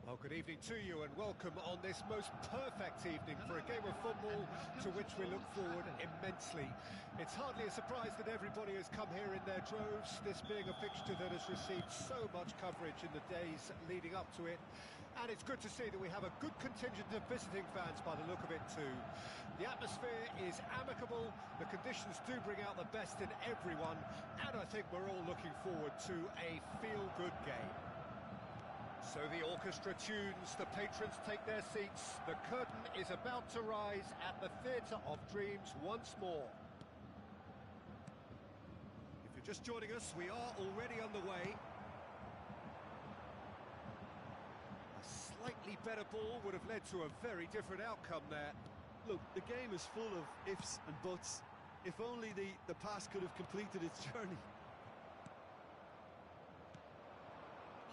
Well, good evening to you and welcome on this most perfect evening for a game of football to which we look forward immensely. It's hardly a surprise that everybody has come here in their droves, this being a fixture that has received so much coverage in the days leading up to it. And it's good to see that we have a good contingent of visiting fans by the look of it too. The atmosphere is amicable, the conditions do bring out the best in everyone, and I think we're all looking forward to a feel-good game. So the orchestra tunes, the patrons take their seats, the curtain is about to rise at the Theatre of Dreams once more. If you're just joining us, we are already underway. A slightly better ball would have led to a very different outcome there. Look, the game is full of ifs and buts. If only the pass could have completed its journey.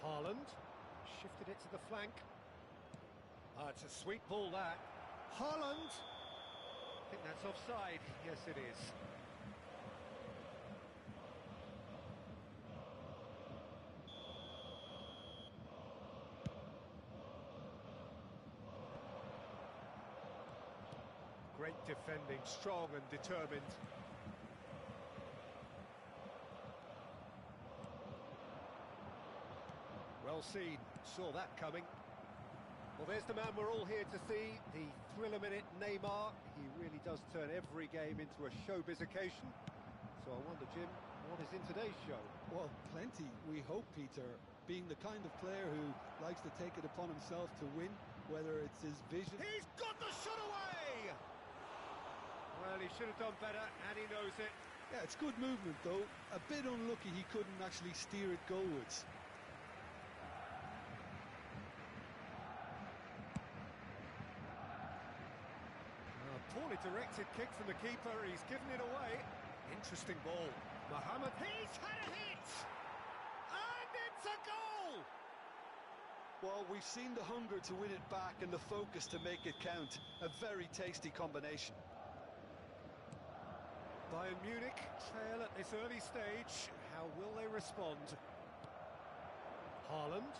Haaland. Shifted it to the flank. It's a sweet ball, that. Haaland! I think that's offside. Yes, it is. Great defending, strong and determined. Well seen, saw that coming. Well, there's the man we're all here to see, the thriller-minute Neymar. He really does turn every game into a showbiz occasion. So I wonder, Jim, what is in today's show? Well, plenty, we hope, Peter. Being the kind of player who likes to take it upon himself to win, whether it's his vision... He's got the shot away! Well, he should have done better, and he knows it. Yeah, it's good movement, though. A bit unlucky he couldn't actually steer it goalwards. Poorly directed kick from the keeper, he's given it away. Interesting ball. Mohamed, he's had a hit! And it's a goal! Well, we've seen the hunger to win it back and the focus to make it count. A very tasty combination. Bayern Munich trail at this early stage. How will they respond? Haaland.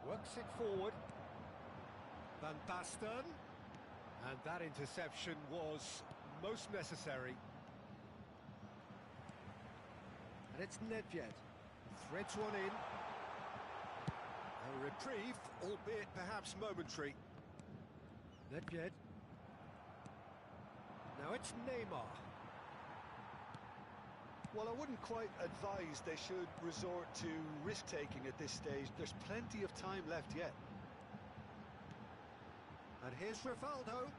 Works it forward. Van Basten, and that interception was most necessary. And it's Nedved, threads one in. A reprieve, albeit perhaps momentary. Nedved. Now it's Neymar. Well, I wouldn't quite advise they should resort to risk-taking at this stage. There's plenty of time left yet. And here's Rivaldo.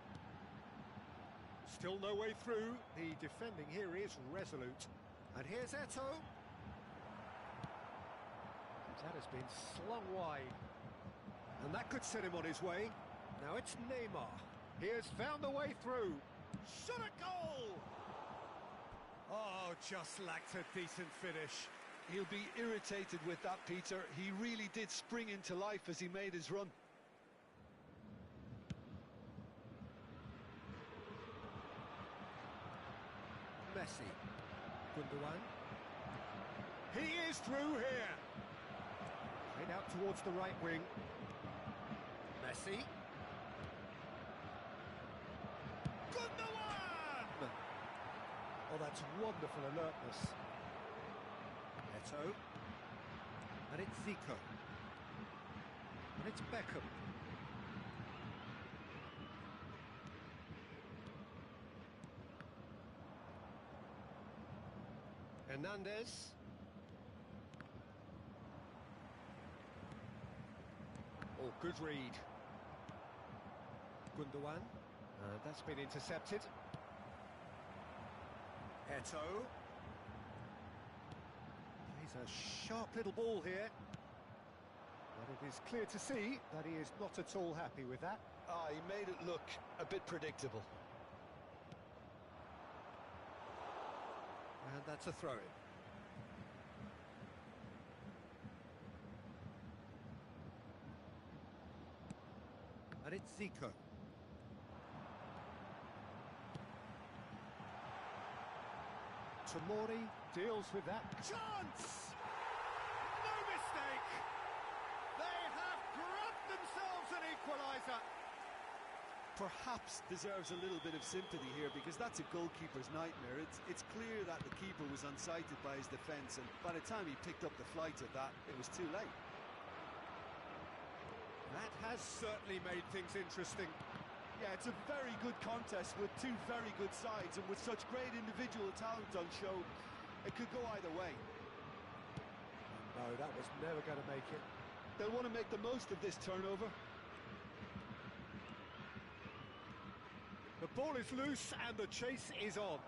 Still no way through. The defending here is resolute. And here's Eto'o. That has been slung wide. And that could set him on his way. Now it's Neymar. He has found the way through. Shot a goal! Oh, just lacked a decent finish. He'll be irritated with that, Peter. He really did spring into life as he made his run. Messi. Gundogan. He is through here. Played out towards the right wing. Messi. Gundogan! Oh, that's wonderful alertness. Eto'o. And it's Zico. And it's Beckham. Hernandez. Oh, good read. Gundogan. That's been intercepted. Eto'o. He's a sharp little ball here. But it is clear to see that he is not at all happy with that. He made it look a bit predictable. And that's a throw-in. And it's Zico. Tomori deals with that. Chance! No mistake! perhaps deserves a little bit of sympathy here, because that's a goalkeeper's nightmare. It's clear that the keeper was unsighted by his defence, and by the time he picked up the flight of that, it was too late. That has certainly made things interesting. Yeah, it's a very good contest with two very good sides, and with such great individual talent on show, it could go either way. No, that was never going to make it. They'll want to make the most of this turnover. The ball is loose and the chase is on.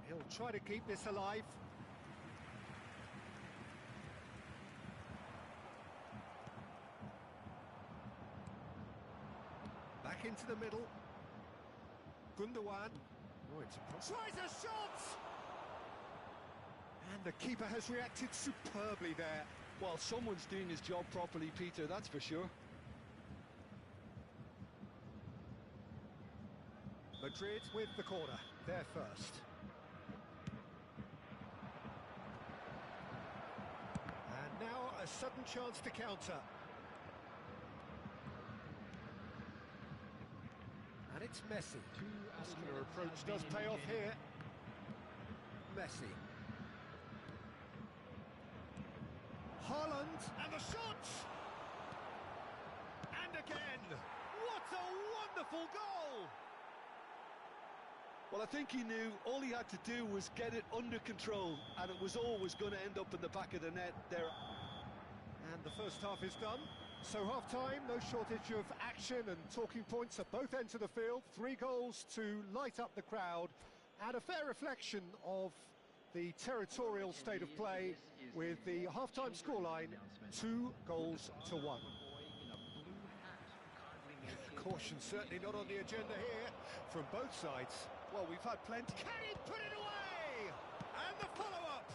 He'll try to keep this alive. Back into the middle. Gundogan. Oh, tries a shot! And the keeper has reacted superbly there. Well, someone's doing his job properly, Peter, that's for sure. Madrid with the corner, there first. And now a sudden chance to counter. And it's Messi. Muscular approach does pay off here. Messi. Haaland, and the shot! And again! What a wonderful goal! Well, I think he knew all he had to do was get it under control, and it was always going to end up in the back of the net there. And the first half is done. So half-time, no shortage of action and talking points at both ends of the field. 3 goals to light up the crowd, and a fair reflection of the territorial state of play, with the half-time scoreline 2-1. Caution certainly not on the agenda here from both sides. Well, we've had plenty. Can he put it away? And the follow-up!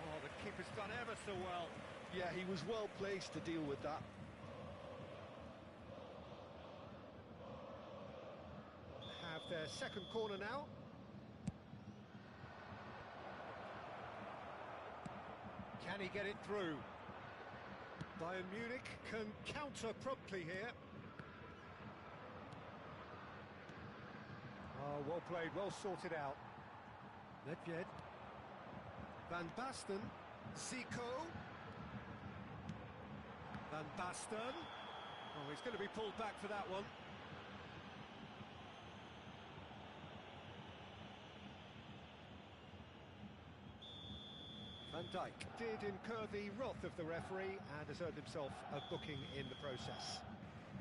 Oh, the keeper's done ever so well. Yeah, he was well placed to deal with that. Have their second corner now. Can he get it through? Bayern Munich can counter promptly here. Oh, well played, well sorted out. Nedved. Van Basten. Zico. Van Basten. Oh, he's going to be pulled back for that one. Van Dijk did incur the wrath of the referee and has earned himself a booking in the process.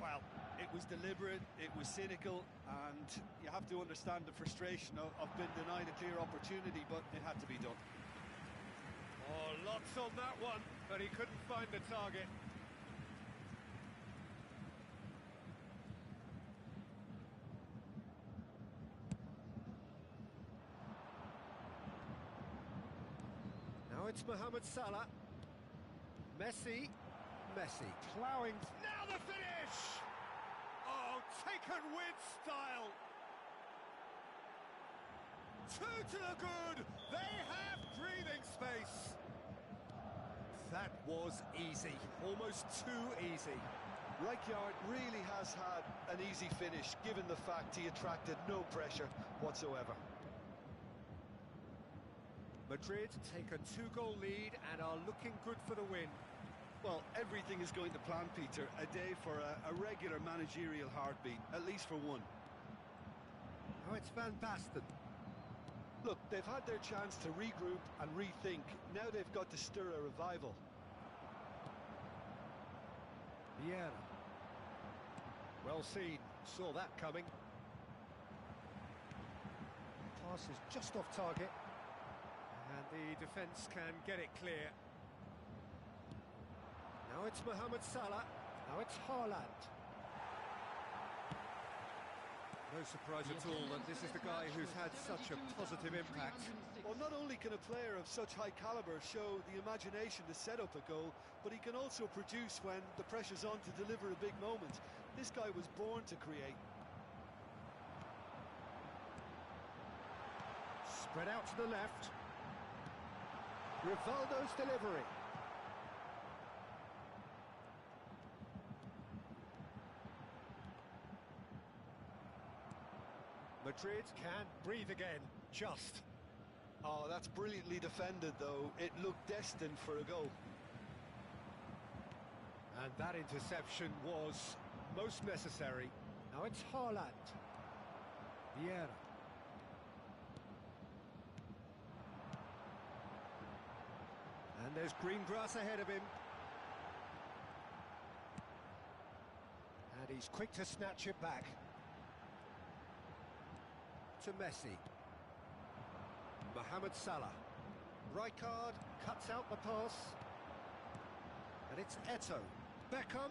Well, it was deliberate, it was cynical, and you have to understand the frustration of being denied a clear opportunity, but it had to be done. Oh, lots on that one, but he couldn't find the target. Now it's Mohamed Salah. Messi. Messi ploughing. Now the finish! Oh, taken with style. 2 to the good. They have breathing space. That was easy. Almost too easy. Rijkaard really has had an easy finish, given the fact he attracted no pressure whatsoever. Madrid take a 2-goal lead and are looking good for the win. Well, everything is going to plan, Peter. A day for a regular managerial heartbeat, at least for one. Now it's Van Basten. Look, they've had their chance to regroup and rethink. Now they've got to stir a revival. Vieira. Well seen. Saw that coming. Pass is just off target. And the defence can get it clear. Now it's Mohamed Salah. Now it's Haaland. No surprise at all that this is the guy who's had such a positive impact. Well, not only can a player of such high calibre show the imagination to set up a goal, but he can also produce when the pressure's on to deliver a big moment. This guy was born to create. Spread out to the left. Rivaldo's delivery. Madrid can breathe again, just. Oh, that's brilliantly defended, though. It looked destined for a goal. And that interception was most necessary. Now it's Haaland. Vieira. And there's green grass ahead of him. And he's quick to snatch it back. To Messi. Mohamed Salah. Rijkaard cuts out the pass. And it's Eto'o. Beckham.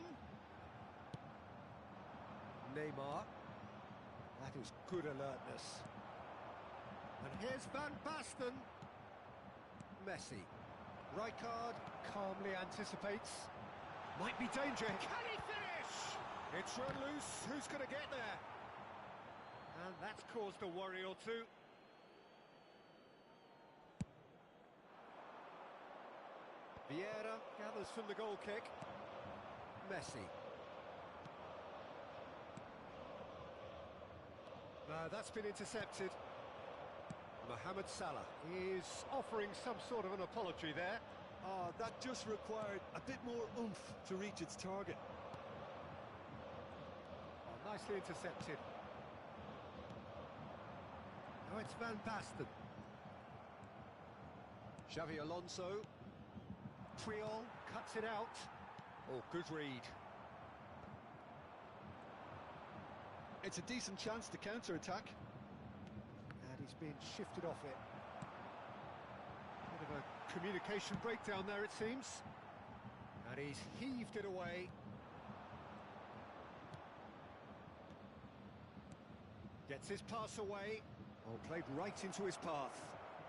Neymar. That is good alertness. And here's Van Basten. Messi. Rijkaard calmly anticipates. Might be danger. Can he finish? It's run loose. Who's going to get there? And that's caused a worry or two. Vieira gathers from the goal kick. Messi. That's been intercepted. Mohamed Salah is offering some sort of an apology there. That just required a bit more oomph to reach its target. Oh, nicely intercepted. Now it's Van Basten. Xavi Alonso. Puyol cuts it out. Oh, good read. It's a decent chance to counter-attack. And he's been shifted off it. Bit of a communication breakdown there, it seems. And he's heaved it away. Gets his pass away. Oh, played right into his path.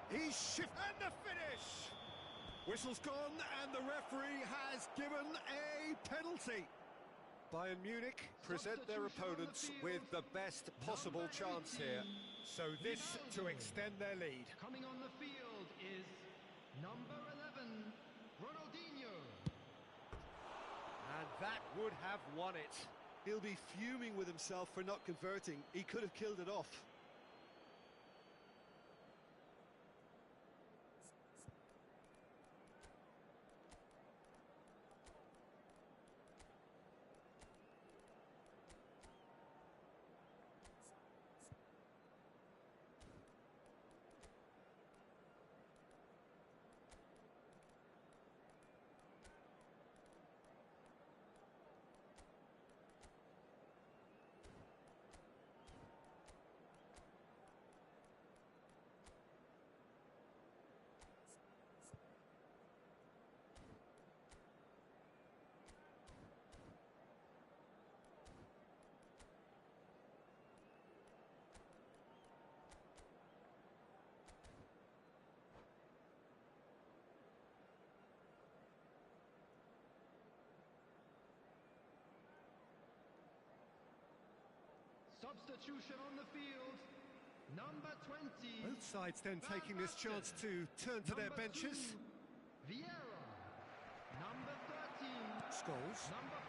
He's shifted. And the finish! Whistle's gone, and the referee has given a penalty. Bayern Munich present their opponents with the best possible chance here. So this to extend their lead. Coming on the field is number 11, Ronaldinho. And that would have won it. He'll be fuming with himself for not converting. He could have killed it off. Substitution on the field, number 20. Both sides then taking this chance to turn to their benches. 2, Vieira. Number 13. Scholes. Number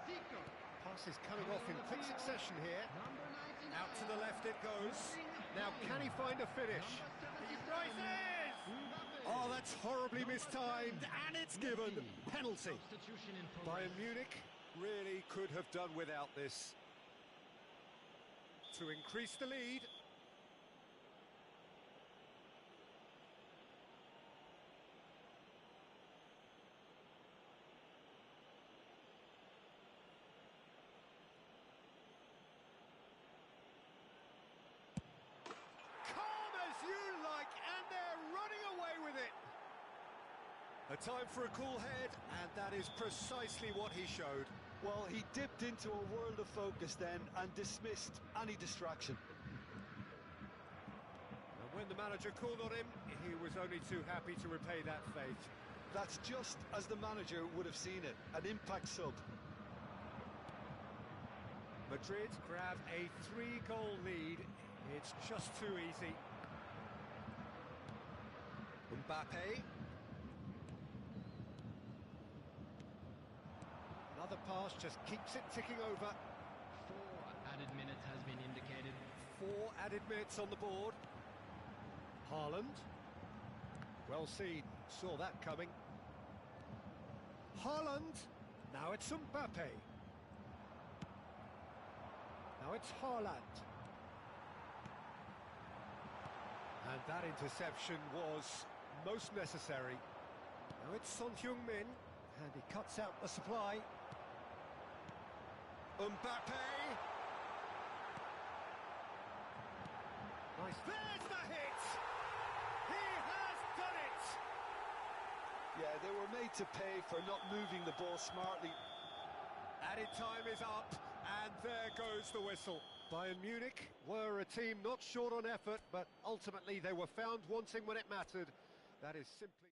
4, Zico. Pass is coming off in quick succession here. Number 99. Out to the left it goes. Now can he find a finish? He rises! Oh, that's horribly mistimed, and it's given. Penalty. Substitution in progress. Bayern Munich really could have done without this. To increase the lead. Calm as you like, and they're running away with it. A time for a cool head, and that is precisely what he showed. Well, he dipped into a world of focus then and dismissed any distraction. And when the manager called on him, he was only too happy to repay that faith. That's just as the manager would have seen it, an impact sub. Madrid grab a 3-goal lead. It's just too easy. Mbappe. Another pass just keeps it ticking over. 4 added minutes has been indicated. 4 4 added minutes on the board. Haaland. Well seen, saw that coming. Haaland. Now it's Mbappe. Now it's Haaland. And that interception was most necessary. Now it's Son Heung-min, and he cuts out the supply. Mbappe! Nice. There's the hit! He has done it! Yeah, they were made to pay for not moving the ball smartly. Added time is up, and there goes the whistle. Bayern Munich were a team not short on effort, but ultimately they were found wanting when it mattered. That is simply...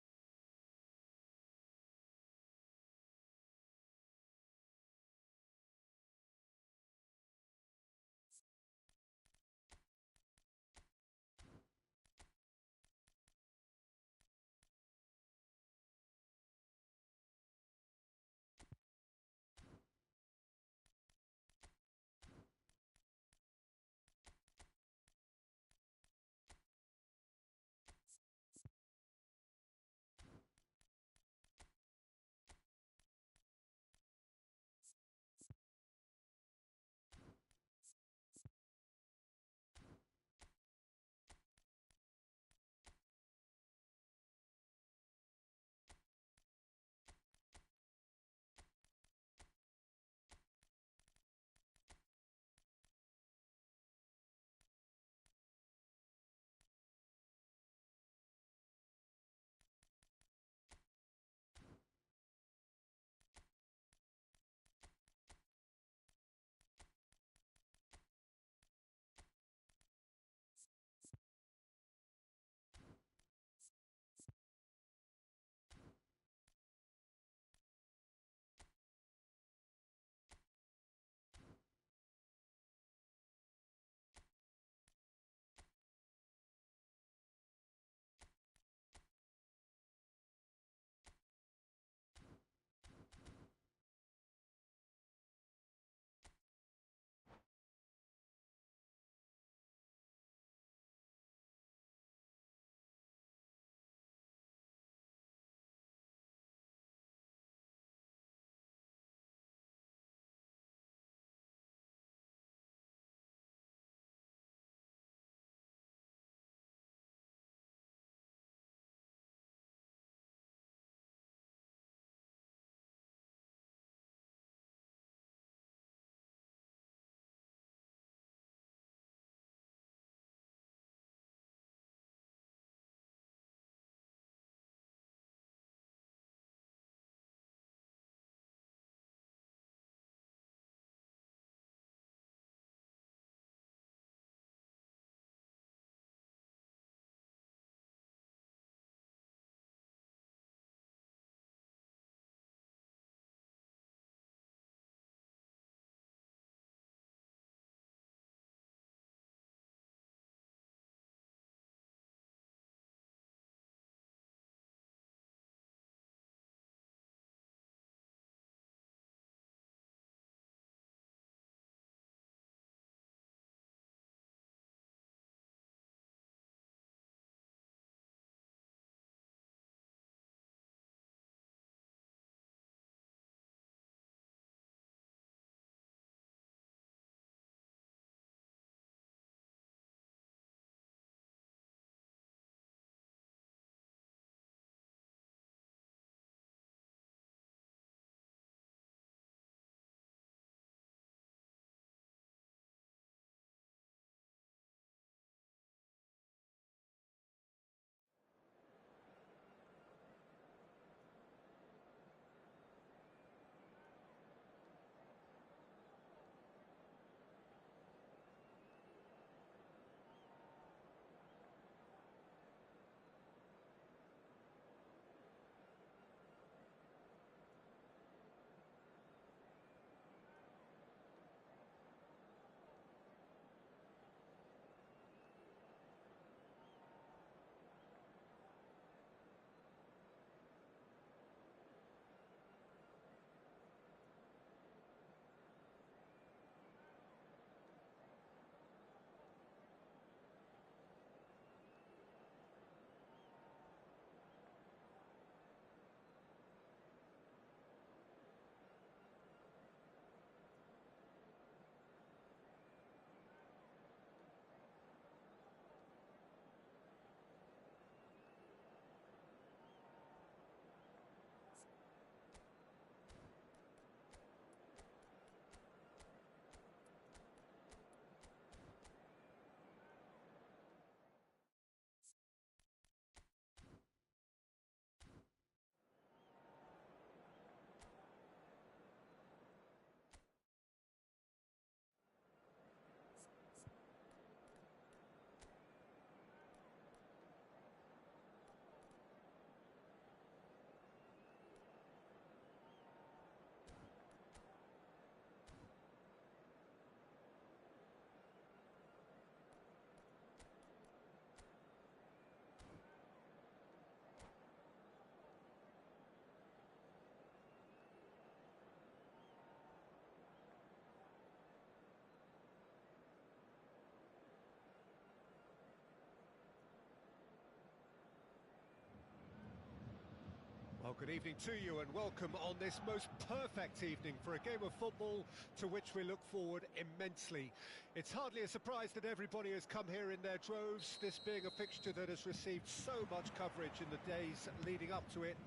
Well, good evening to you and welcome on this most perfect evening for a game of football to which we look forward immensely. It's hardly a surprise that everybody has come here in their droves, this being a fixture that has received so much coverage in the days leading up to it.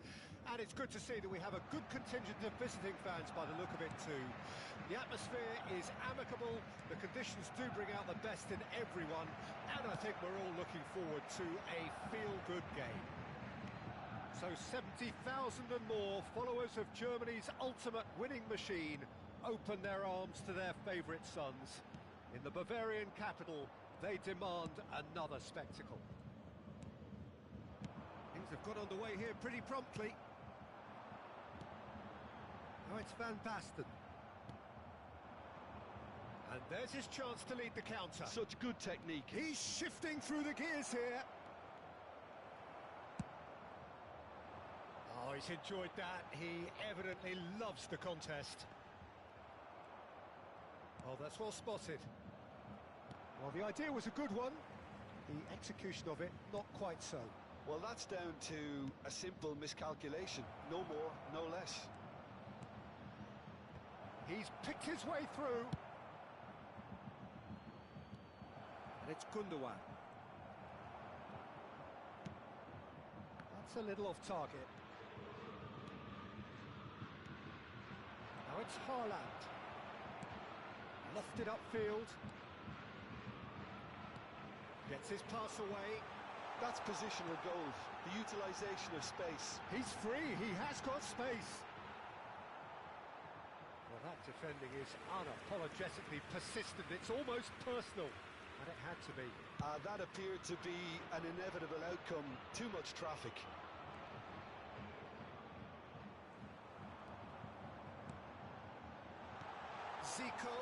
And it's good to see that we have a good contingent of visiting fans by the look of it too. The atmosphere is amicable, the conditions do bring out the best in everyone, and I think we're all looking forward to a feel-good game. So 70,000 and more followers of Germany's ultimate winning machine open their arms to their favourite sons. In the Bavarian capital, they demand another spectacle. Things have got underway here pretty promptly. Now it's Van Basten. And there's his chance to lead the counter. Such good technique. He's shifting through the gears here. Oh, he's enjoyed that. He evidently loves the contest. Oh, that's well spotted. Well, the idea was a good one. The execution of it, not quite so. Well, that's down to a simple miscalculation. No more, no less. He's picked his way through. And it's Gundogan. That's a little off target. Now it's Haaland. Lofted upfield. Gets his pass away. That's positional goal, the utilisation of space. He's free, he has got space. Well, that defending is unapologetically persistent. It's almost personal, and it had to be. That appeared to be an inevitable outcome. Too much traffic. Zico.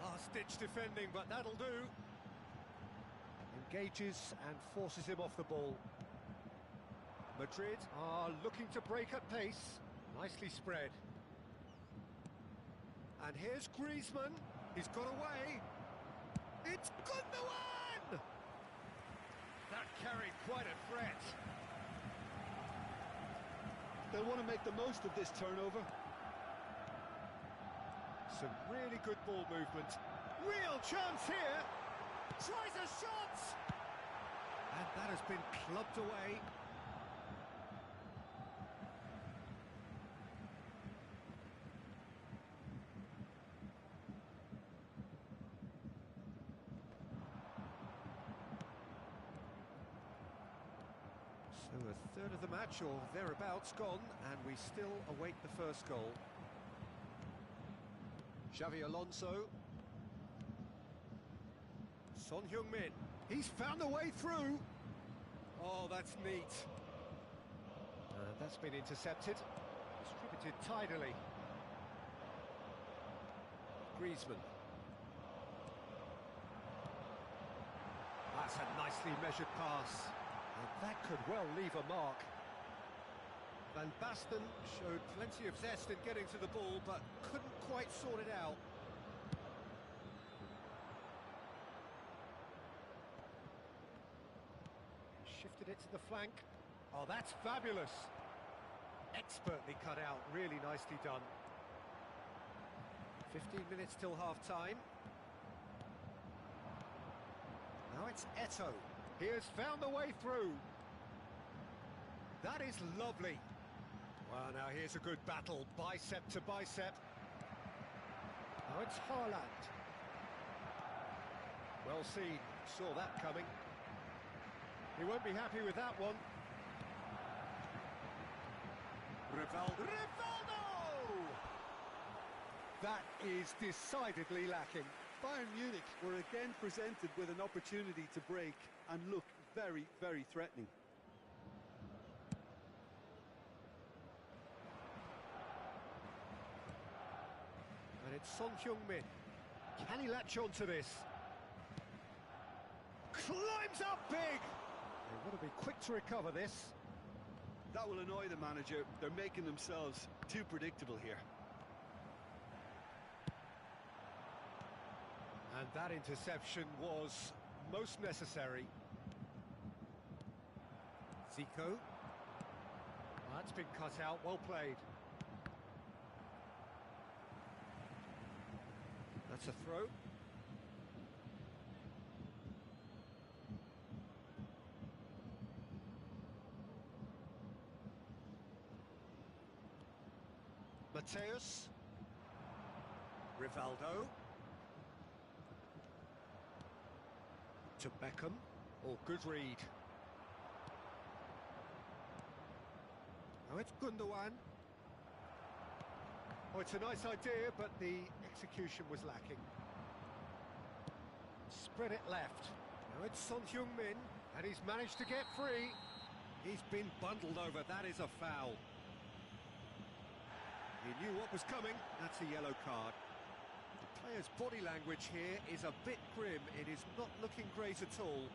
Last-ditch defending, but that'll do. Engages and forces him off the ball. Madrid are looking to break at pace. Nicely spread. And here's Griezmann. He's got away. It's Gundogan! That carried quite a threat. They'll want to make the most of this turnover. Some really good ball movement. Real chance here. Tries a shot! And that has been clubbed away. So a third of the match or thereabouts gone, and we still await the first goal. Xavi Alonso. Son Heung-min. He's found a way through. Oh, that's neat. That's been intercepted. Distributed tidily. Griezmann. That's a nicely measured pass. And that could well leave a mark. Van Basten showed plenty of zest in getting to the ball, but couldn't quite sort it out. Shifted it to the flank. Oh, that's fabulous. Expertly cut out, really nicely done. 15 minutes till half-time. Now it's Eto'o. He has found the way through. That is lovely. Well, now here's a good battle, bicep to bicep. Now it's Haaland. Well seen, saw that coming. He won't be happy with that one. Rivaldo! That is decidedly lacking. Bayern Munich were again presented with an opportunity to break and look very, very threatening. And it's Son Heung-min. Can he latch on to this? Climbs up big! They want to be quick to recover this. That will annoy the manager. They're making themselves too predictable here. And that interception was most necessary. Zico. That's been cut out, well played. That's a throw. Mateus. Rivaldo. To Beckham. Oh, good read. Now it's Gundogan. Oh, it's a nice idea, but the execution was lacking. Spread it left. Now it's Son Heung-min, and he's managed to get free. He's been bundled over. That is a foul. He knew what was coming. That's a yellow card. The player's body language here is a bit grim. It is not looking great at all.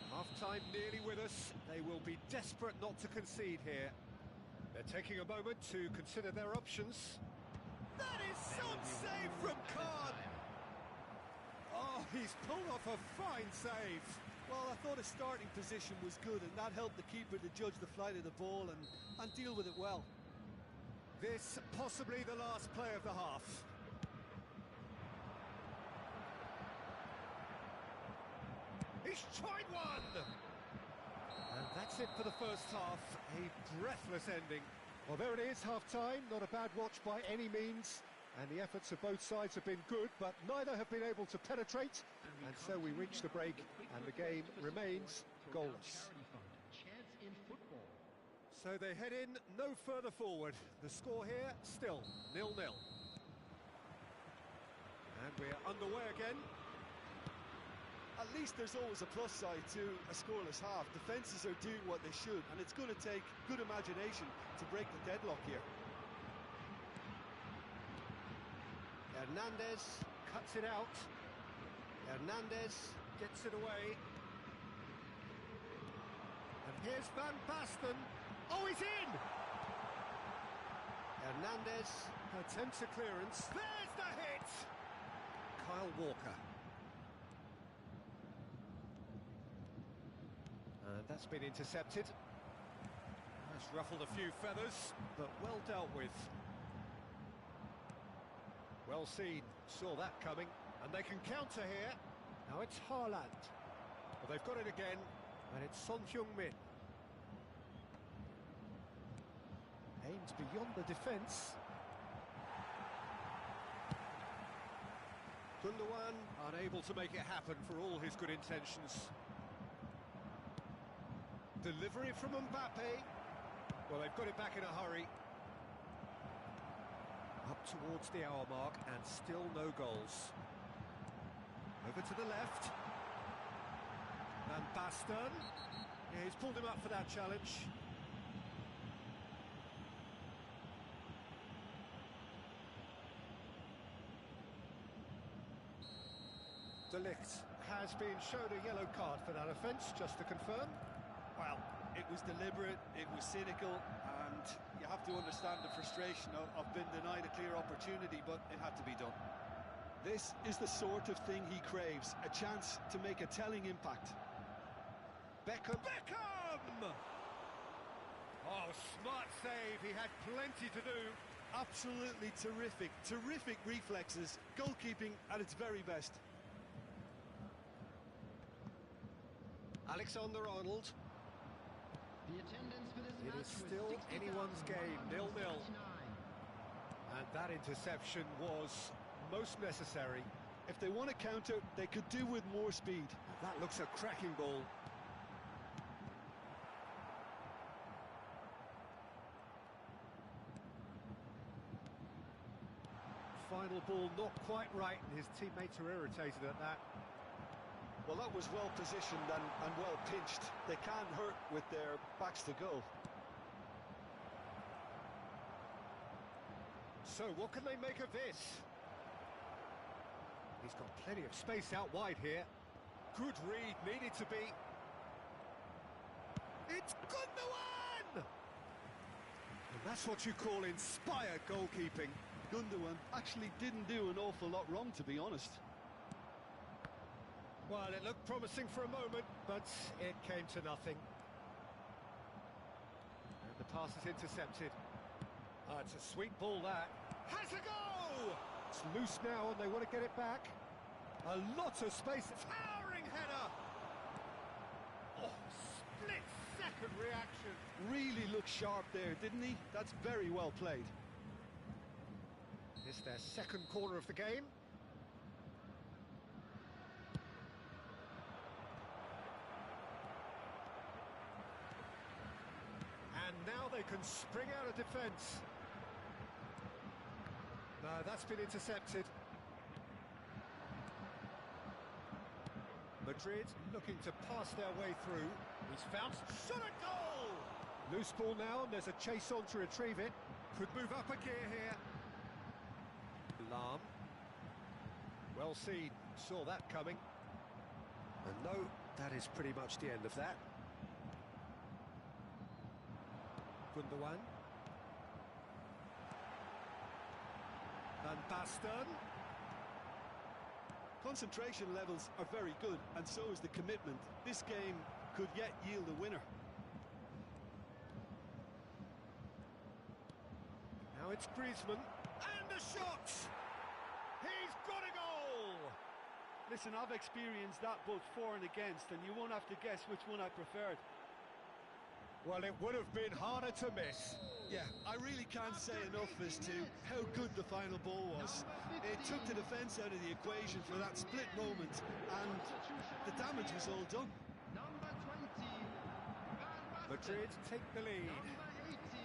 Half-time nearly with us. They will be desperate not to concede here. They're taking a moment to consider their options. That is some save from Khan! Oh, he's pulled off a fine save. Well, I thought his starting position was good, and that helped the keeper to judge the flight of the ball and deal with it well. This possibly the last play of the half. He's tried one! And that's it for the first half. A breathless ending. Well, there it is, half-time. Not a bad watch by any means. And the efforts of both sides have been good, but neither have been able to penetrate. And so we reach the break, and the game remains goalless. So they head in no further forward. The score here, still 0-0. And we're underway again. At least there's always a plus side to a scoreless half. Defences are doing what they should, and it's going to take good imagination to break the deadlock here. Hernandez cuts it out. Hernandez gets it away. And here's Van Basten. Oh, he's in! Hernandez attempts a clearance. There's the hit! Kyle Walker. And that's been intercepted. That's ruffled a few feathers, but well dealt with. Well seen, saw that coming, and they can counter here. Now it's Haaland. Well, they've got it again, and it's Son Heung-min. Aims beyond the defence. Gundogan unable to make it happen for all his good intentions. Delivery from Mbappe. Well, they've got it back in a hurry. Up towards the hour mark and still no goals. Over to the left. Van Basten. Yeah, he's pulled him up for that challenge. De Ligt has been shown a yellow card for that offence, just to confirm. Well, it was deliberate, it was cynical, and you have to understand the frustration of being denied a clear opportunity, but it had to be done. This is the sort of thing he craves, a chance to make a telling impact. Beckham! Oh, smart save, he had plenty to do. Absolutely terrific, terrific reflexes, goalkeeping at its very best. Alexander-Arnold. The attendance for this It match is still anyone's game, 0-0. And that interception was most necessary. If they want to counter, they could do with more speed. That looks a cracking ball. Final ball not quite right, and his teammates are irritated at that. Well, that was well positioned and well pinched. They can't hurt with their backs to goal. So, what can they make of this? He's got plenty of space out wide here. Good read, needed to be. It's Gundogan! And that's what you call inspired goalkeeping. Gundogan actually didn't do an awful lot wrong, to be honest. Well, it looked promising for a moment, but it came to nothing. And the pass is intercepted. It's a sweet ball, that. Has a go! It's loose now and they want to get it back. A lot of space. Towering header! Oh, split-second reaction. Really looked sharp there, didn't he? That's very well played. It's their second corner of the game. And now they can spring out of defence. No, that's been intercepted. Madrid looking to pass their way through. He's found shot at goal! Loose ball now, and there's a chase on to retrieve it. Could move up a gear here. Lahm. Well seen, saw that coming. And no, that is pretty much the end of that. Gundogan. Van Basten. Concentration levels are very good, and so is the commitment. This game could yet yield a winner. Now it's Griezmann. And a shot! He's got a goal! Listen, I've experienced that both for and against, and you won't have to guess which one I preferred. Well, it would have been harder to miss. Yeah, I really can't say enough as to how good the final ball was. It took the defence out of the equation for that split moment, and the damage was all done. Number 20, Madrid take the lead.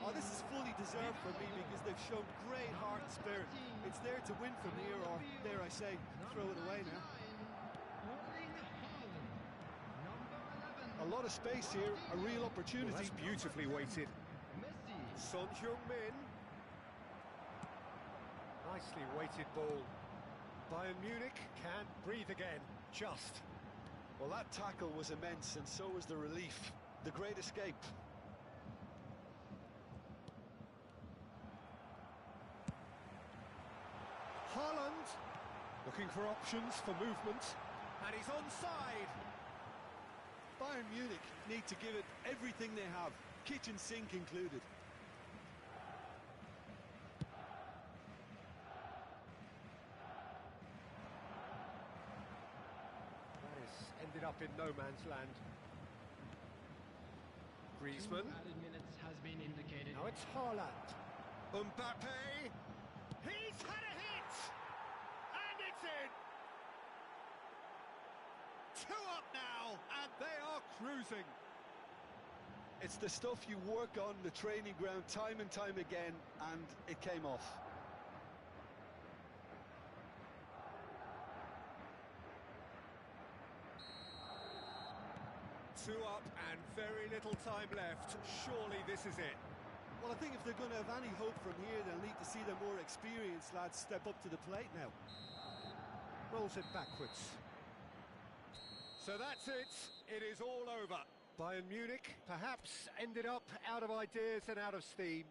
Oh, this is fully deserved for me because they've shown great heart and spirit. It's there to win from here, or dare I say, throw it away now. A lot of space here, a real opportunity. Well, that's beautifully weighted. Son Heung-min. Nicely weighted ball. Bayern Munich can't breathe again. Just. Well, that tackle was immense, and so was the relief. The great escape. Haaland. Looking for options for movement. And he's onside. Bayern Munich need to give it everything they have, kitchen sink included. That has ended up in no man's land. Griezmann. Added minutes has been indicated. Now it's Haaland. Mbappe. He's had a hit! And it's in! 2 up now, and they are cruising. It's the stuff you work on the training ground time and time again, and it came off. Two up and very little time left. Surely this is it. Well, I think if they're going to have any hope from here, they'll need to see their more experienced lads step up to the plate now. Rolls it backwards. So that's it. It is all over. Bayern Munich perhaps ended up out of ideas and out of steam.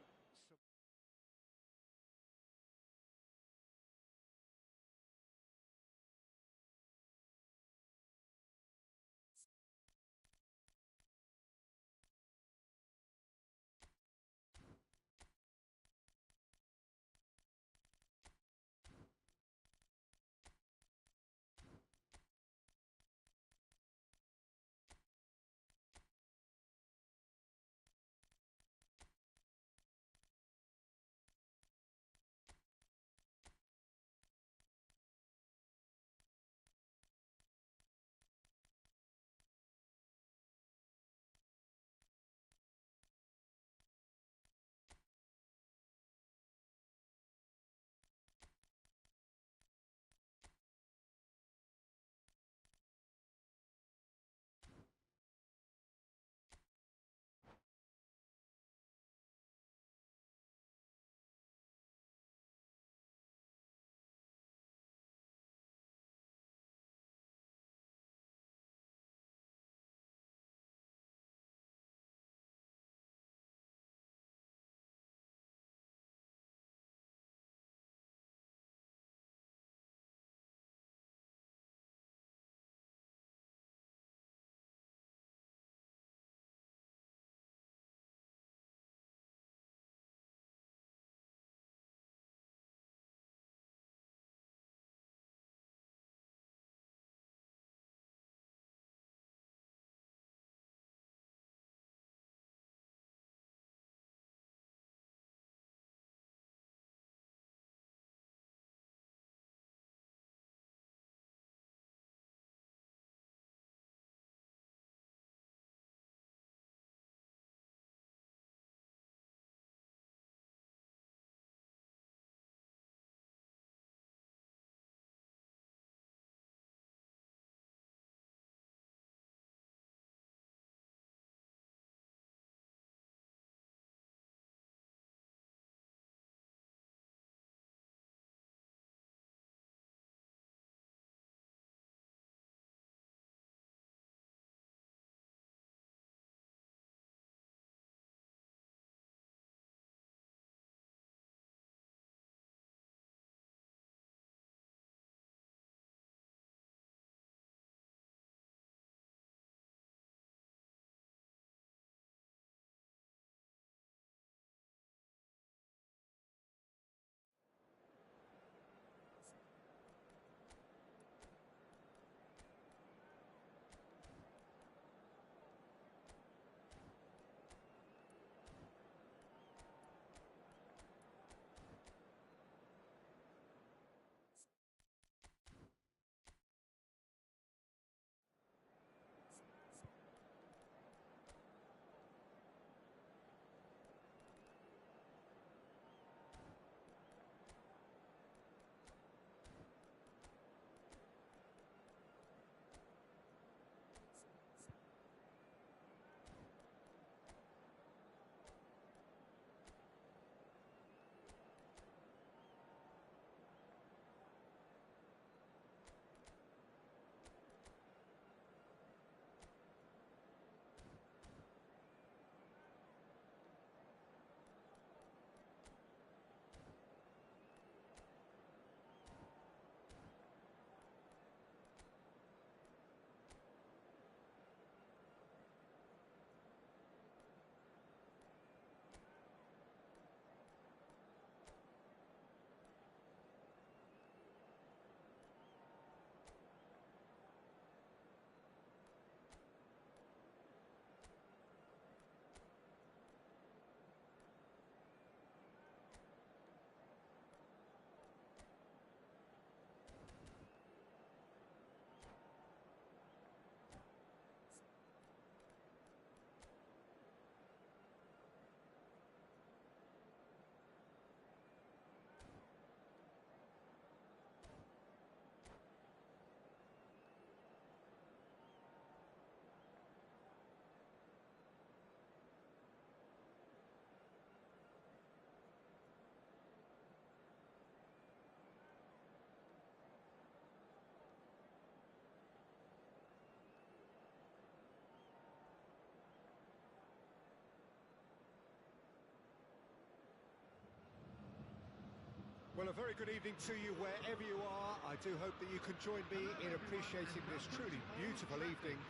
Well, a very good evening to you wherever you are. I do hope that you can join me in appreciating this truly beautiful evening,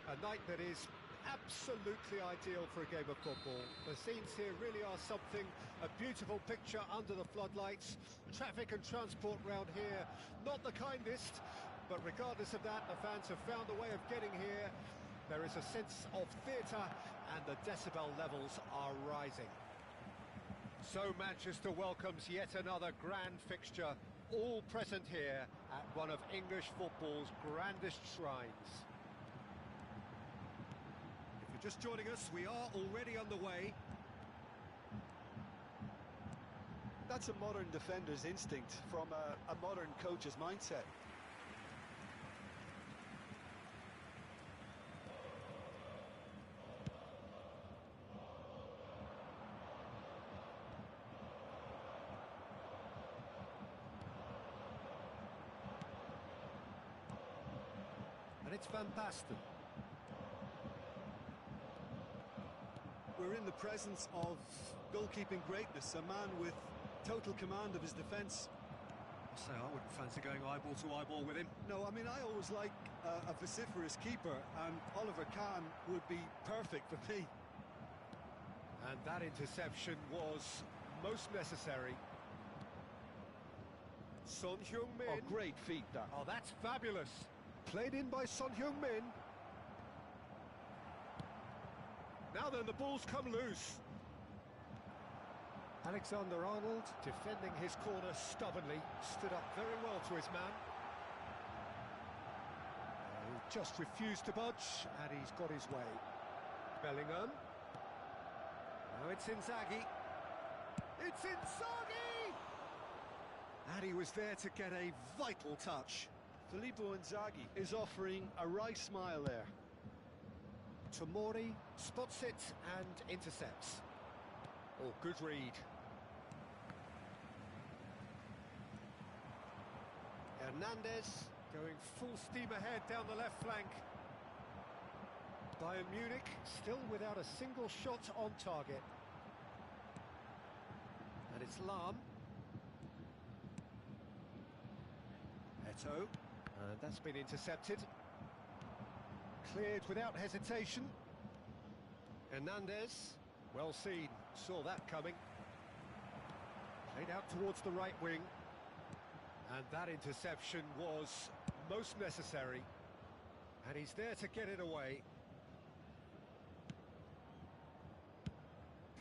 a night that is absolutely ideal for a game of football. The scenes here really are something, a beautiful picture under the floodlights. Traffic and transport round here, not the kindest, but regardless of that, the fans have found a way of getting here. There is a sense of theatre and the decibel levels are rising. So Manchester welcomes yet another grand fixture, all present here at one of English football's grandest shrines. If you're just joining us, we are already underway. That's a modern defender's instinct from a modern coach's mindset. And it's Van Basten. We're in the presence of goalkeeping greatness, a man with total command of his defence. I say I wouldn't fancy going eyeball to eyeball with him. No, I mean, I always like a vociferous keeper, and Oliver Kahn would be perfect for me. And that interception was most necessary. Son Heung-min. Oh, great feat, that. Oh, that's fabulous. Played in by Son Heung-min. Now then, the ball's come loose. Alexander-Arnold defending his corner stubbornly, stood up very well to his man. He just refused to budge, and he's got his way. Bellingham. Now it's Inzaghi. It's Inzaghi! And he was there to get a vital touch. Filippo Inzaghi is offering a wry smile there. Tomori spots it and intercepts. Oh, good read. Hernandez going full steam ahead down the left flank. Bayern Munich still without a single shot on target. And it's Lahm. Eto'o. And that's been intercepted. Cleared without hesitation. Hernandez, well seen, saw that coming. Played out towards the right wing. And that interception was most necessary. And he's there to get it away.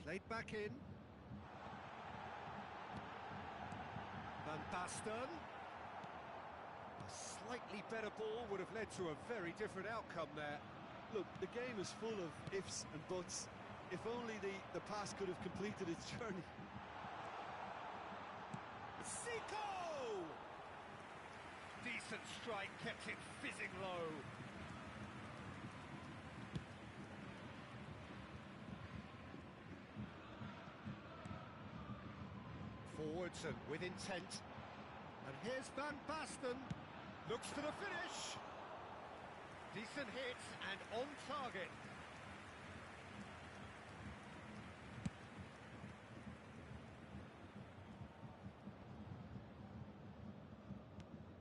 Played back in. Van Basten. A slightly better ball would have led to a very different outcome there. Look, the game is full of ifs and buts. If only the pass could have completed its journey. Zico! Decent strike, kept it fizzing low. Forwards and with intent. And here's Van Basten. Looks for the finish. Decent hit and on target.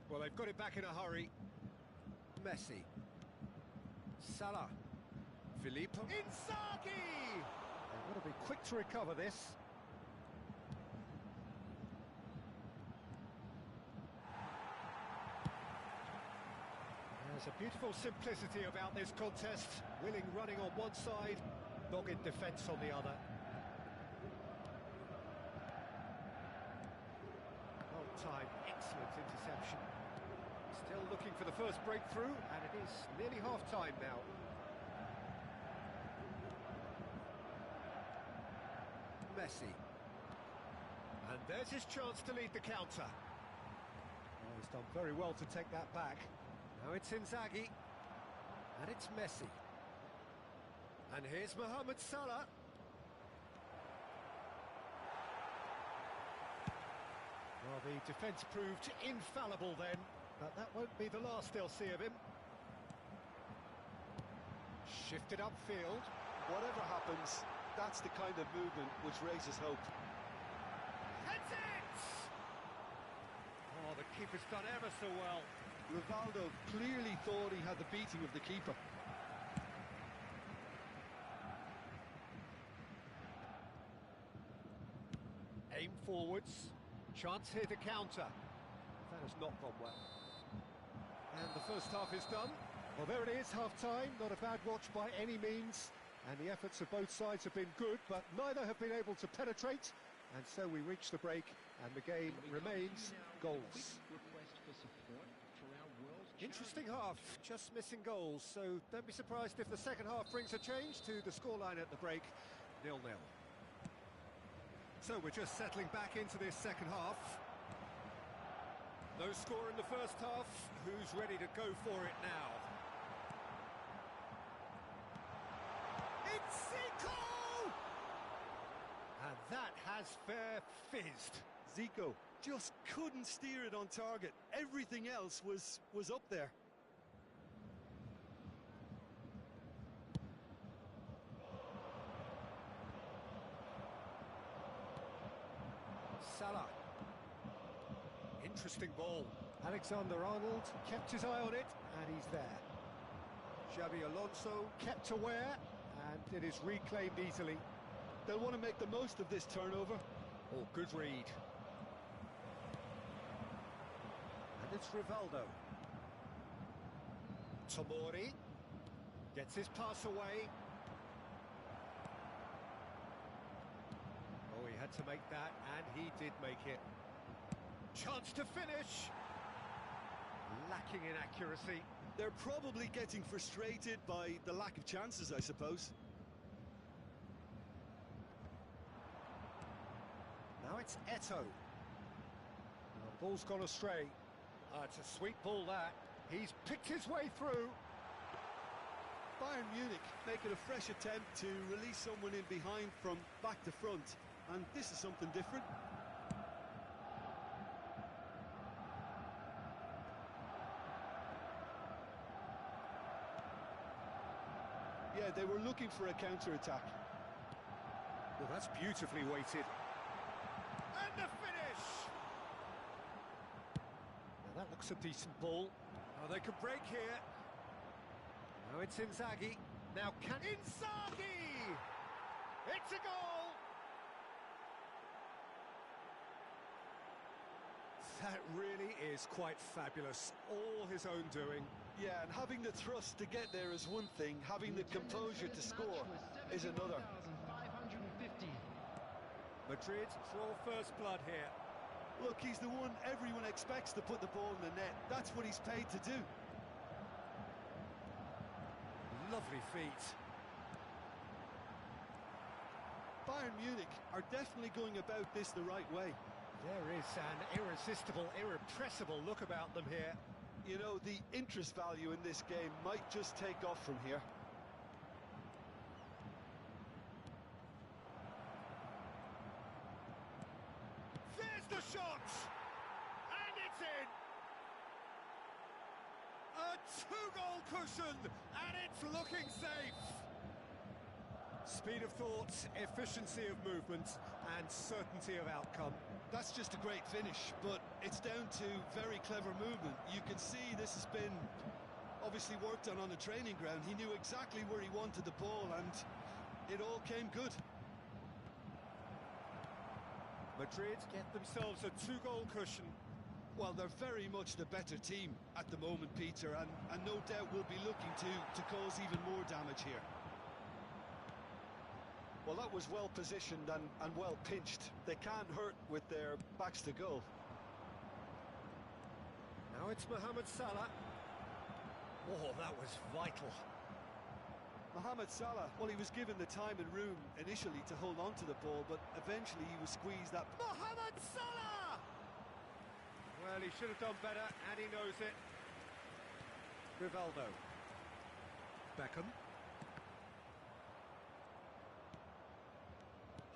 Well, they've got it back in a hurry. Messi. Salah. Filippo. Inzaghi! They've got to be quick to recover this. There's a beautiful simplicity about this contest. Willing running on one side, dogged defence on the other. Well timed, excellent interception. Still looking for the first breakthrough, and it is nearly half-time now. Messi. And there's his chance to lead the counter. Oh, he's done very well to take that back. Now it's Inzaghi, and it's Messi. And here's Mohamed Salah. Well, the defence proved infallible then, but that won't be the last they'll see of him. Shifted upfield. Whatever happens, that's the kind of movement which raises hope. Heads it! the keeper's done ever so well. Rivaldo clearly thought he had the beating of the keeper. Aim forwards. Chance here to counter. That has not gone well. And the first half is done. Well, there it is, half-time. Not a bad watch by any means. And the efforts of both sides have been good, but neither have been able to penetrate. And so we reach the break, and the game remains goals. Interesting half, just missing goals. So don't be surprised if the second half brings a change to the scoreline at the break, 0-0. So we're just settling back into this second half. No score in the first half. Who's ready to go for it now? It's Zico! And that has fair fizzed. Zico just couldn't steer it on target. Everything else was up there. Salah. Interesting ball. Alexander-Arnold kept his eye on it, and he's there. Xabi Alonso kept aware, and it is reclaimed easily. They'll want to make the most of this turnover. Oh, good read. And it's Rivaldo. Tomori gets his pass away. Oh, he had to make that, and he did make it. Chance to finish. Lacking in accuracy. They're probably getting frustrated by the lack of chances, I suppose. Now it's Eto'o. The ball's gone astray. It's a sweet ball, that. He's picked his way through. Bayern Munich making a fresh attempt to release someone in behind from back to front. And this is something different. Yeah, they were looking for a counter-attack. Well, that's beautifully weighted. And the finish! Now that looks a decent ball. Oh, they could break here. Now it's Inzaghi. Now can... Inzaghi! It's a goal! That really is quite fabulous. All his own doing. Yeah, and having the thrust to get there is one thing, having the composure to score is another. Madrid draw first blood here. Look, he's the one everyone expects to put the ball in the net. That's what he's paid to do. Lovely feet. Bayern Munich are definitely going about this the right way. There is an irresistible, irrepressible look about them here. You know, the interest value in this game might just take off from here. There's the shot! And it's in! A two-goal cushion, and it's looking safe! Speed of thought, efficiency of movement, and certainty of outcome. That's just a great finish, but it's down to very clever movement. You can see this has been obviously worked on the training ground. He knew exactly where he wanted the ball, and it all came good. Madrid get themselves a two-goal cushion. Well, they're very much the better team at the moment, Peter, and no doubt will be looking to cause even more damage here. Well, that was well positioned and well pinched. They can't hurt with their backs to goal. Now it's Mohamed Salah. Oh, that was vital. Mohamed Salah, well, he was given the time and room initially to hold on to the ball, but eventually he was squeezed that... Mohamed Salah! Well, he should have done better, and he knows it. Rivaldo. Beckham.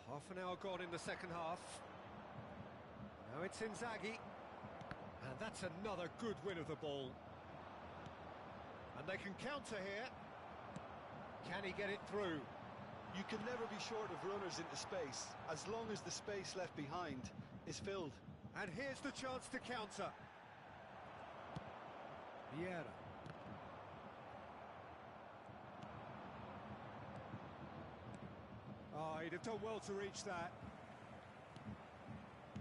Half an hour gone in the second half. Now it's Inzaghi. And that's another good win of the ball. And they can counter here. Can he get it through? You can never be short of runners into space, as long as the space left behind is filled. And here's the chance to counter. Vieira. Oh, he'd have done well to reach that.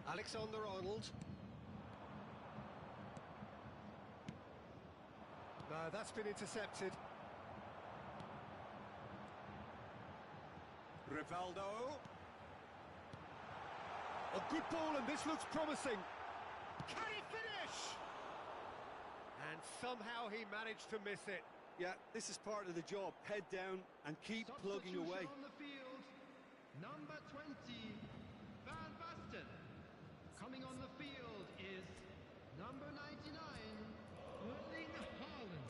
Alexander-Arnold. No, that's been intercepted. Rivaldo. A good ball, and this looks promising. Can he finish? And somehow he managed to miss it. Yeah, this is part of the job. Head down and keep plugging away. On the field, number 20, Van Basten. Coming on the field is number 99, Erling Haaland.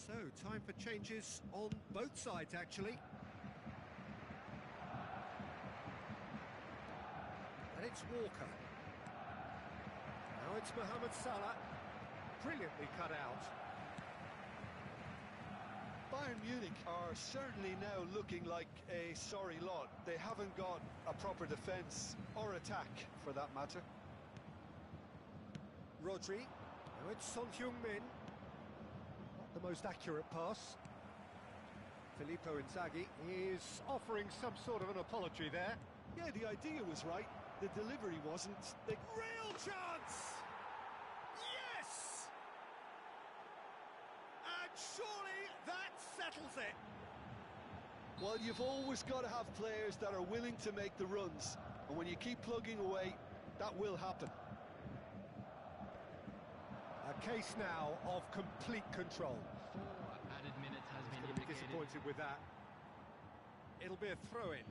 So, time for changes on both sides, actually. And it's Walker. Now it's Mohamed Salah. Brilliantly cut out. Bayern Munich are certainly now looking like a sorry lot. They haven't got a proper defence or attack, for that matter. Rodri. Now it's Son Heung-min. Not the most accurate pass. Filippo Inzaghi is offering some sort of an apology there. Yeah, the idea was right. The delivery wasn't. Real chance! Yes! And surely that settles it. Well, you've always got to have players that are willing to make the runs. And when you keep plugging away, that will happen. A case now of complete control. 4 added minutes has been Going to be indicated. disappointed with that. It'll be a throw-in.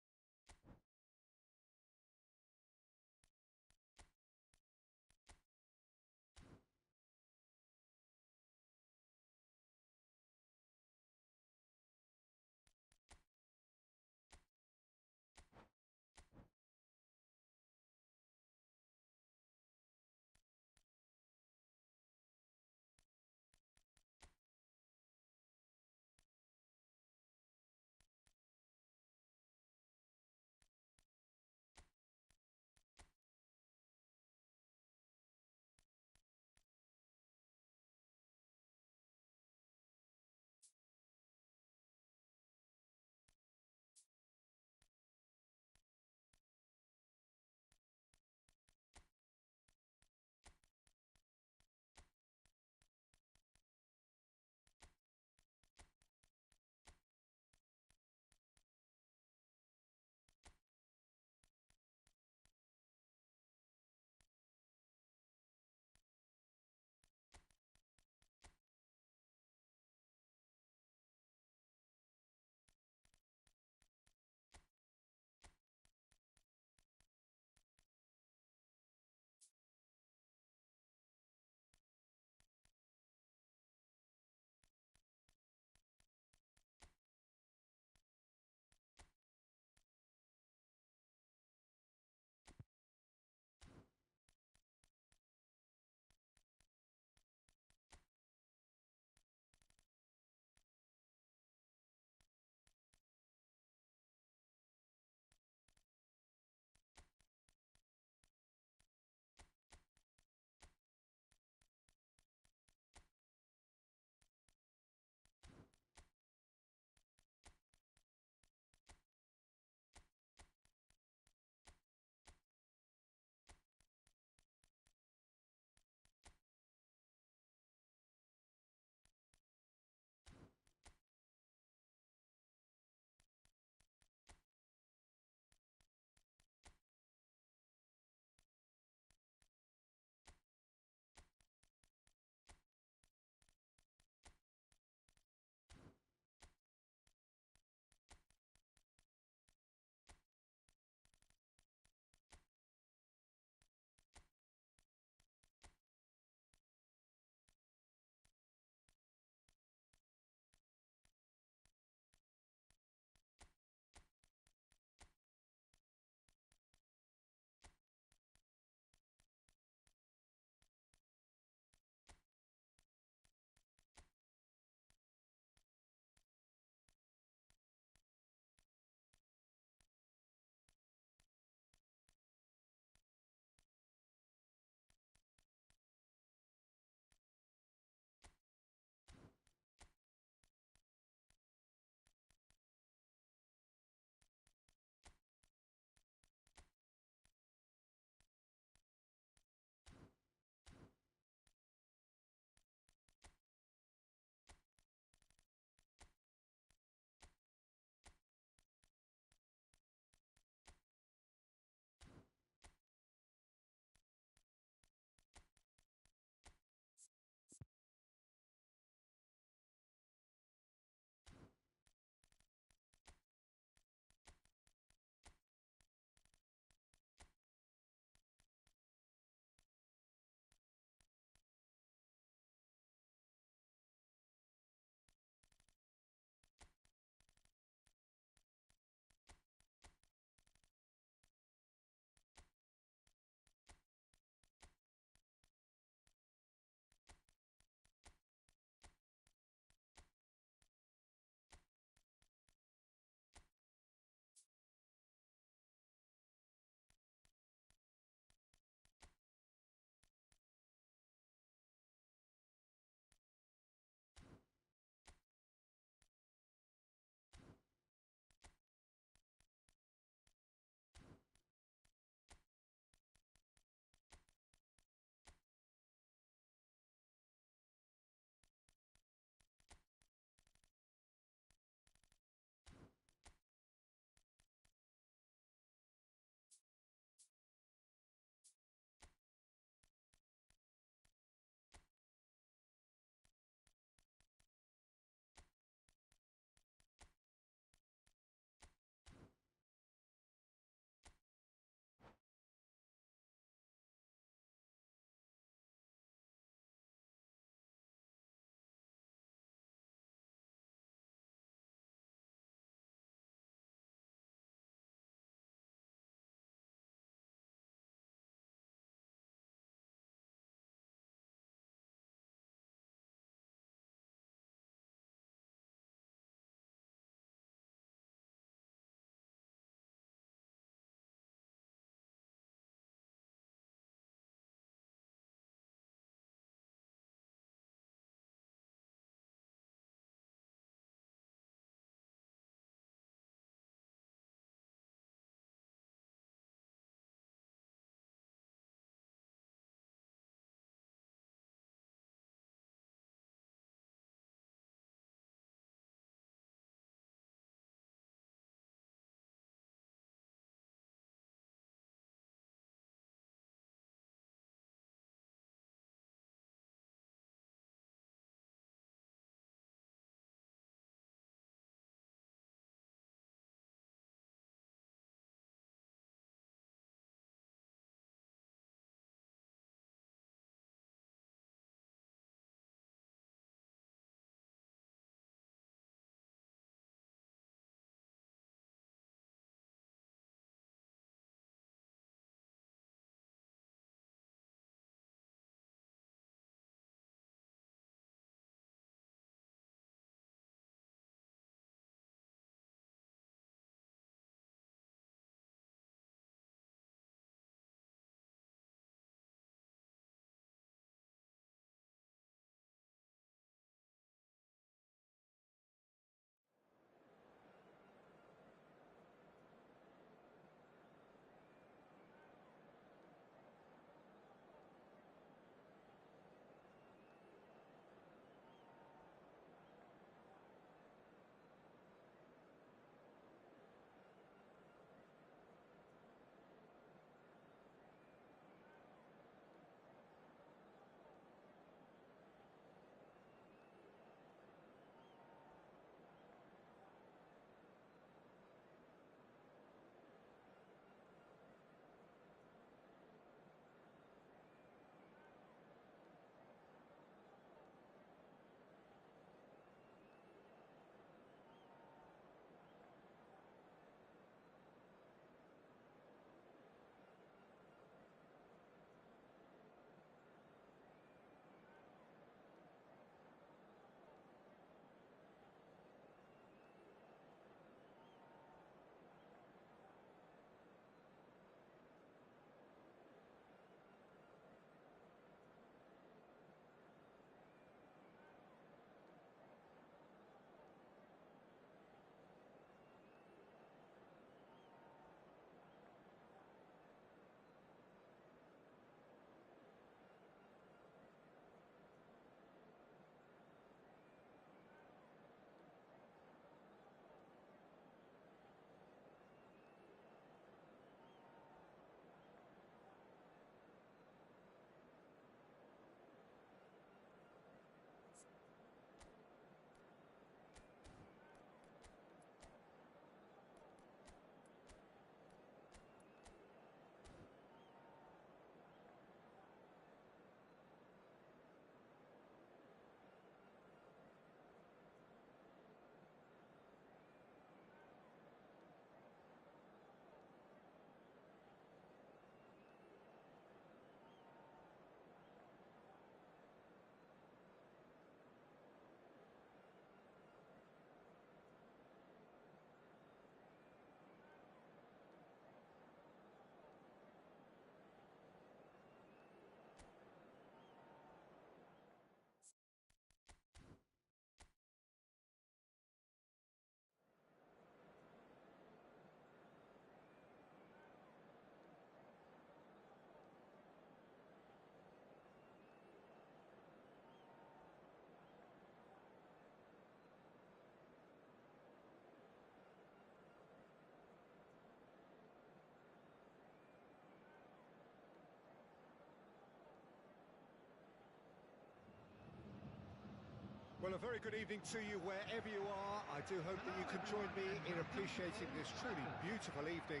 Well, a very good evening to you wherever you are. I do hope that you can join me in appreciating this truly beautiful evening,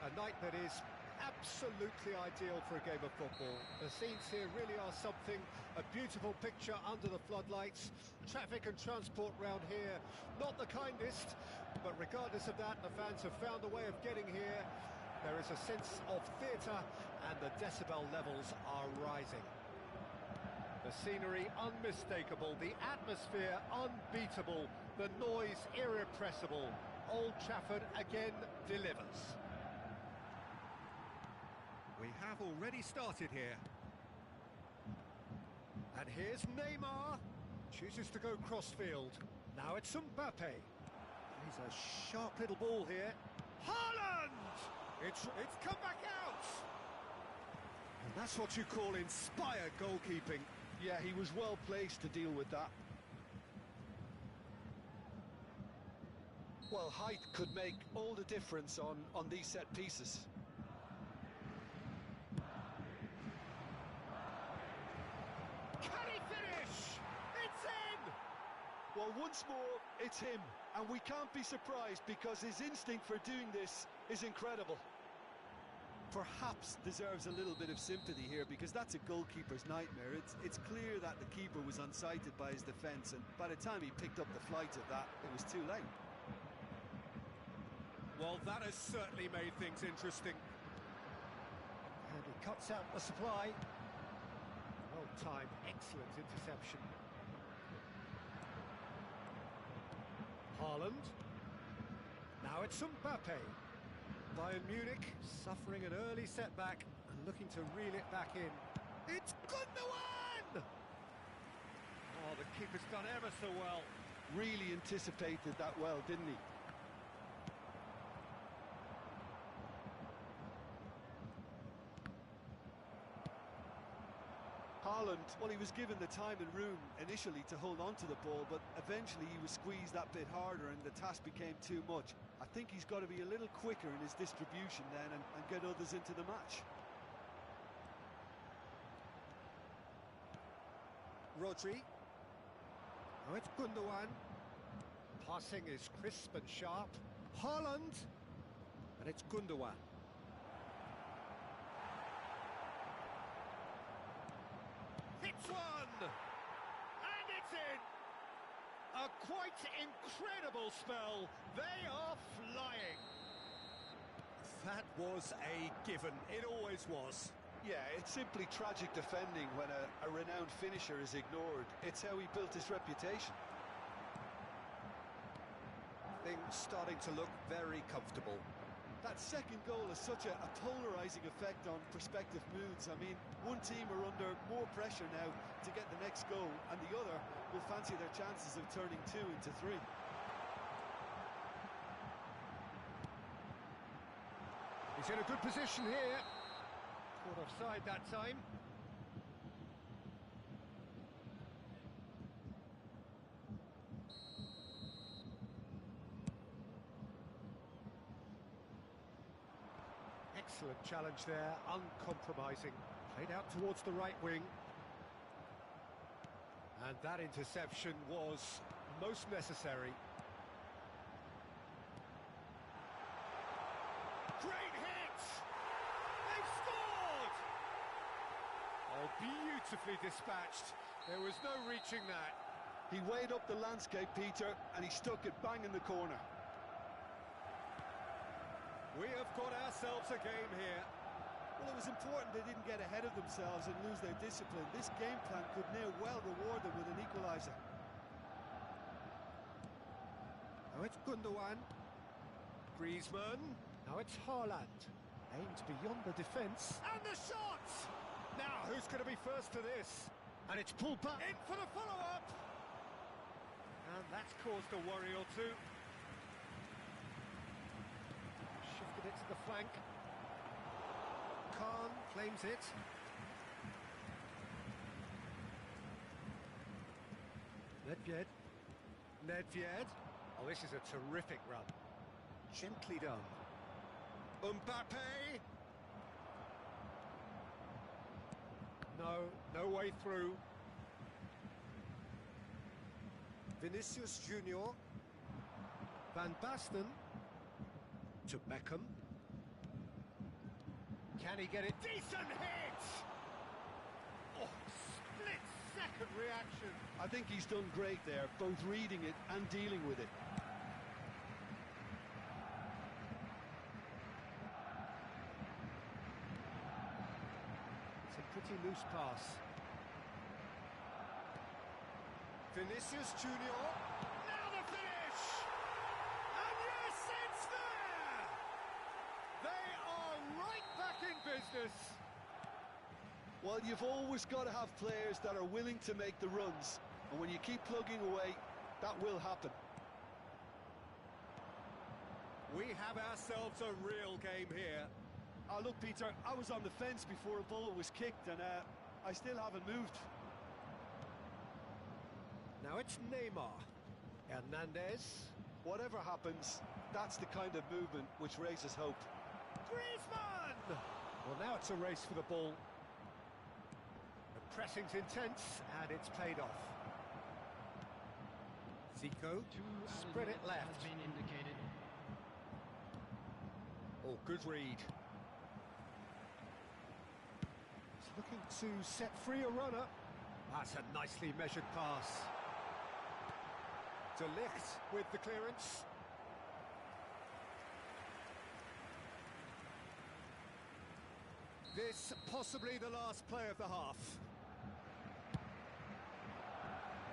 a night that is absolutely ideal for a game of football. The scenes here really are something, a beautiful picture under the floodlights. Traffic and transport round here, not the kindest, but regardless of that, the fans have found a way of getting here. There is a sense of theatre and the decibel levels are rising. The scenery unmistakable, the atmosphere unbeatable, the noise irrepressible. Old Trafford again delivers. We have already started here. And here's Neymar. Chooses to go crossfield. Now it's Mbappe. He's a sharp little ball here. Haaland! It's come back out! And that's what you call inspired goalkeeping. Yeah, he was well placed to deal with that. Well, height could make all the difference on these set pieces. Can he finish? It's in! Well, once more, it's him. And we can't be surprised because his instinct for doing this is incredible. Perhaps deserves a little bit of sympathy here because that's a goalkeeper's nightmare. It's clear that the keeper was unsighted by his defence, and by the time he picked up the flight of that, it was too late. Well, that has certainly made things interesting. And he cuts out the supply. Well timed, excellent interception. Haaland. Now it's Mbappe. Bayern Munich suffering an early setback and looking to reel it back in. It's Gundogan! Oh, the keeper's done ever so well. Really anticipated that well, didn't he? Haaland, well, he was given the time and room initially to hold on to the ball, but eventually he was squeezed that bit harder and the task became too much. I think he's got to be a little quicker in his distribution then and get others into the match. Rodri. Oh, it's Gundogan. Passing is crisp and sharp. Haaland. And it's Gundogan. Hits one! And it's in! A quite incredible spell. They are flying. That was a given. It always was. Yeah, it's simply tragic defending when a renowned finisher is ignored. It's how he built his reputation. Things starting to look very comfortable. That second goal has such a polarising effect on prospective moods. I mean, one team are under more pressure now to get the next goal, and the other will fancy their chances of turning 2 into 3. He's in a good position here. Caught offside that time. Excellent challenge there, uncompromising. Played out towards the right wing. And that interception was most necessary. Great hit! They've scored! Oh, beautifully dispatched. There was no reaching that. He weighed up the landscape, Peter, and he stuck it bang in the corner. We have got ourselves a game here. Well, it was important they didn't get ahead of themselves and lose their discipline. This game plan could now well reward them with an equaliser. Now it's Gundogan. Griezmann. Now it's Haaland. Aimed beyond the defence. And the shot! Now, who's going to be first to this? And it's pulled back. In for the follow-up! And that's caused a worry or two. Shifted it to the flank. Khan claims it. Nedved. Nedved. Oh, this is a terrific run. Gently done. Mbappe! No way through. Vinicius Junior. Van Basten to Beckham. Can he get it? Decent hit! Oh, split-second reaction. I think he's done great there, both reading it and dealing with it. It's a pretty loose pass. Vinicius Junior. Now the finish! And yes, it's there! They are right back in business. Well, you've always got to have players that are willing to make the runs, and when you keep plugging away, that will happen. We have ourselves a real game here. Look, Peter, I was on the fence before a ball was kicked, and I still haven't moved. Now it's Neymar. Hernandez. Whatever happens, that's the kind of movement which raises hope. Griezmann! Well, now it's a race for the ball. The pressing's intense, and it's paid off. Zico, spread it left. Has been indicated. Oh, good read. He's looking to set free a runner. That's a nicely measured pass. De Ligt with the clearance. This possibly the last play of the half.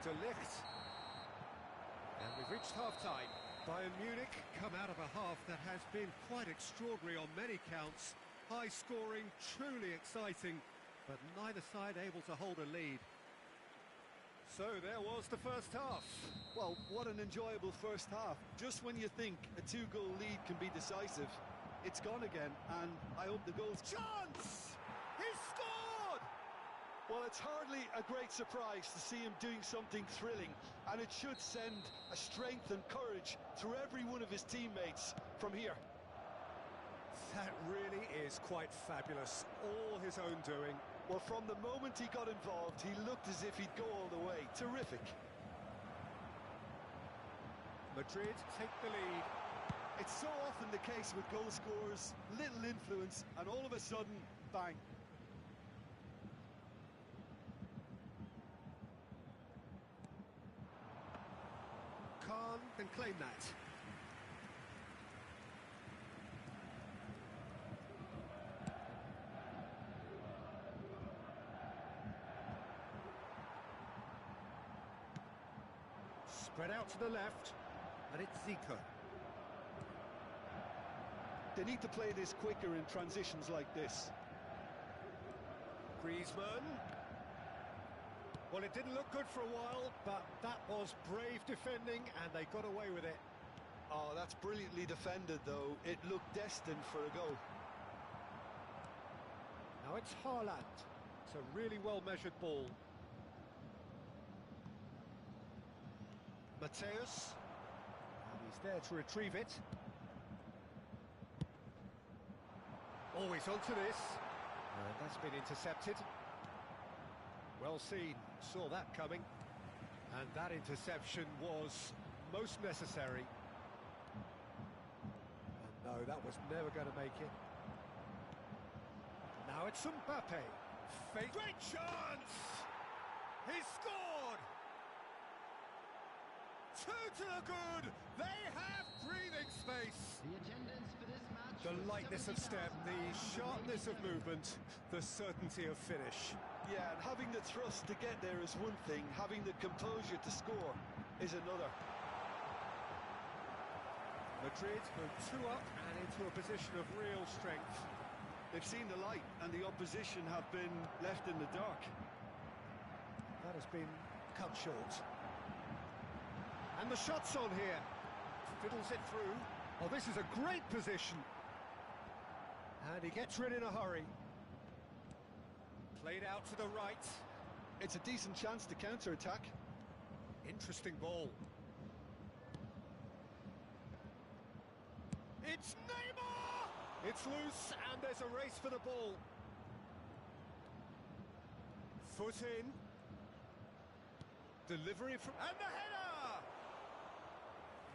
De Ligt. And we've reached half-time. Bayern Munich come out of a half that has been quite extraordinary on many counts. High scoring, truly exciting, but neither side able to hold a lead. So there was the first half. Well, what an enjoyable first half. Just when you think a two-goal lead can be decisive, it's gone again, and I hope the goals... Chance! He scored! Well, it's hardly a great surprise to see him doing something thrilling, and it should send a strength and courage through every one of his teammates from here. That really is quite fabulous. All his own doing. Well, from the moment he got involved, he looked as if he'd go all the way. Terrific. Madrid take the lead. It's so often the case with goal scorers, little influence, and all of a sudden, bang. Khan can claim that. Spread out to the left, and it's Zico. They need to play this quicker in transitions like this. Griezmann. Well, it didn't look good for a while, but that was brave defending, and they got away with it. Oh, that's brilliantly defended, though. It looked destined for a goal. Now it's Haaland. It's a really well-measured ball. Mateus. And he's there to retrieve it. Always onto this. And that's been intercepted. Well seen. Saw that coming. And that interception was most necessary. And no, that was never going to make it. Now it's Mbappe. Great chance! He scored! Two to the good! They have breathing space! The attendance for this match. The was lightness of step, the sharpness of movement, the certainty of finish. Yeah, and having the thrust to get there is one thing, having the composure to score is another. Madrid go 2 up and into a position of real strength. They've seen the light, and the opposition have been left in the dark. That has been cut short. And the shot's on here. Fiddles it through. Oh, this is a great position. And he gets rid in a hurry. Played out to the right. It's a decent chance to counter-attack. Interesting ball. It's Neymar! It's loose, and there's a race for the ball. Foot in. Delivery from... And the header!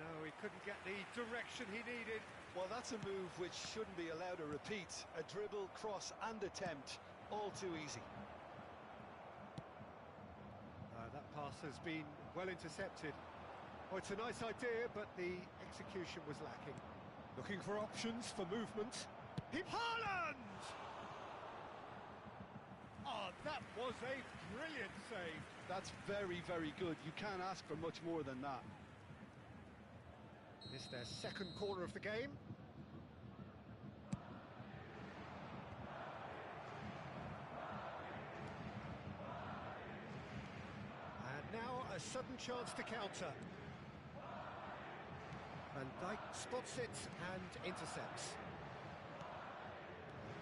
No, he couldn't get the direction he needed. Well, that's a move which shouldn't be allowed to repeat. A dribble, cross and attempt, all too easy. That pass has been well intercepted. Oh, it's a nice idea, but the execution was lacking. Looking for options for movement. Haaland! Oh, that was a brilliant save. That's very, very good. You can't ask for much more than that. It's their second corner of the game. And now a sudden chance to counter. Van Dijk spots it and intercepts.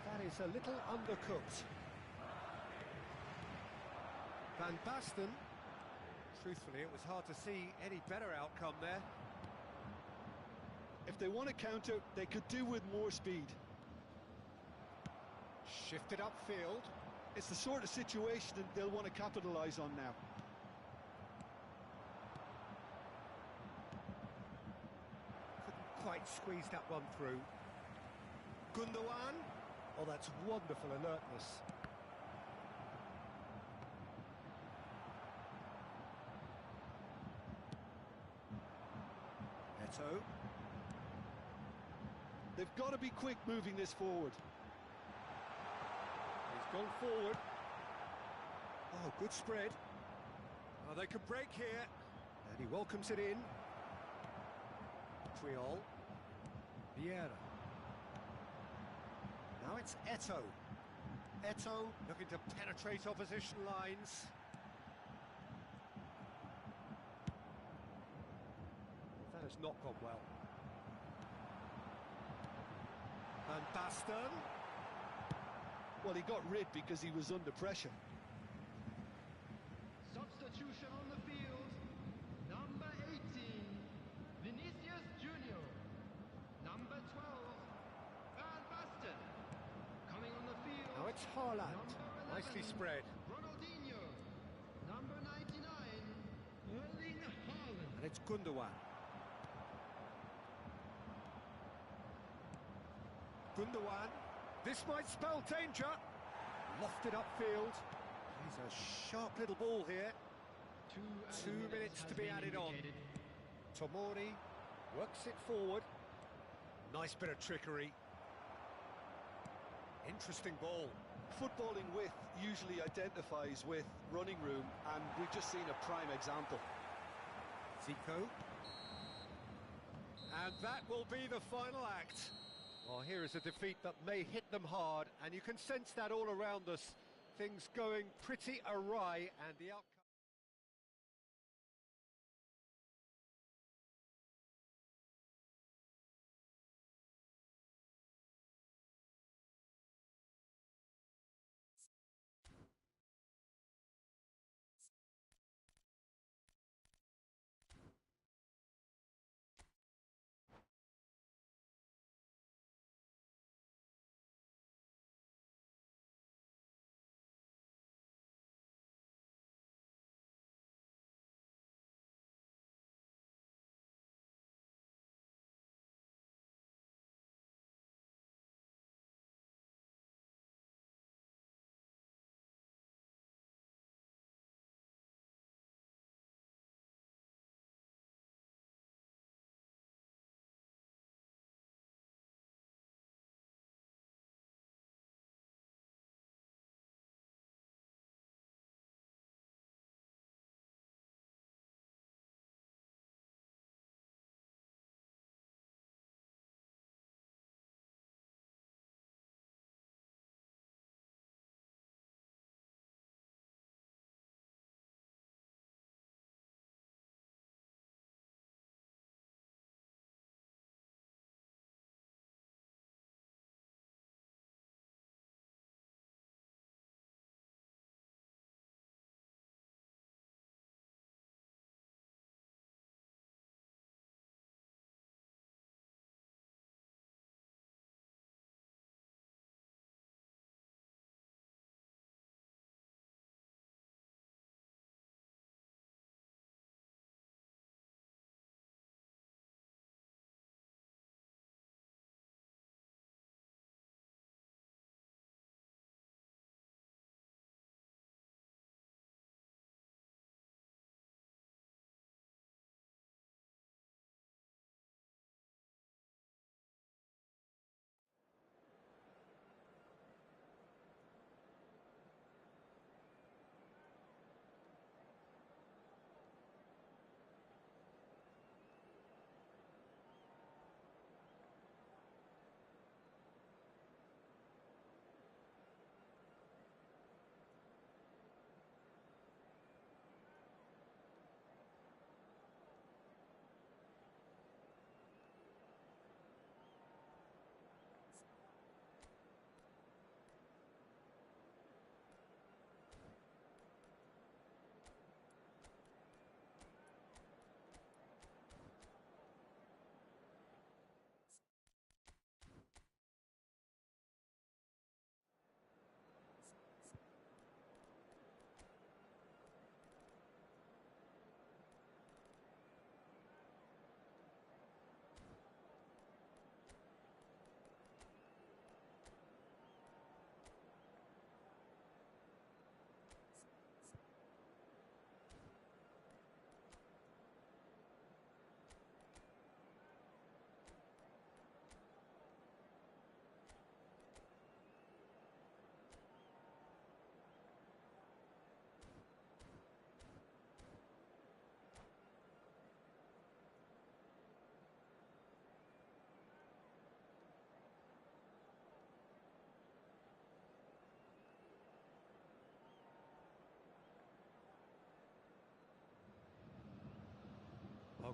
That is a little undercooked. Van Basten. Truthfully, it was hard to see any better outcome there. If they want to counter, they could do with more speed. Shifted upfield. It's the sort of situation that they'll want to capitalise on now. Couldn't quite squeeze that one through. Gundogan. Oh, that's wonderful alertness. Eto'o. They've got to be quick moving this forward. He's gone forward. Oh, good spread. Oh, they could break here. And he welcomes it in. Triol. Vieira. Now it's Eto'o. Eto'o looking to penetrate opposition lines. That has not gone well. And Basten. Well, he got rid because he was under pressure. Substitution on the field. Number 18, Vinicius Junior. Number 12, Van Basten. Coming on the field. Now it's Haaland. Number 11, Nicely spread. Ronaldinho. Number 99, Erling Haaland. And it's Gundogan. Gundogan. This might spell danger. Lofted upfield. He's a sharp little ball here. 2 minutes to be added on. Tomori works it forward. Nice bit of trickery. Interesting ball. Footballing width usually identifies with running room, and we've just seen a prime example. Zico. And that will be the final act. Well, here is a defeat that may hit them hard, and you can sense that all around us. Things going pretty awry, and the outcome...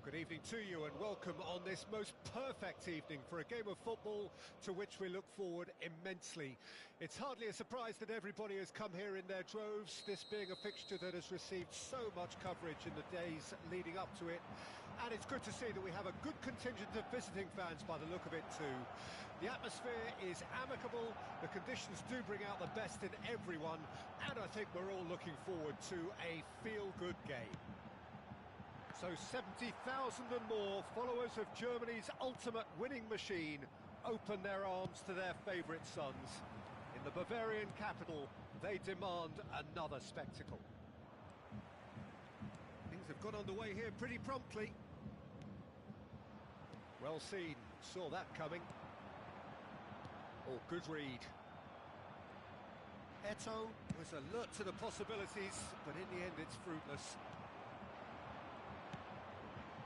Well, good evening to you and welcome on this most perfect evening for a game of football to which we look forward immensely. It's hardly a surprise that everybody has come here in their droves, this being a fixture that has received so much coverage in the days leading up to it. And it's good to see that we have a good contingent of visiting fans by the look of it too. The atmosphere is amicable, the conditions do bring out the best in everyone, and I think we're all looking forward to a feel-good game. So 70,000 and more followers of Germany's ultimate winning machine open their arms to their favourite sons. In the Bavarian capital, they demand another spectacle. Things have got underway here pretty promptly. Well seen, saw that coming. Oh, good read. Eto'o was alert to the possibilities, but in the end it's fruitless.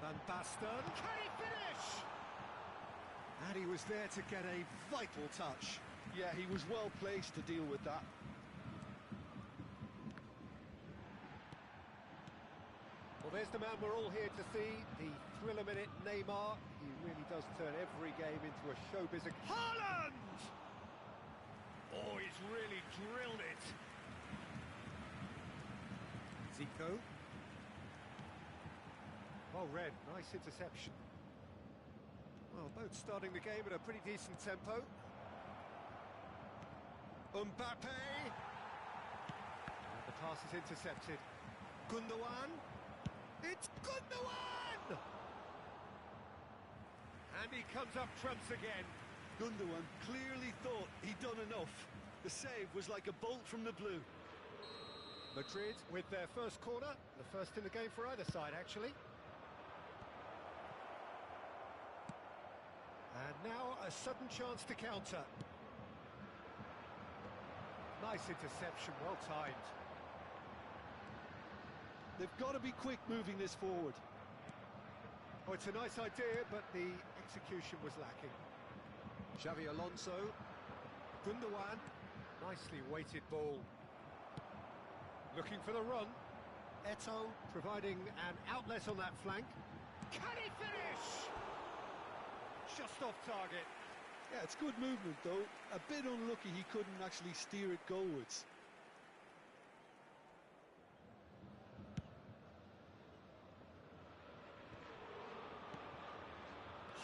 Van Basten, can he finish? And he was there to get a vital touch. Yeah, he was well placed to deal with that. Well, there's the man we're all here to see, the thriller-minute Neymar. He really does turn every game into a showbiz. Haaland! Oh, he's really drilled it. Zico. Well read, nice interception. Well, both starting the game at a pretty decent tempo. Mbappe! And the pass is intercepted. Gundogan! It's Gundogan! And he comes up trumps again. Gundogan clearly thought he'd done enough. The save was like a bolt from the blue. Madrid with their first corner, the first in the game for either side, actually. And now a sudden chance to counter. Nice interception, well timed. They've got to be quick moving this forward. Oh, it's a nice idea, but the execution was lacking. Xavi Alonso, Gundogan, nicely weighted ball. Looking for the run. Eto'o providing an outlet on that flank. Can he finish? Just off target. Yeah, it's good movement though. A bit unlucky he couldn't actually steer it goalwards.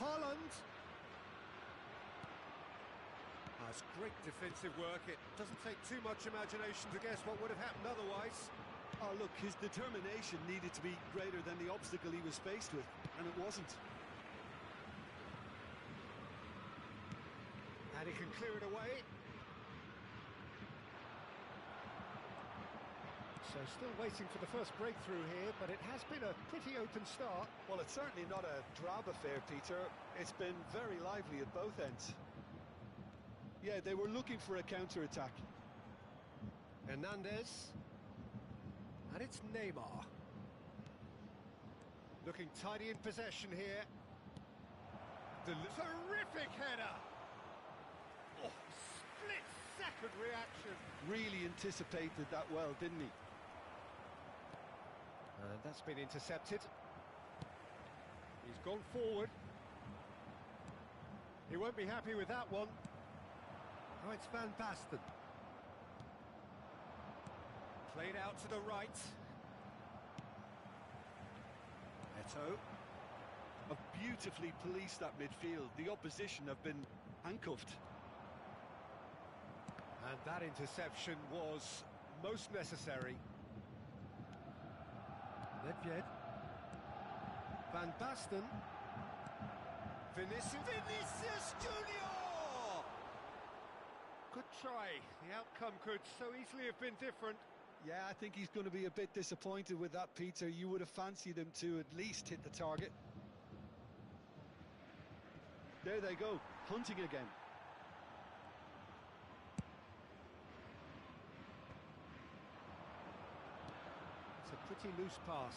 Haaland. That's great defensive work. It doesn't take too much imagination to guess what would have happened otherwise. Oh look, his determination needed to be greater than the obstacle he was faced with, and it wasn't. And he can clear it away. So still waiting for the first breakthrough here, but it has been a pretty open start. Well, it's certainly not a drab affair, Peter. It's been very lively at both ends. Yeah, they were looking for a counter-attack. Hernandez. And it's Neymar. Looking tidy in possession here. The terrific header! Oh, split-second reaction. Really anticipated that well, didn't he? And that's been intercepted. He's gone forward. He won't be happy with that one. Oh, it's Van Basten. Played out to the right. Eto'o. Have beautifully policed that midfield. The opposition have been handcuffed. And that interception was most necessary. Nedved. Van Basten. Vinicius Junior! Good try. The outcome could so easily have been different. Yeah, I think he's going to be a bit disappointed with that, Peter. You would have fancied him to at least hit the target. There they go, hunting again. It's a pretty loose pass.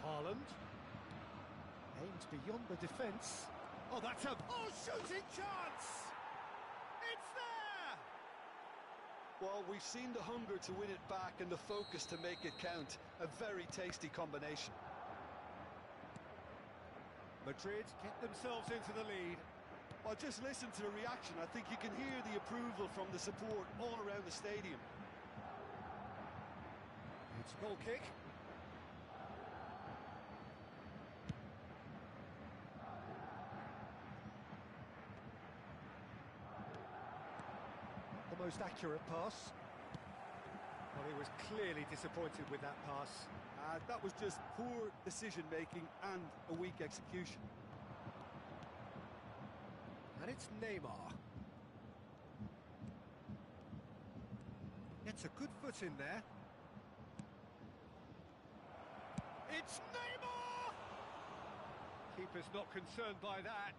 Haaland. Aims beyond the defence. Oh, that's a shooting chance! It's there! Well, we've seen the hunger to win it back and the focus to make it count. A very tasty combination. Madrid get themselves into the lead. Well, just listen to the reaction. I think you can hear the approval from the support all around the stadium. It's a goal kick. The most accurate pass. Well, he was clearly disappointed with that pass. That was just poor decision-making and a weak execution. And it's Neymar. Gets a good foot in there. It's Neymar! Keeper's not concerned by that.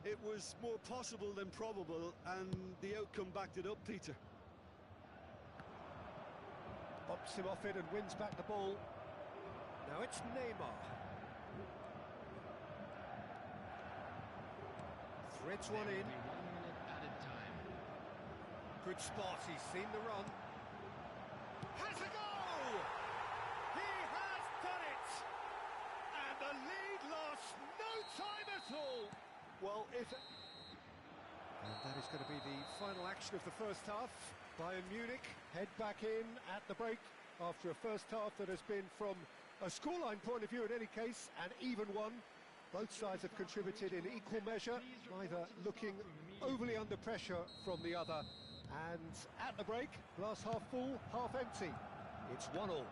It was more possible than probable, and the outcome backed it up, Peter. Bops him off it and wins back the ball. Now it's Neymar. Threads one in. 1 minute added time. Good spot, he's seen the run. Has a goal! He has done it! And the lead lost no time at all! Well, if... And that is going to be the final action of the first half. Bayern Munich head back in at the break after a first half that has been, from a scoreline point of view in any case, an even one. Both sides have contributed in equal measure, neither looking overly under pressure from the other. And at the break, glass half full, half empty. It's 1-1.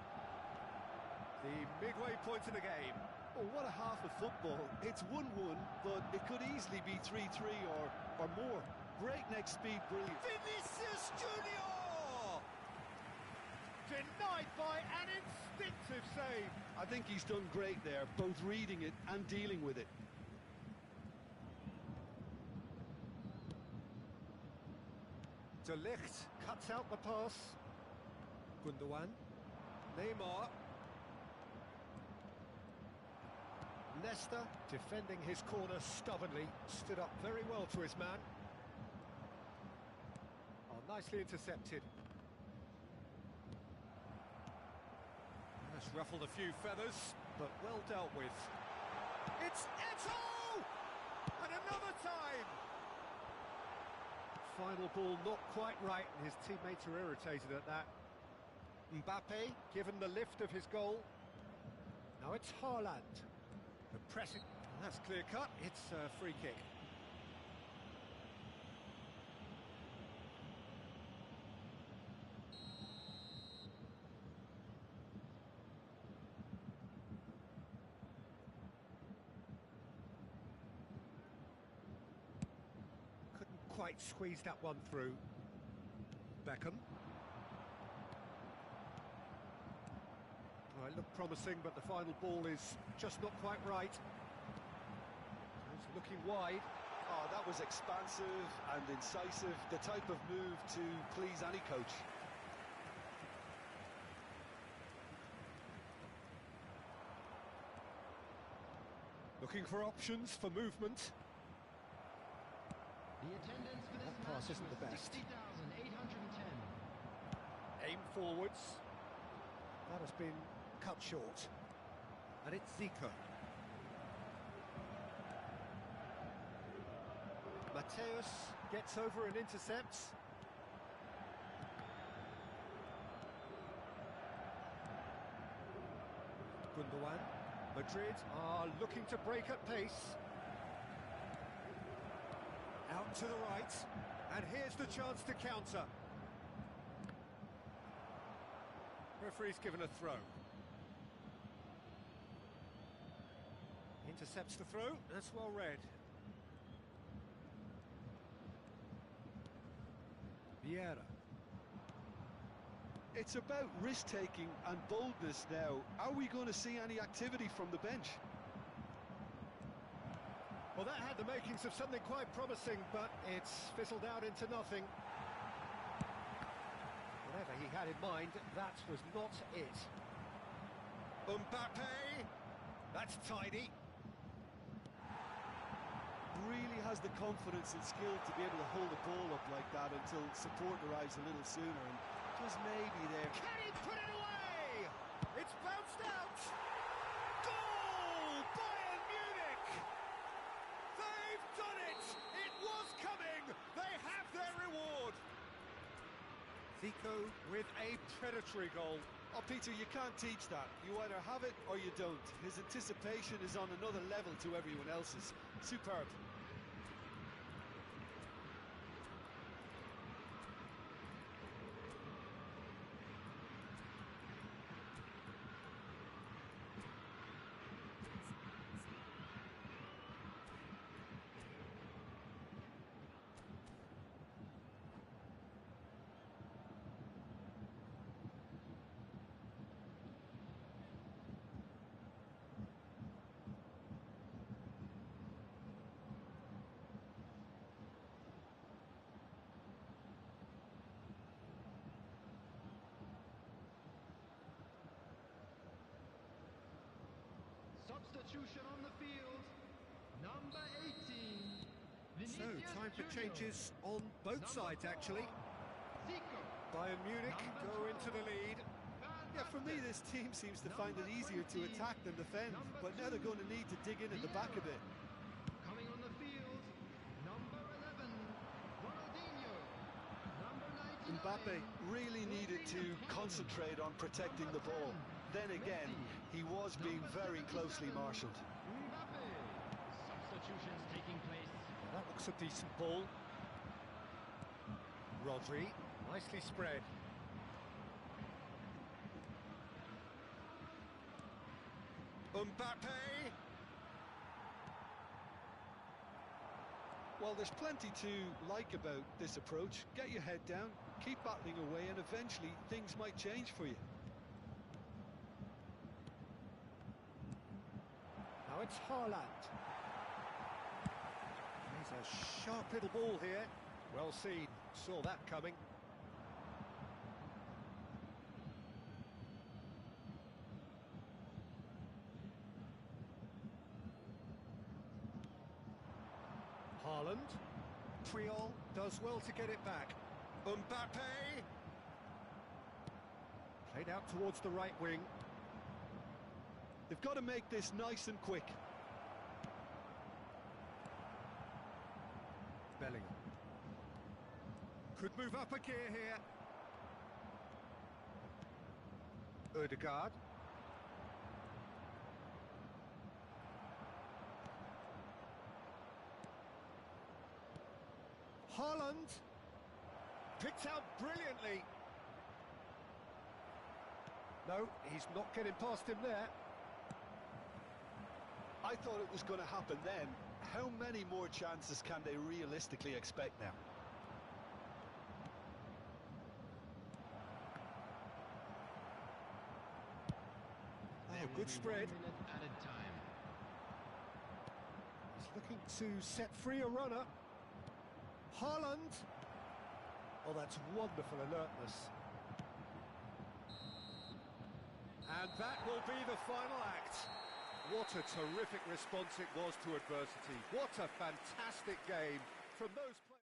The midway point of the game. Oh, what a half of football. It's 1-1, but it could easily be 3-3 or more. Breakneck speed, brilliant. Vinicius Junior! Denied by an instinctive save. I think he's done great there, both reading it and dealing with it. De Ligt cuts out the pass. Gundogan. Neymar. Nesta, defending his corner stubbornly, stood up very well to his man. Oh, nicely intercepted. That's ruffled a few feathers, but well dealt with. It's Eto'o! And another time! Final ball not quite right, and his teammates are irritated at that. Mbappe given the lift of his goal. Now it's Haaland. The pressing, that's clear cut, it's a free kick. Couldn't quite squeeze that one through. Beckham. Well, it looked promising, but the final ball is just not quite right. It's looking wide. Oh, that was expansive and incisive, the type of move to please any coach. Looking for options for movement. The attendance for this That pass match isn't the was best. 60,810. Aim forwards. That has been cut short. And it's Zico. Mateus gets over and intercepts. Gundogan. Madrid are looking to break at pace. Out to the right. And here's the chance to counter. Referee's given a throw. Intercepts the throw. That's well read. Vieira. It's about risk-taking and boldness now. Are we going to see any activity from the bench? Well, that had the makings of something quite promising, but it's fizzled out into nothing. Whatever he had in mind, that was not it. Mbappe! That's tidy. Really has the confidence and skill to be able to hold the ball up like that until support arrives a little sooner, and just maybe there. Can he put it away? It's bounced out. Goal! Bayern Munich! They've done it! It was coming! They have their reward! Zico with a predatory goal. Oh, Peter, you can't teach that. You either have it or you don't. His anticipation is on another level to everyone else's. Superb. Substitution on the field, number 18. So, Vinicius time for Junior. changes on both Number sides, 4, actually. Zico. Bayern Munich Number go into the 12. lead. Van Yeah, for me, Basten. this team seems to find it Number easier to 20. attack than defend, Number but now they're 2. going to need to dig in at the back a bit. Coming on the field, number 11, Ronaldinho. Number 99. Mbappe really needed to concentrate on protecting the ball. Then again, he was being very closely marshalled. Mbappe. Substitutions taking place. That looks a decent ball. Rodri, nicely spread. Mbappe! Well, there's plenty to like about this approach. Get your head down, keep battling away, and eventually things might change for you. Now it's Haaland. He's a sharp little ball here. Well seen, saw that coming. Haaland. Puyol does well to get it back. Mbappe! Played out towards the right wing. They've got to make this nice and quick. Bellingham. Could move up a gear here. Ødegaard. Haaland. Picked out brilliantly. No, he's not getting past him there. I thought it was going to happen then. How many more chances can they realistically expect now? Oh, good spread. 1 minute added time. He's looking to set free a runner. Haaland. Oh, that's wonderful alertness. And that will be the final act. What a terrific response it was to adversity. What a fantastic game from those players.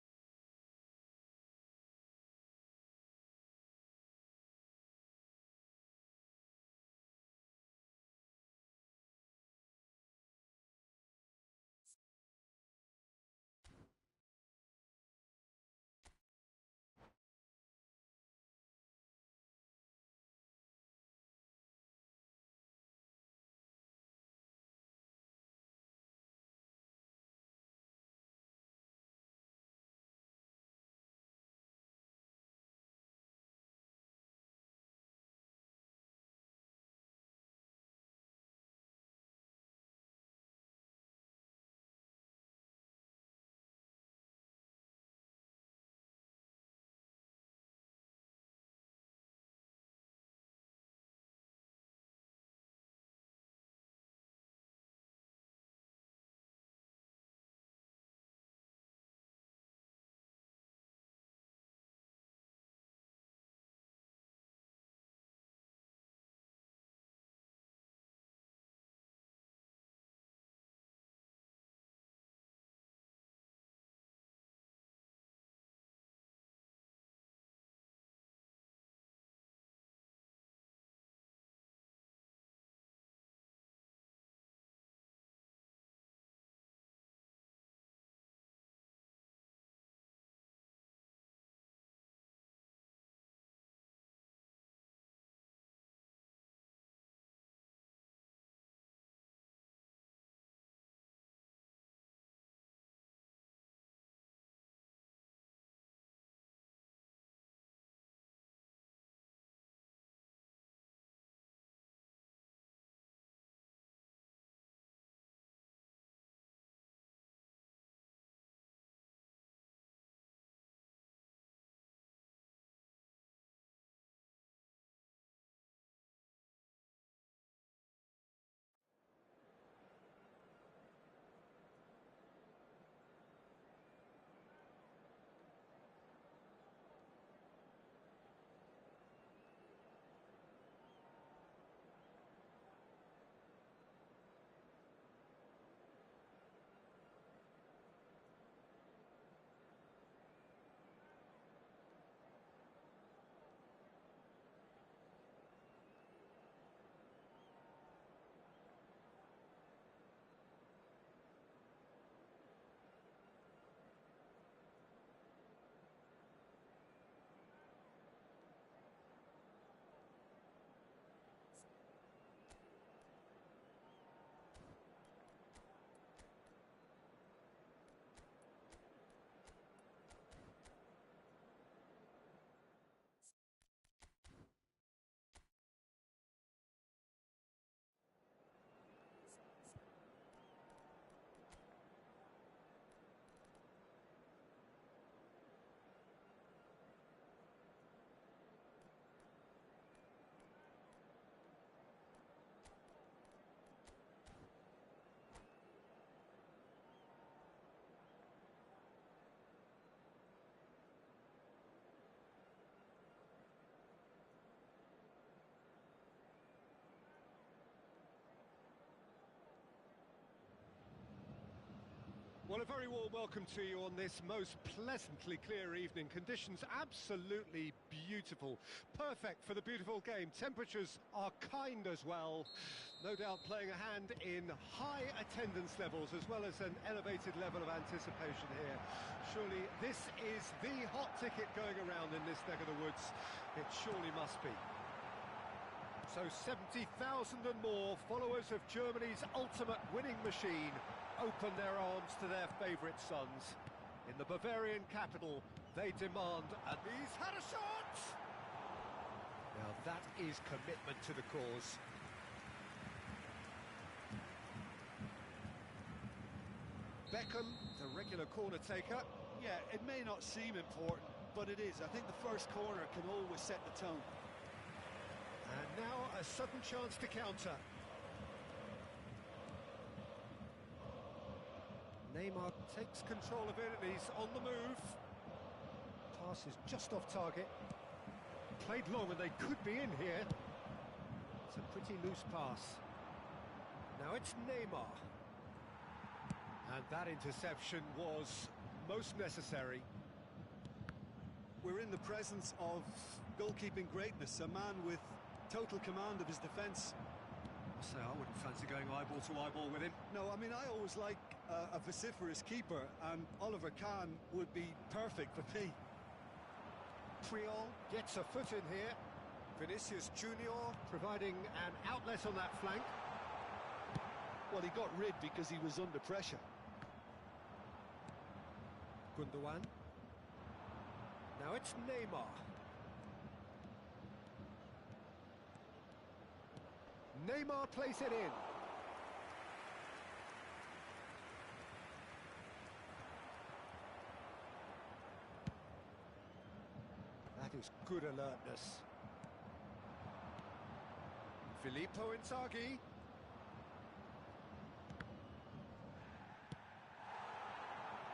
Well, a very warm welcome to you on this most pleasantly clear evening. Conditions absolutely beautiful. Perfect for the beautiful game. Temperatures are kind as well. No doubt playing a hand in high attendance levels as well as an elevated level of anticipation here. Surely this is the hot ticket going around in this neck of the woods. It surely must be. So 70,000 and more followers of Germany's ultimate winning machine open their arms to their favourite sons. In the Bavarian capital, they demand, and he's had a shot! Now that is commitment to the cause. Beckham, the regular corner taker. Yeah, it may not seem important, but it is. I think the first corner can always set the tone. And now a sudden chance to counter. Neymar takes control of it and he's on the move. Pass is just off target. Played long and they could be in here. It's a pretty loose pass. Now it's Neymar. And that interception was most necessary. We're in the presence of goalkeeping greatness, a man with total command of his defence. I wouldn't fancy going eyeball to eyeball with him. No, I mean, I always like a vociferous keeper, and Oliver Kahn would be perfect for me. Puyol gets a foot in here. Vinicius Junior providing an outlet on that flank. Well, he got rid because he was under pressure. Gundogan. Now it's Neymar. Neymar plays it in. That is good alertness. Filippo Inzaghi.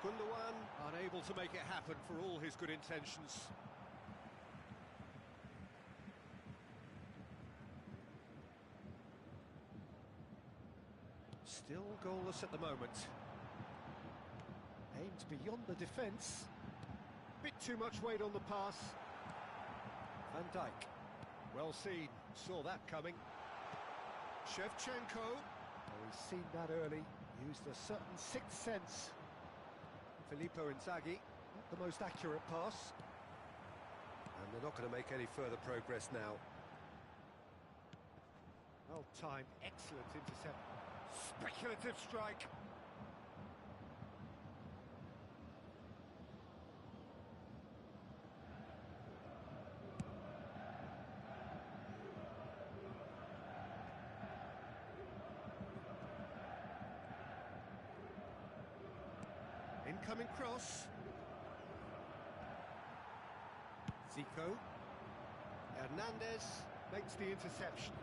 Gundogan unable to make it happen for all his good intentions. Still goalless at the moment. Aimed beyond the defence. Bit too much weight on the pass. Van Dijk. Well seen. Saw that coming. Shevchenko. Oh, he's seen that early. Used a certain sixth sense. Filippo Inzaghi. Not the most accurate pass. And they're not going to make any further progress now. Well timed. Excellent intercept. Speculative strike. Incoming cross. Zico. Hernandez makes the interception.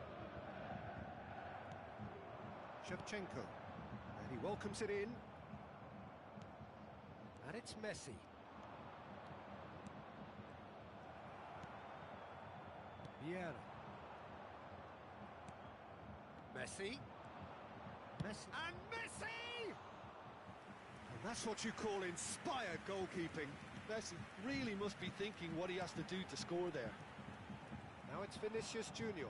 Shevchenko, and he welcomes it in, and it's Messi. Vieira. Messi. And Messi! And that's what you call inspired goalkeeping. Messi really must be thinking what he has to do to score there. Now it's Vinicius Junior.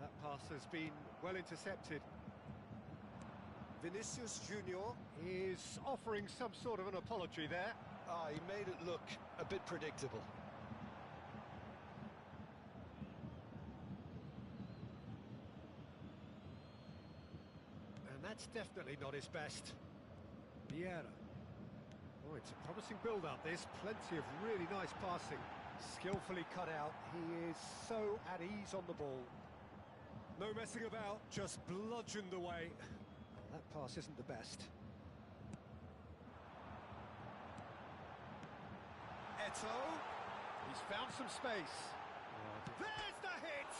That pass has been well intercepted. Vinicius Junior is offering some sort of an apology there. He made it look a bit predictable. And that's definitely not his best. Vieira. Oh, it's a promising build-up, this. Plenty of really nice passing. Skillfully cut out. He is so at ease on the ball. No messing about, just bludgeoned away. That pass isn't the best. Eto'o. He's found some space. There's the hit!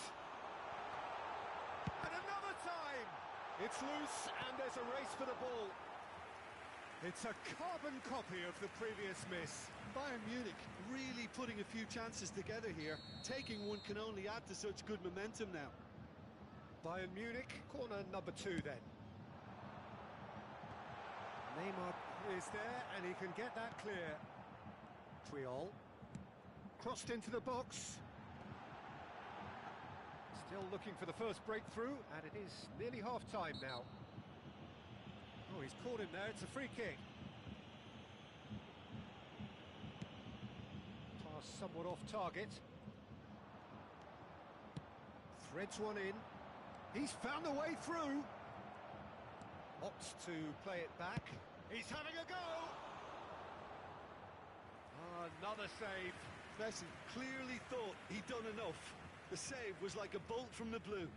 And another time! It's loose and there's a race for the ball. It's a carbon copy of the previous miss. Bayern Munich really putting a few chances together here. Taking one can only add to such good momentum now. Bayern Munich, corner number 2 then. Neymar is there, and he can get that clear. Triol. Crossed into the box. Still looking for the first breakthrough, and it is nearly half-time now. Oh, he's caught him there, it's a free kick. Pass somewhat off target. Threads one in. He's found a way through. Opts to play it back. He's having a go! Another save. Messi clearly thought he'd done enough. The save was like a bolt from the blue.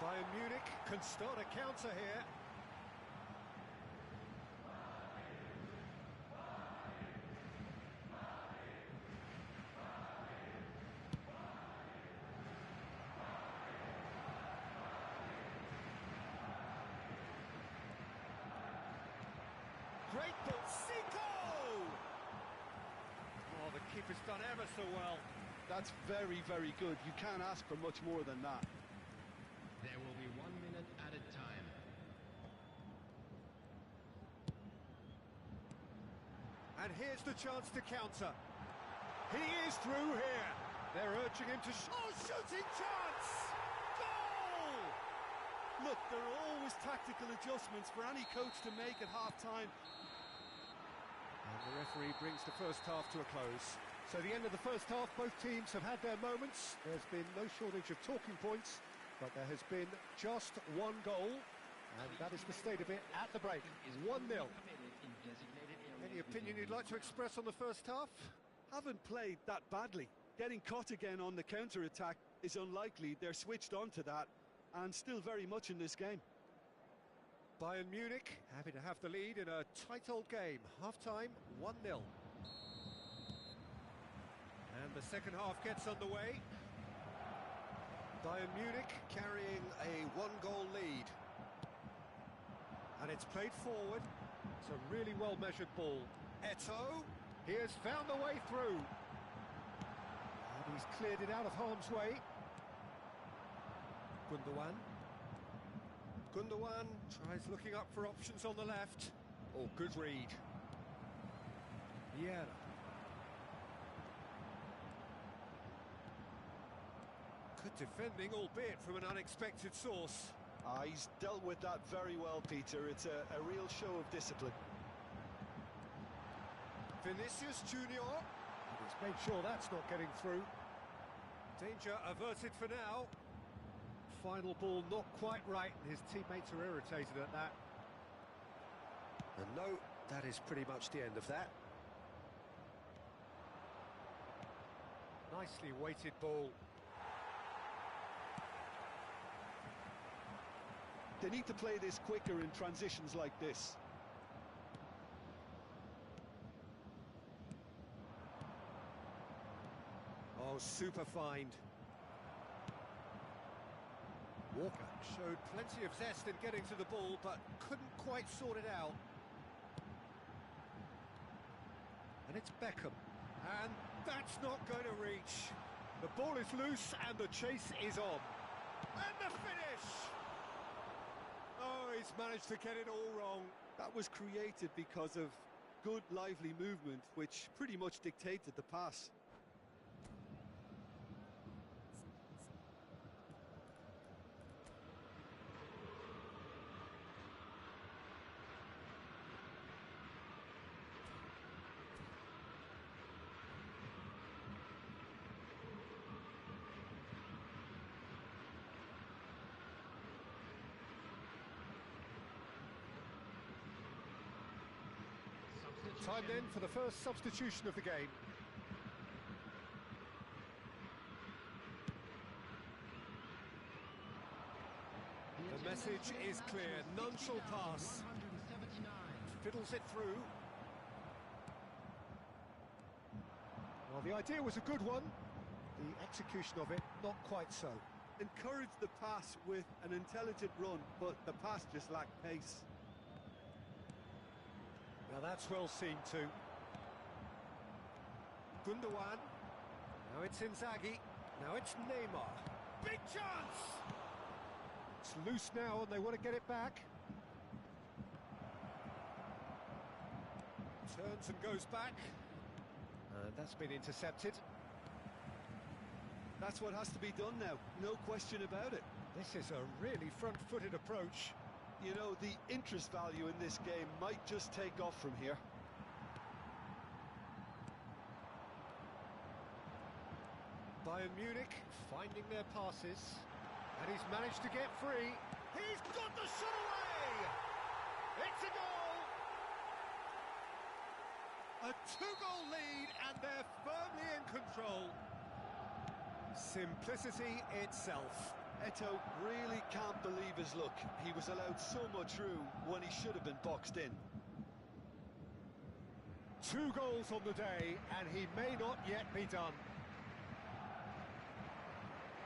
Bayern Munich can start a counter here. Great ball, Zico! Oh, the keeper's done ever so well. That's very, very good. You can't ask for much more than that. There will be 1 minute added time. And here's the chance to counter. He is through here. They're urging him to shooting chance! Goal! Look, there are always tactical adjustments for any coach to make at half-time. And the referee brings the first half to a close. So the end of the first half, both teams have had their moments. There's been no shortage of talking points, but there has been just one goal, and that is the state of it at the break. 1-0. Any opinion you'd like to express on the first half? Haven't played that badly. Getting caught again on the counter-attack is unlikely. They're switched on to that, and still very much in this game. Bayern Munich happy to have the lead in a tight old game. Half-time, 1-0. And the second half gets underway. Bayern Munich carrying a one-goal lead. And it's played forward. It's a really well-measured ball. Eto'o, he has found the way through. And he's cleared it out of harm's way. Gundogan. Gundogan tries looking up for options on the left. Oh, good read. Vieira. Good defending, albeit from an unexpected source. He's dealt with that very well, Peter. It's a real show of discipline. Vinicius Junior. He's made sure that's not getting through. Danger averted for now. Final ball not quite right, and his teammates are irritated at that. And no, that is pretty much the end of that. Nicely weighted ball. They need to play this quicker in transitions like this. Oh, super find. Walker showed plenty of zest in getting to the ball, but couldn't quite sort it out. And it's Beckham. And that's not going to reach. The ball is loose and the chase is on. And the finish! Oh, he's managed to get it all wrong. That was created because of good, lively movement, which pretty much dictated the pass. Time then for the first substitution of the game. The message is clear, none shall pass. Fiddles it through. Well, the idea was a good one. The execution of it, not quite so. Encouraged the pass with an intelligent run, but the pass just lacked pace. Now that's well seen too. Gundogan. Now it's Inzaghi. Now it's Neymar. Big chance! It's loose now and they want to get it back. Turns and goes back. That's been intercepted. That's what has to be done now, no question about it. This is a really front-footed approach. You know, the interest value in this game might just take off from here. Bayern Munich finding their passes. And he's managed to get free. He's got the shot away! It's a goal! A two-goal lead and they're firmly in control. Simplicity itself. Eto'o really can't believe his luck. He was allowed so much room when he should have been boxed in. 2 goals on the day, and he may not yet be done.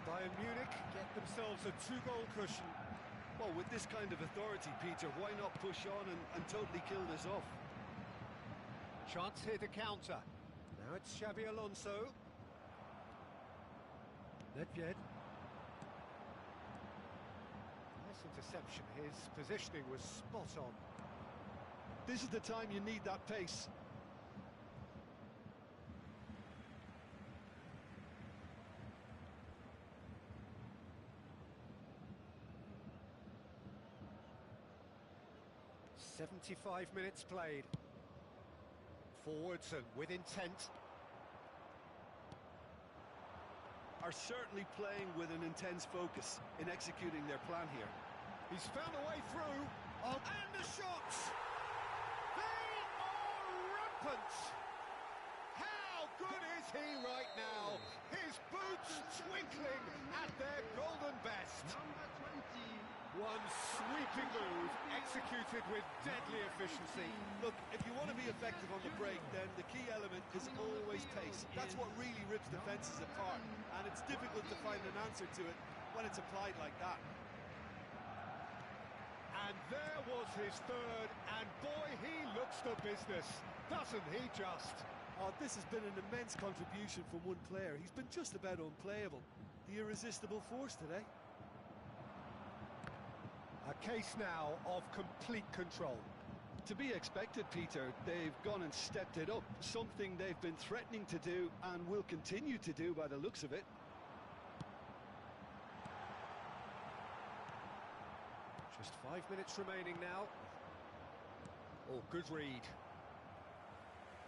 Bayern Munich get themselves a 2-goal cushion. Well, with this kind of authority, Peter, why not push on and totally kill this off? Chance here to counter. Now it's Xabi Alonso. Nedved. Nice interception. His positioning was spot on. This is the time you need that pace. "75 minutes played. Forwards and with intent. Are certainly playing with an intense focus in executing their plan here. He's found a way through. Oh, and the shots! They are rampant! How good is he right now? His boots twinkling at their golden best. Number 20. One sweeping move, executed with deadly efficiency. Look, if you want to be effective on the break, then the key element is always pace. That's what really rips defences apart, and it's difficult to find an answer to it when it's applied like that. And there was his third, and boy, he looks the business, doesn't he just? Oh, this has been an immense contribution from one player. He's been just about unplayable. The irresistible force today. A case now of complete control. To be expected, Peter. They've gone and stepped it up, something they've been threatening to do and will continue to do by the looks of it. Just 5 minutes remaining now. Oh, good read.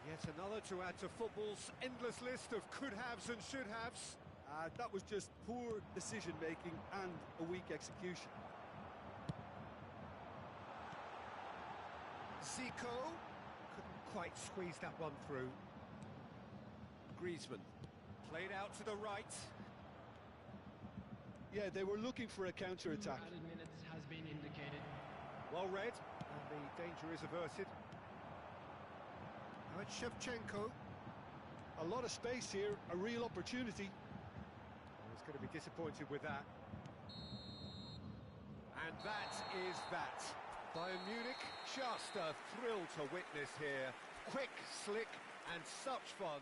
Yet another to add to football's endless list of could-haves and should-haves. That was just poor decision-making and a weak execution. Zico couldn't quite squeeze that one through. Griezmann played out to the right. Yeah, they were looking for a counter-attack. Added minutes has been indicated. Well read, and the danger is averted. Now it's Shevchenko. A lot of space here, a real opportunity. He's going to be disappointed with that. And that is that. Bayern Munich, just a thrill to witness here. Quick, slick, and such fun.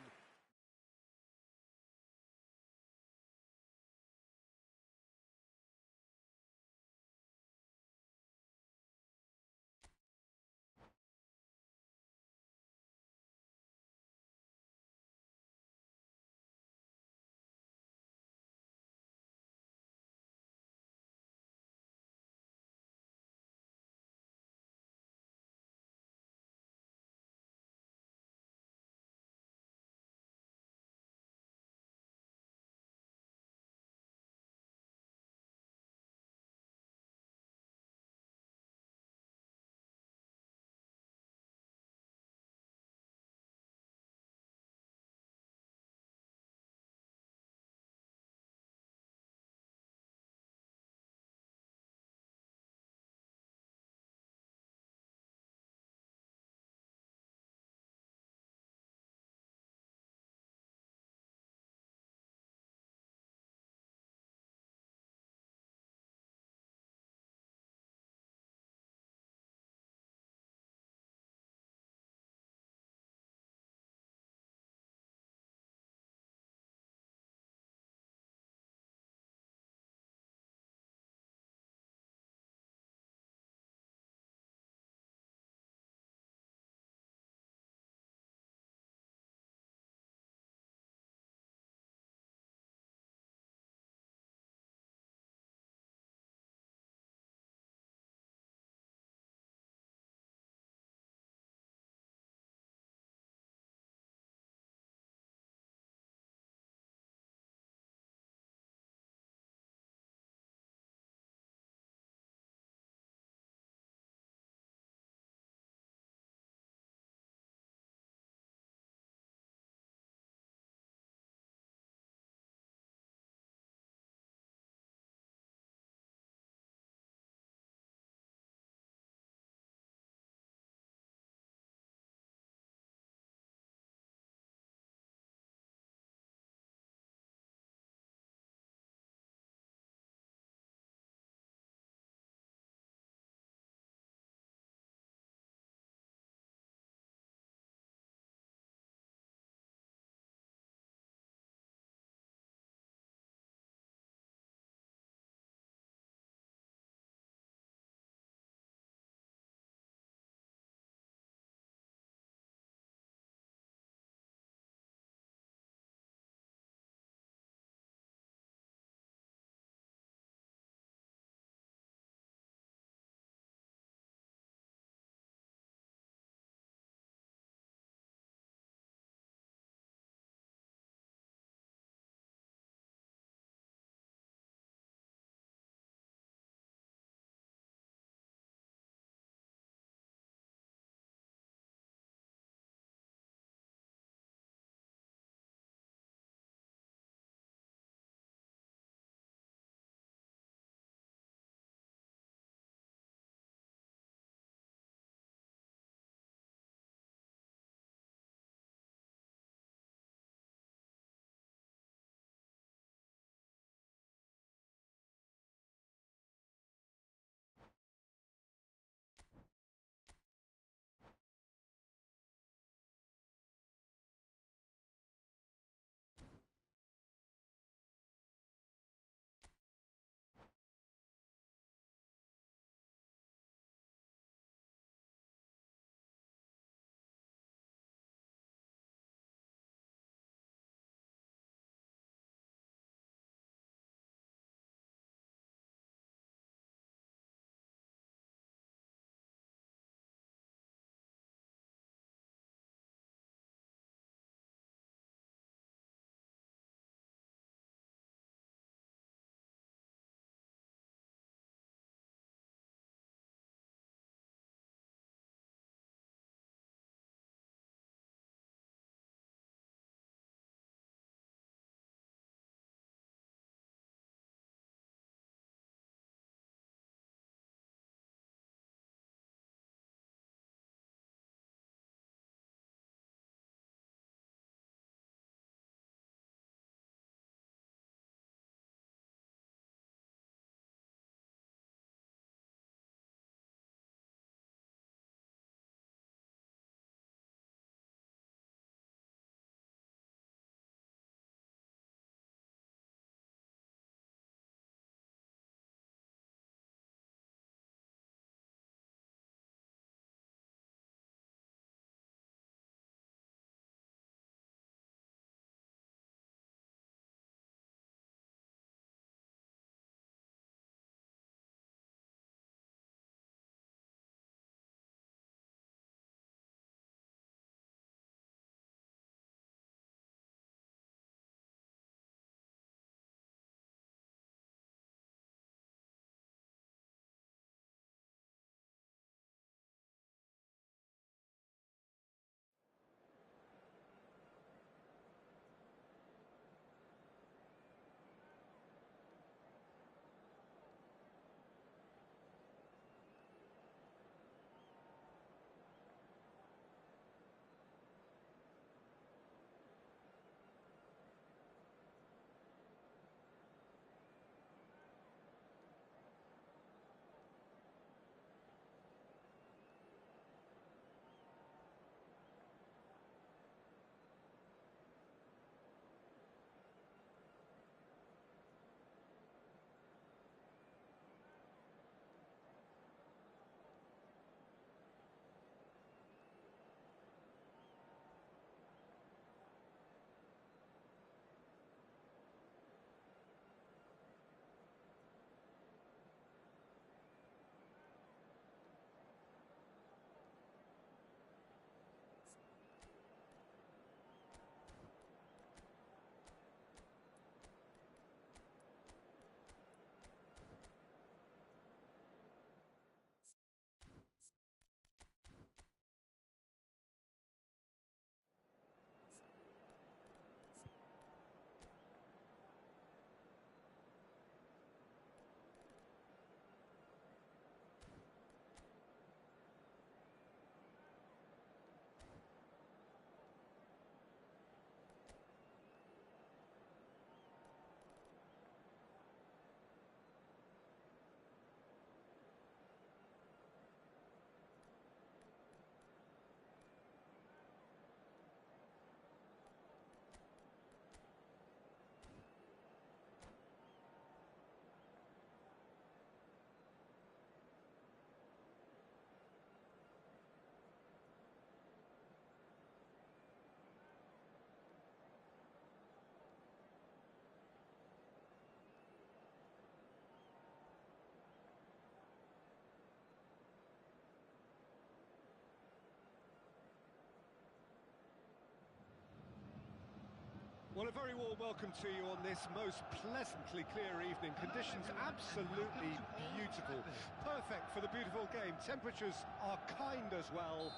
Well, a very warm welcome to you on this most pleasantly clear evening. Conditions absolutely beautiful. Perfect for the beautiful game. Temperatures are kind as well.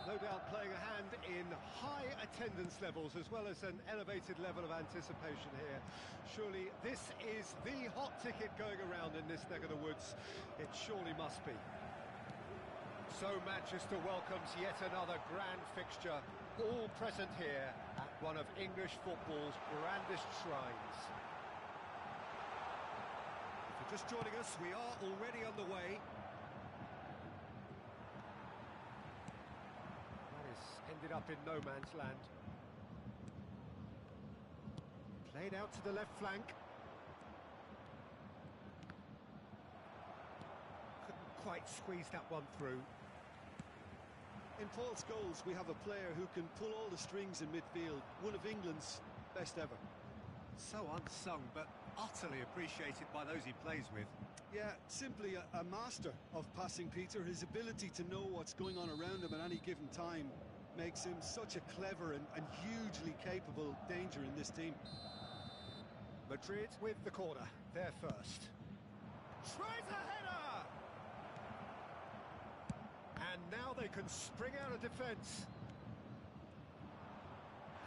No doubt playing a hand in high attendance levels as well as an elevated level of anticipation here. Surely this is the hot ticket going around in this neck of the woods. It surely must be. So Manchester welcomes yet another grand fixture, all present here at one of English football's grandest shrines. If you're just joining us, we are already on the way. That has ended up in no man's land. Played out to the left flank. Couldn't quite squeeze that one through. In Paul Scholes, we have a player who can pull all the strings in midfield, one of England's best ever. So unsung, but utterly appreciated by those he plays with. Yeah, simply a master of passing, Peter. His ability to know what's going on around him at any given time makes him such a clever and hugely capable danger in this team. Madrid with the corner, there first. Tries a header! And now they can spring out of defence.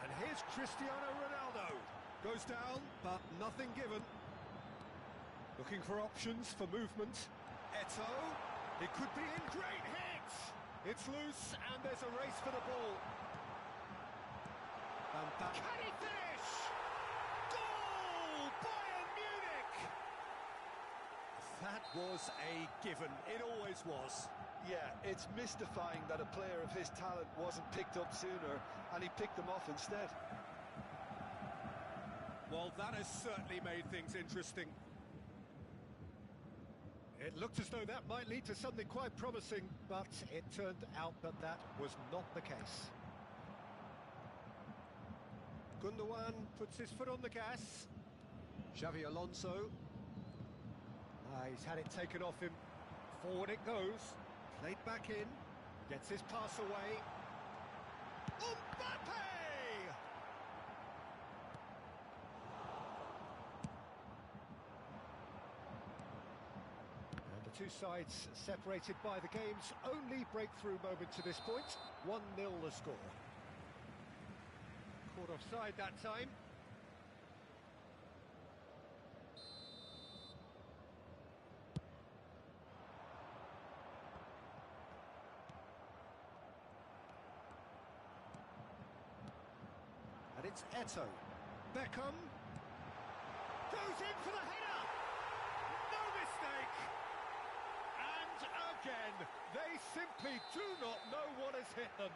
And here's Cristiano Ronaldo. Goes down, but nothing given. Looking for options for movement. Eto'o. It could be in. Great hit! It's loose, and there's a race for the ball. Can he finish? Goal! Bayern Munich! That was a given. It always was. Yeah, it's mystifying that a player of his talent wasn't picked up sooner, and he picked them off instead. Well, that has certainly made things interesting. It looked as though that might lead to something quite promising, but it turned out that that was not the case. Gundogan puts his foot on the gas. Xavi Alonso. He's had it taken off him. Forward it goes. Played back in. Gets his pass away. Mbappe! And the two sides separated by the game's only breakthrough moment to this point. 1-0 the score. Caught offside that time. And it's Eto'o. Beckham goes in for the header. No mistake. And again, they simply do not know what has hit them.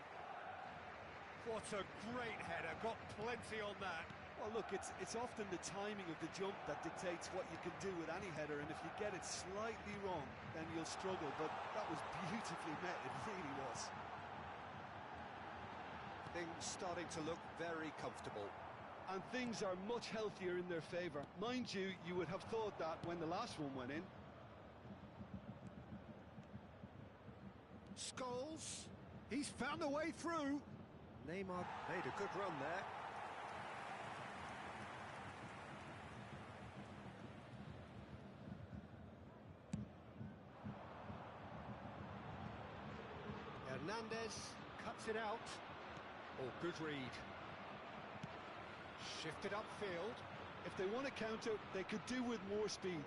What a great header, got plenty on that. Well, look, it's often the timing of the jump that dictates what you can do with any header, and if you get it slightly wrong, then you'll struggle, but that was beautifully met, it really was. Things starting to look very comfortable. And things are much healthier in their favour. Mind you, you would have thought that when the last one went in. Scholes, he's found a way through. Neymar made a good run there. Hernandez cuts it out. Oh, good read. Shifted upfield. If they want to counter, they could do with more speed.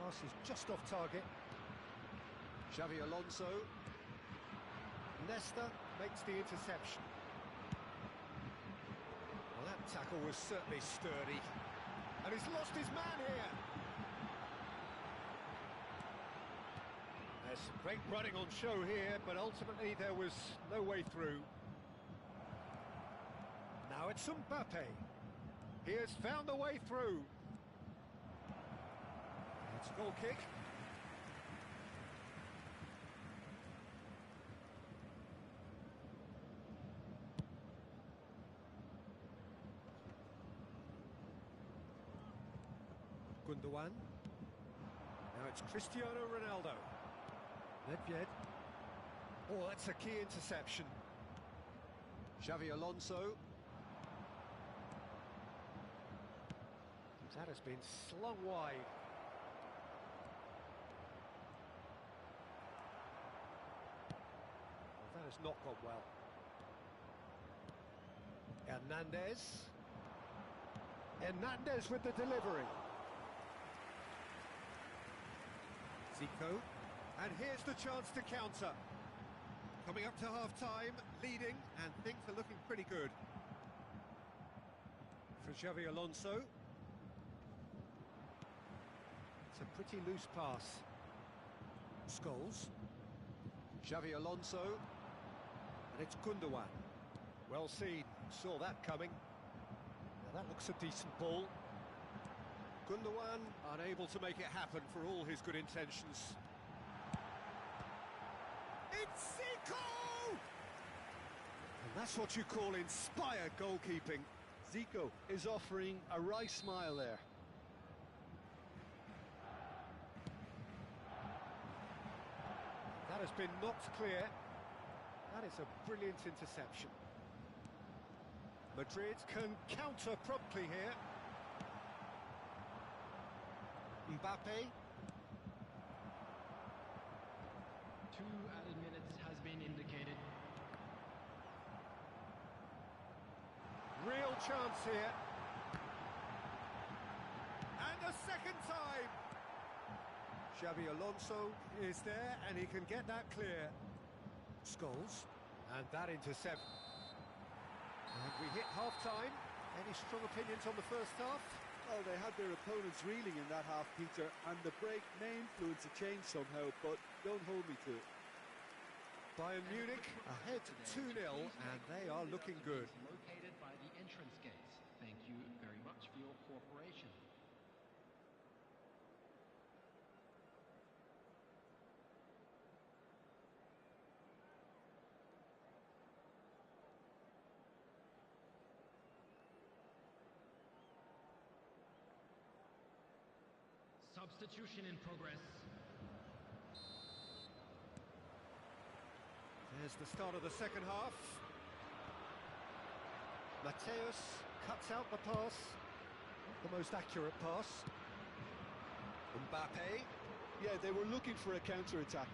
Pass is just off target. Xavi Alonso. Nesta makes the interception. Well, that tackle was certainly sturdy. And he's lost his man here. There's some great running on show here, but ultimately there was no way through. Now it's Mbappe. He has found a way through. It's a goal kick. Gundogan. Now it's Cristiano Ronaldo. Nedved. Oh, that's a key interception. Xavi Alonso. That has been slung wide. Well, that has not gone well. Hernandez. Hernandez with the delivery. Zico. And here's the chance to counter. Coming up to half-time, leading, and things are looking pretty good. For Xavi Alonso. It's a pretty loose pass. Scholes. Xavi Alonso. And it's Gundogan. Well seen, saw that coming. Now that looks a decent ball. Gundogan unable to make it happen for all his good intentions. It's Zico! And that's what you call inspired goalkeeping. Zico is offering a wry smile there. That has been knocked clear. That is a brilliant interception. Madrid can counter promptly here. Mbappe. 2 added minutes has been indicated. Real chance here. And a second time. Xavi Alonso is there and he can get that clear. Scholes. And that intercept. And we hit half-time. Any strong opinions on the first half? Oh, they had their opponents reeling in that half, Peter, and the break may influence a change somehow, but don't hold me to it. Bayern Munich ahead 2-0, and they are looking good. Located by the entrance gates. Thank you very much for your cooperation. Substitution in progress. There's the start of the second half. Mateus cuts out the pass. Not the most accurate pass. Mbappe. Yeah, they were looking for a counter-attack.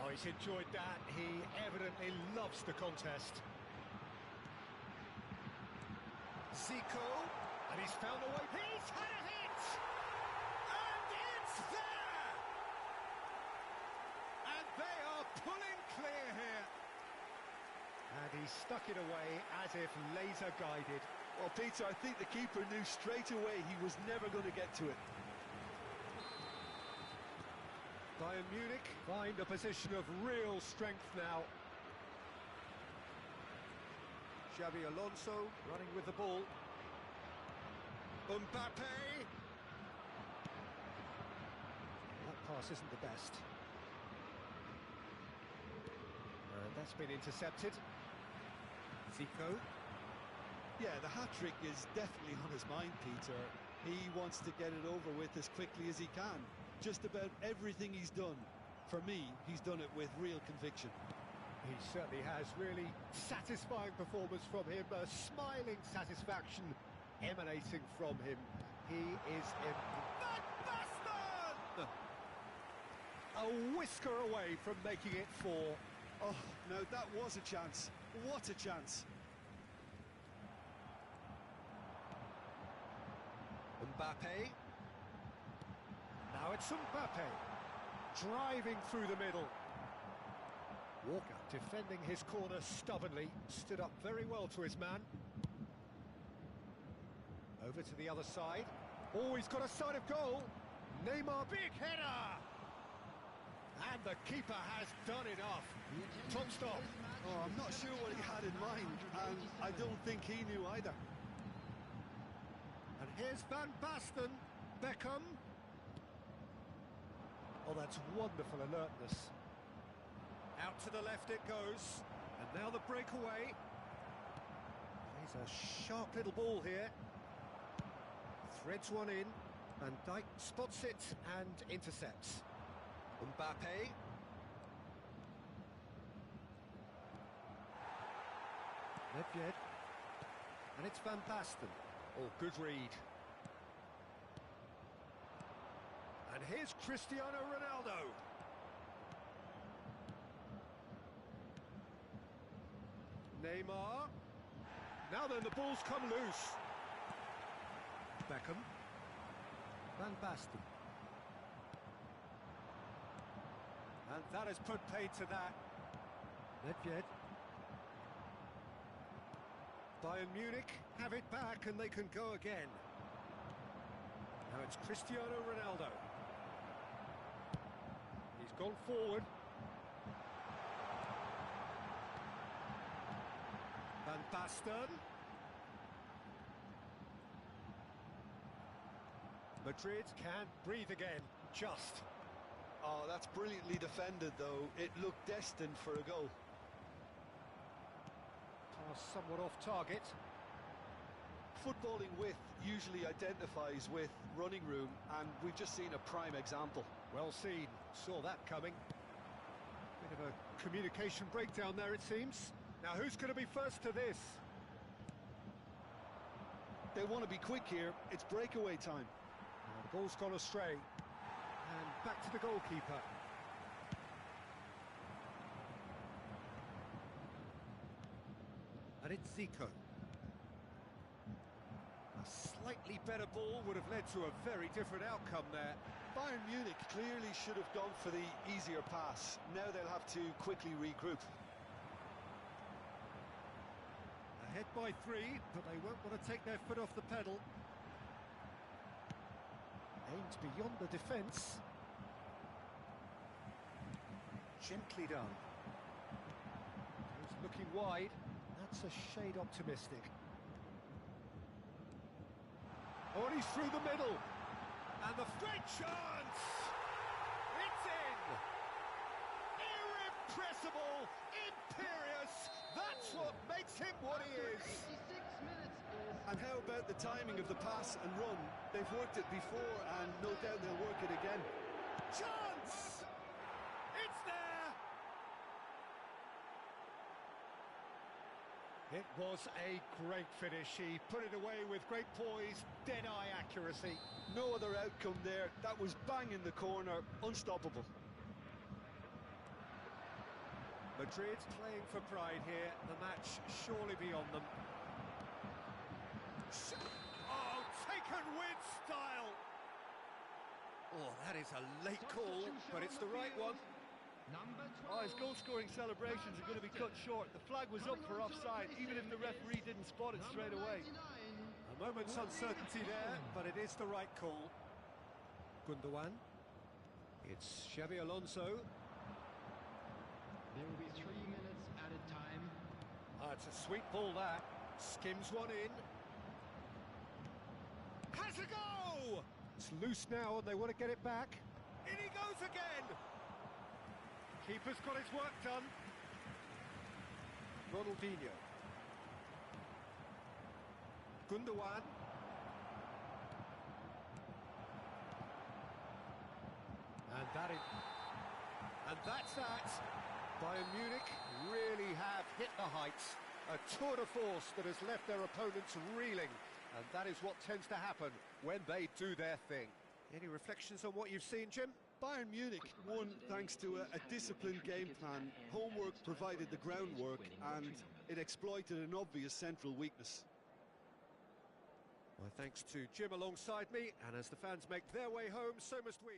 Oh, he's enjoyed that. He evidently loves the contest. Zico, and he's found a way. He's had a hit! And it's there! And they are pulling clear here. And he stuck it away as if laser guided. Well, Peter, I think the keeper knew straight away he was never going to get to it. Bayern Munich find a position of real strength now. Xavi Alonso running with the ball. Mbappe! That pass isn't the best. And that's been intercepted. Zico. Yeah, the hat-trick is definitely on his mind, Peter. He wants to get it over with as quickly as he can. Just about everything he's done, for me, he's done it with real conviction. He certainly has. Really satisfying performance from him. A smiling satisfaction emanating from him. He is Van Basten! A whisker away from making it 4. Oh, no, that was a chance. What a chance. Mbappe. Now it's Mbappe. Driving through the middle. Walker defending his corner stubbornly, stood up very well to his man. Over to the other side. Oh, he's got a side of goal. Neymar, big header! And the keeper has done enough. Top stop. Oh, I'm not sure what he had in mind, and I don't think he knew either. And here's Van Basten. Beckham. Oh, that's wonderful alertness. Out to the left it goes, and now the breakaway. He's a sharp little ball here. Threads one in, and Dijk spots it and intercepts. Mbappe. Nedved. And it's Van Basten. Oh, good read. And here's Cristiano Ronaldo. Neymar. Now then, the ball's come loose. Beckham. Van Basten. And that has put paid to that. Nedved. Bayern Munich have it back and they can go again. Now it's Cristiano Ronaldo. He's gone forward. Van Basten. Madrid can't breathe again, just. Oh, that's brilliantly defended, though. It looked destined for a goal. Pass somewhat off target. Footballing width usually identifies with running room, and we've just seen a prime example. Well seen, saw that coming. Bit of a communication breakdown there, it seems. Now, who's going to be first to this? They want to be quick here. It's breakaway time. Now, the ball's gone astray. And back to the goalkeeper. And it's Zico. A slightly better ball would have led to a very different outcome there. Bayern Munich clearly should have gone for the easier pass. Now they'll have to quickly regroup. Ahead by 3, but they won't want to take their foot off the pedal. Aimed beyond the defence. Gently done. He's looking wide. That's a shade optimistic. Oh, and he's through the middle. And the great chance! It's in! Irrepressible! Imperious! That's what makes him what he is! 86 minutes is... And how about the timing of the pass and run? They've worked it before, and no doubt they'll work it again. Chance! It's there! It was a great finish. He put it away with great poise, dead-eye accuracy. No other outcome there. That was bang in the corner, unstoppable. Madrid playing for pride here. The match surely beyond them. Oh, taken with style! Oh, that is a late call, but it's the right one. Number 12. Oh, his goal-scoring celebrations are going to be cut short. The flag was up for offside, even if the referee didn't spot it straight away. A moment's uncertainty there, but it is the right call. Gundogan. It's Xabi Alonso. There will be 3 minutes added time. It's a sweet ball, that. Skims one in. Has a go! It's loose now, and they want to get it back. In he goes again! Keeper's got his work done. Ronaldinho. Gundogan. And that's that. Bayern Munich really have hit the heights. A tour de force that has left their opponents reeling. And that is what tends to happen when they do their thing. Any reflections on what you've seen, Jim? Bayern Munich won thanks to a disciplined game plan. Homework provided the groundwork, and it exploited an obvious central weakness. My thanks to Jim alongside me, and as the fans make their way home, so must we.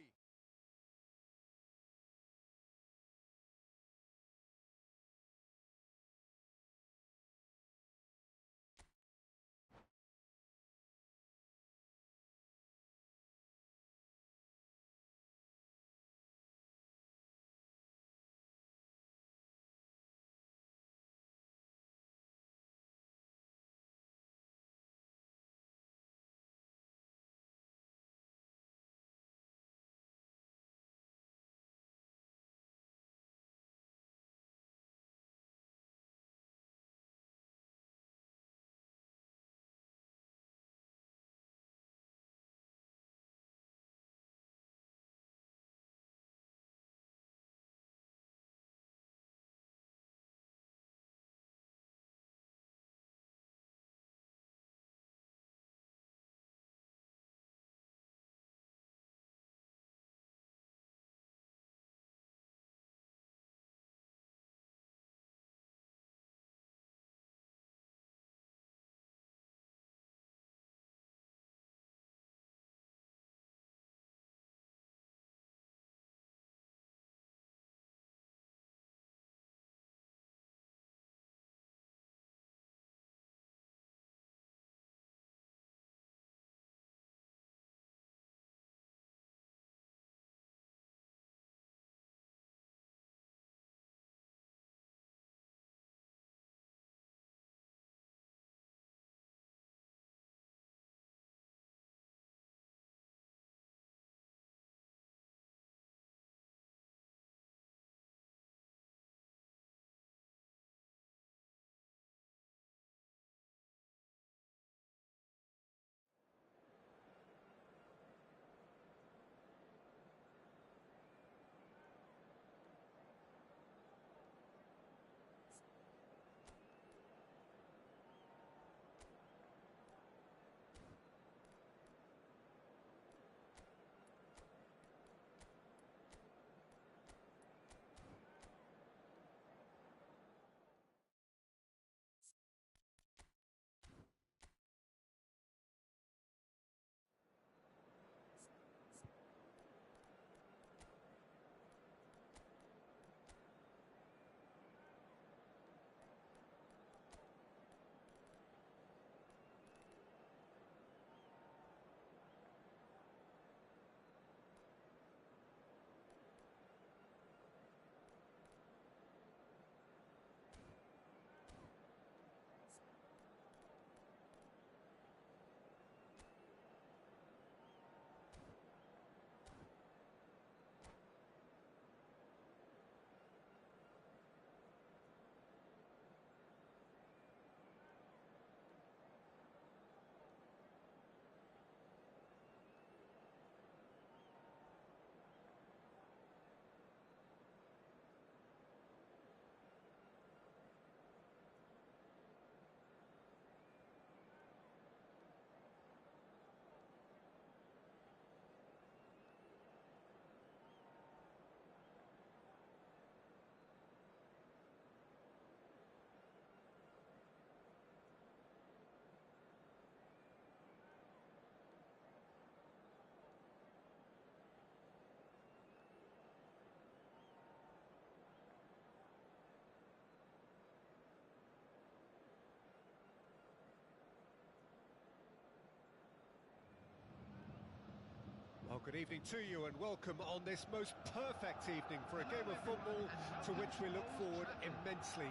Well, good evening to you and welcome on this most perfect evening for a game of football to which we look forward immensely.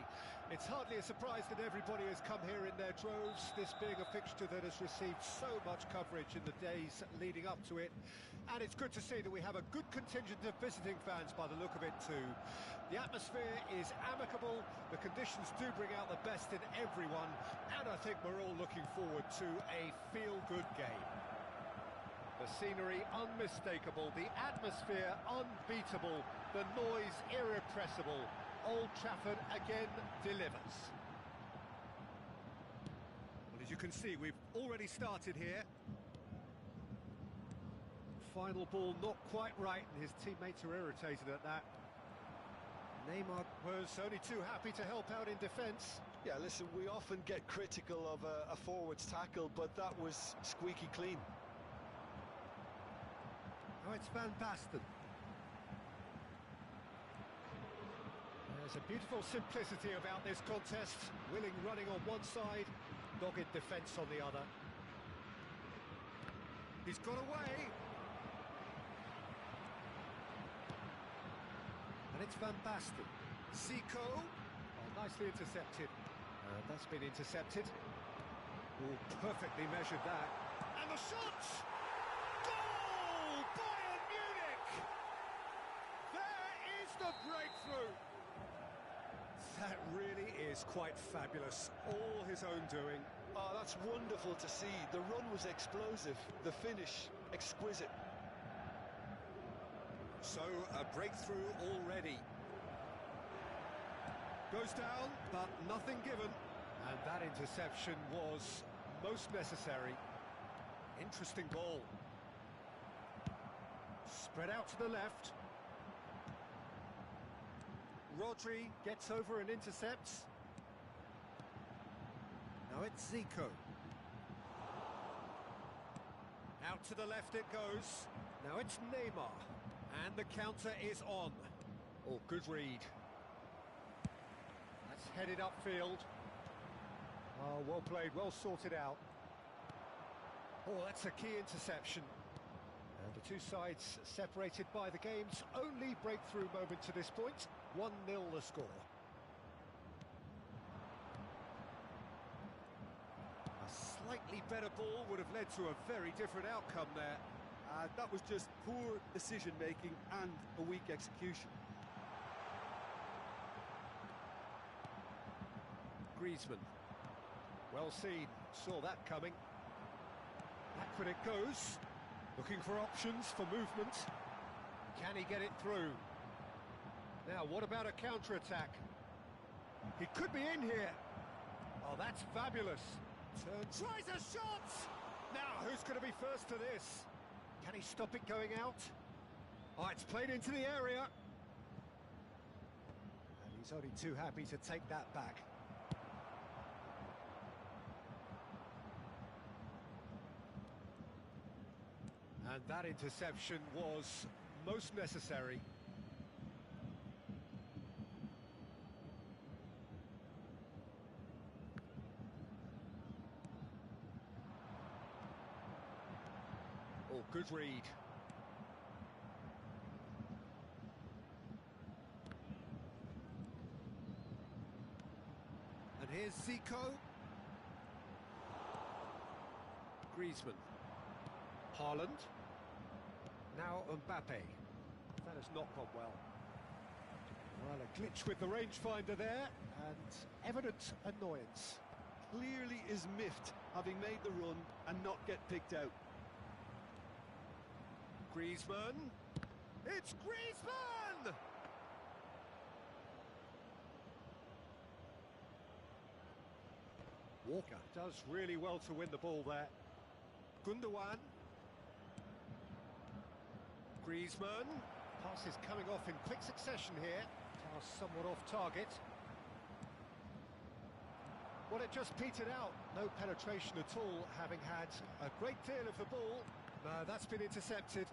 It's hardly a surprise that everybody has come here in their droves, this being a fixture that has received so much coverage in the days leading up to it. And it's good to see that we have a good contingent of visiting fans by the look of it too. The atmosphere is amicable, the conditions do bring out the best in everyone, and I think we're all looking forward to a feel-good game. The scenery unmistakable, the atmosphere unbeatable, the noise irrepressible. Old Trafford again delivers. Well, as you can see, we've already started here. Final ball not quite right, and his teammates are irritated at that. Neymar was only too happy to help out in defence. Yeah, listen, we often get critical of a forward's tackle, but that was squeaky clean. Now it's Van Basten. There's a beautiful simplicity about this contest. Willing running on one side, dogged defence on the other. He's got away. And it's Van Basten. Zico. Oh, nicely intercepted. That's been intercepted. Oh, perfectly measured that. And the shot! Goal! Bayern Munich! There is the breakthrough! That really is quite fabulous. All his own doing. Oh, that's wonderful to see. The run was explosive, the finish exquisite. So, a breakthrough already. Goes down, but nothing given. And that interception was most necessary. Interesting ball. Spread out to the left. Rodri gets over and intercepts. Now it's Zico. Out to the left it goes. Now it's Neymar. And the counter is on. Oh, good read. That's headed upfield. Oh, well played, well sorted out. Oh, that's a key interception. And the two sides separated by the game's only breakthrough moment to this point. 1-0 the score. A slightly better ball would have led to a very different outcome there. That was just poor decision-making and a weak execution. Griezmann. Well seen, saw that coming. Backward it goes. Looking for options for movement. Can he get it through? Now, what about a counter-attack? He could be in here. Oh, that's fabulous. Tries a shot! Now, who's going to be first to this? Can he stop it going out? Oh, it's played into the area. And he's only too happy to take that back. And that interception was most necessary. Oh, good read. And here's Zico. Griezmann. Haaland. Now Mbappe. That has not gone well. Well, a glitch with the rangefinder there, and evident annoyance. Clearly is miffed, having made the run and not get picked out. Griezmann. It's Griezmann! Walker does really well to win the ball there. Gundogan. Griezmann. Pass is coming off in quick succession here. Pass somewhat off target. Well, it just petered out. No penetration at all, having had a great deal of the ball. No, that's been intercepted.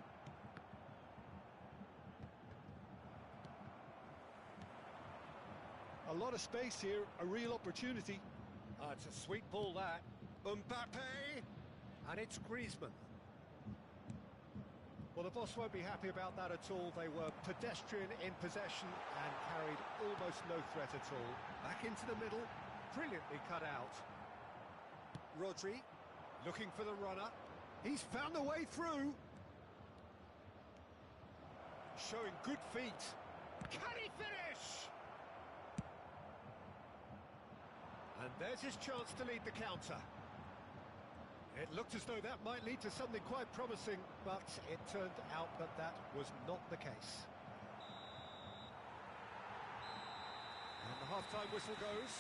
A lot of space here, a real opportunity. It's a sweet ball, that. Mbappe! And it's Griezmann. Well, the boss won't be happy about that at all. They were pedestrian in possession and carried almost no threat at all. Back into the middle, brilliantly cut out. Rodri, looking for the runner. He's found the way through. Showing good feet. Can he finish? And there's his chance to lead the counter. It looked as though that might lead to something quite promising, but it turned out that that was not the case. And the half-time whistle goes.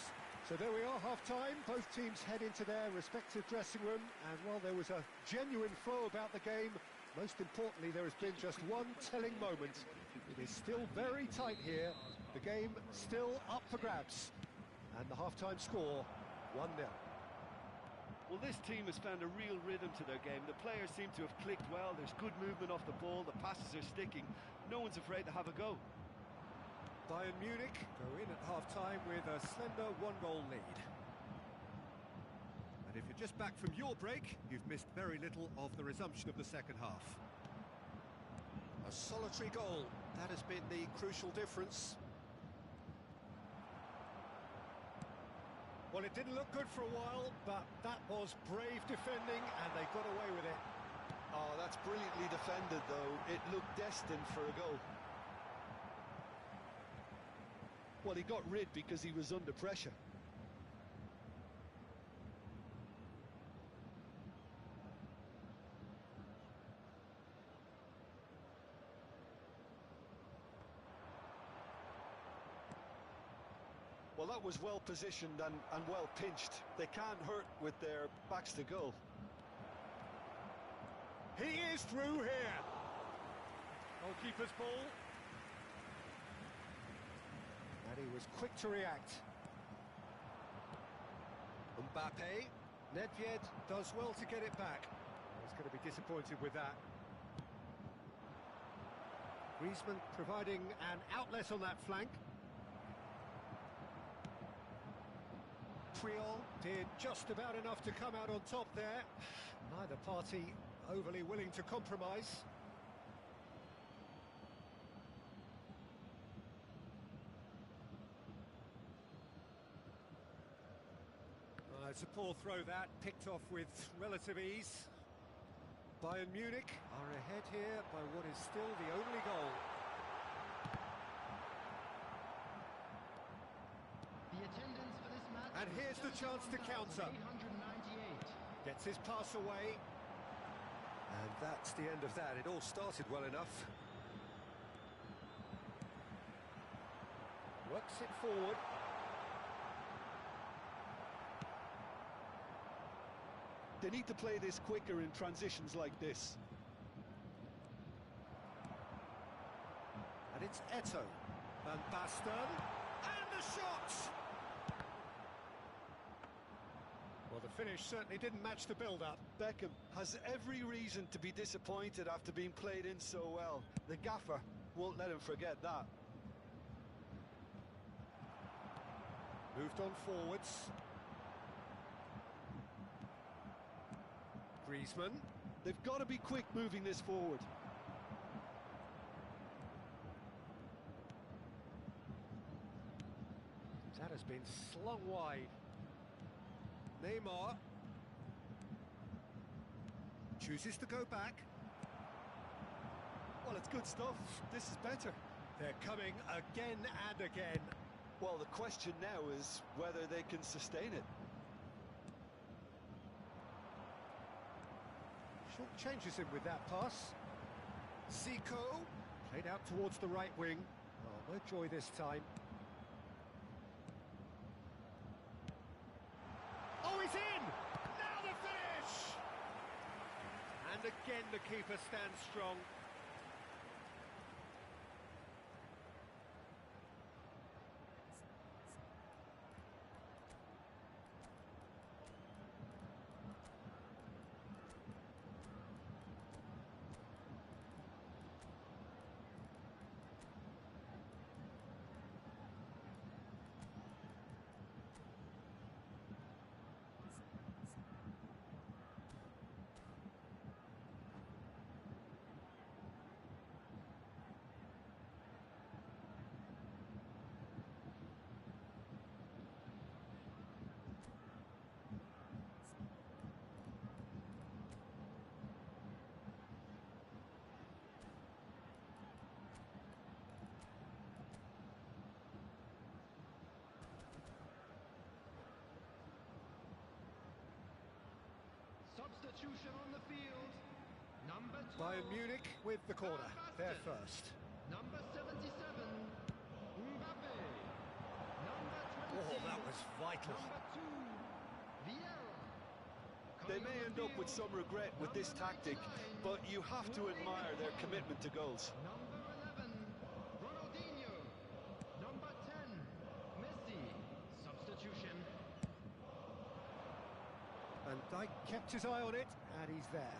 So there we are, half-time. Both teams head into their respective dressing room, and while there was a genuine flow about the game, most importantly, there has been just one telling moment. It is still very tight here. The game still up for grabs. And the half-time score, 1-0. Well, this team has found a real rhythm to their game. The players seem to have clicked well. There's good movement off the ball. The passes are sticking. No one's afraid to have a go. Bayern Munich go in at half-time with a slender one-goal lead. And if you're just back from your break, you've missed very little of the resumption of the second half. A solitary goal, that has been the crucial difference. Well, it didn't look good for a while, but that was brave defending, and they got away with it. Oh, that's brilliantly defended, though. It looked destined for a goal. Well, he got rid because he was under pressure. Well, that was well positioned and well pinched. They can't hurt with their backs to goal. He is through here. Goalkeeper's ball. And he was quick to react. Mbappe. Nedved does well to get it back. He's going to be disappointed with that. Griezmann providing an outlet on that flank. Triol did just about enough to come out on top there. Neither party overly willing to compromise. It's a poor throw that, picked off with relative ease. Bayern Munich are ahead here by what is still the only goal. The attendance for this match. And here's the chance to counter. 898. Gets his pass away. And that's the end of that. It all started well enough. Works it forward. They need to play this quicker in transitions like this. And it's Eto'o. Van Basten. And the shot! Well, the finish certainly didn't match the build-up. Beckham has every reason to be disappointed after being played in so well. The gaffer won't let him forget that. Moved on forwards. Griezmann. They've got to be quick moving this forward. That has been slung wide. Neymar chooses to go back. Well, it's good stuff. This is better. They're coming again and again. Well, the question now is whether they can sustain it. Short changes him with that pass. Zico played out towards the right wing. Oh, no joy this time. Oh, he's in! Now the finish! And again the keeper stands strong. Substitution on the field. Number 12. Bayern Munich with the corner. They're first. Number 77. Mbappe. Number 20. Oh, that was vital. Number 2. Vieira. They Coming may on end the up with field, some regret with this number tactic, 99, but you have to admire their commitment to goals. Number 11, Ronaldinho. Number 10, Messi. Substitution. And Dijk kept his eye on it, and he's there.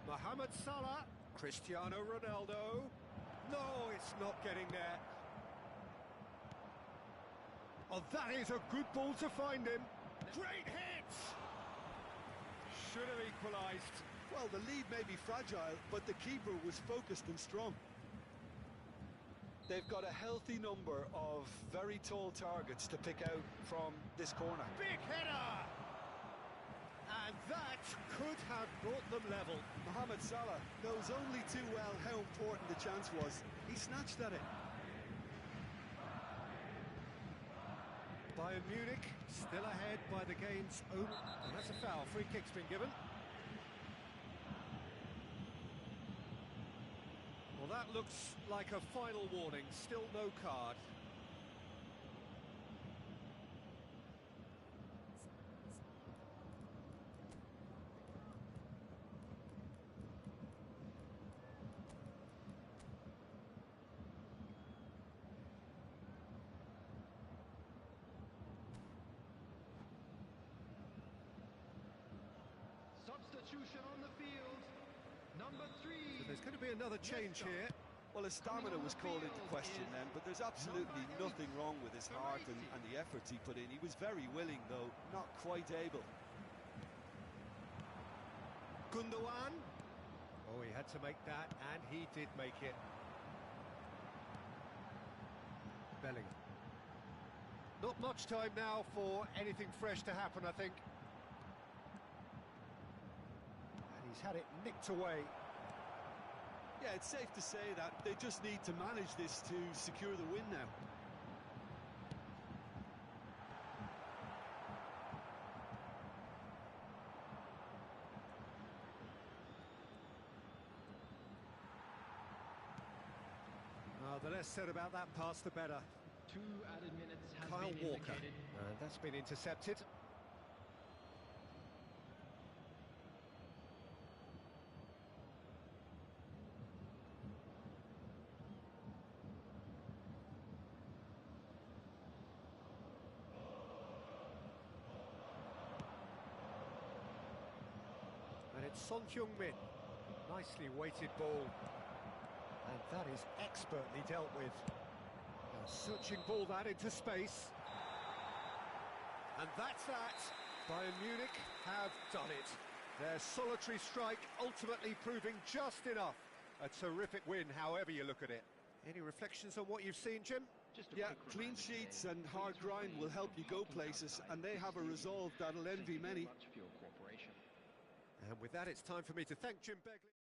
Mohamed Salah, Cristiano Ronaldo. No, it's not getting there. Oh, that is a good ball to find him. Great hit! Should have equalised. Well, the lead may be fragile, but the keeper was focused and strong. They've got a healthy number of very tall targets to pick out from this corner. Big header! And that could have brought them level. Mohamed Salah knows only too well how important the chance was. He snatched at it. Bayern Munich still ahead by the game's own... And that's a foul. Free kick's been given. Well, that looks like a final warning. Still no card. Substitution on the field. Number 3. So there's going to be another change here. Well, his stamina was called into question then, but there's absolutely nothing wrong with his heart and the efforts he put in. He was very willing, though, not quite able. Gundogan. Oh, he had to make that, and he did make it. Bellingham. Not much time now for anything fresh to happen, I think. And he's had it nicked away. Yeah, it's safe to say that they just need to manage this to secure the win now. The less said about that pass, the better. 2 added minutes has Kyle been Walker. indicated. And that's been intercepted. And it's Son Heung-min. Nicely weighted ball. And that is expertly dealt with. A searching ball that into space. And that's that. Bayern Munich have done it. Their solitary strike ultimately proving just enough. A terrific win, however you look at it. Any reflections on what you've seen, Jim? Just a Yeah, quick clean reminder sheets today, and hard please grind refrain will help from you go talking places, about and they have a resolve that'll envy Thank you many. very much for your cooperation. And with that, it's time for me to thank Jim Begley.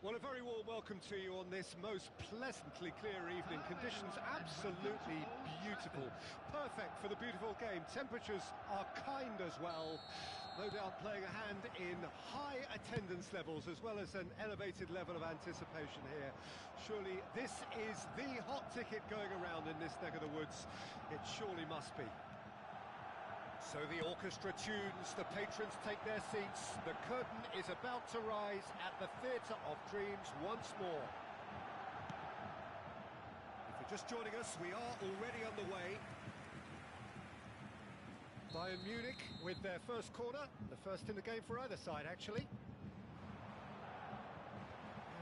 Well, a very warm welcome to you on this most pleasantly clear evening. Conditions absolutely beautiful. Perfect for the beautiful game. Temperatures are kind as well. No doubt playing a hand in high attendance levels as well as an elevated level of anticipation here. Surely this is the hot ticket going around in this neck of the woods. It surely must be. So the orchestra tunes, the patrons take their seats, the curtain is about to rise at the Theatre of Dreams once more. If you're just joining us, we are already underway. Bayern Munich with their first corner, the first in the game for either side actually.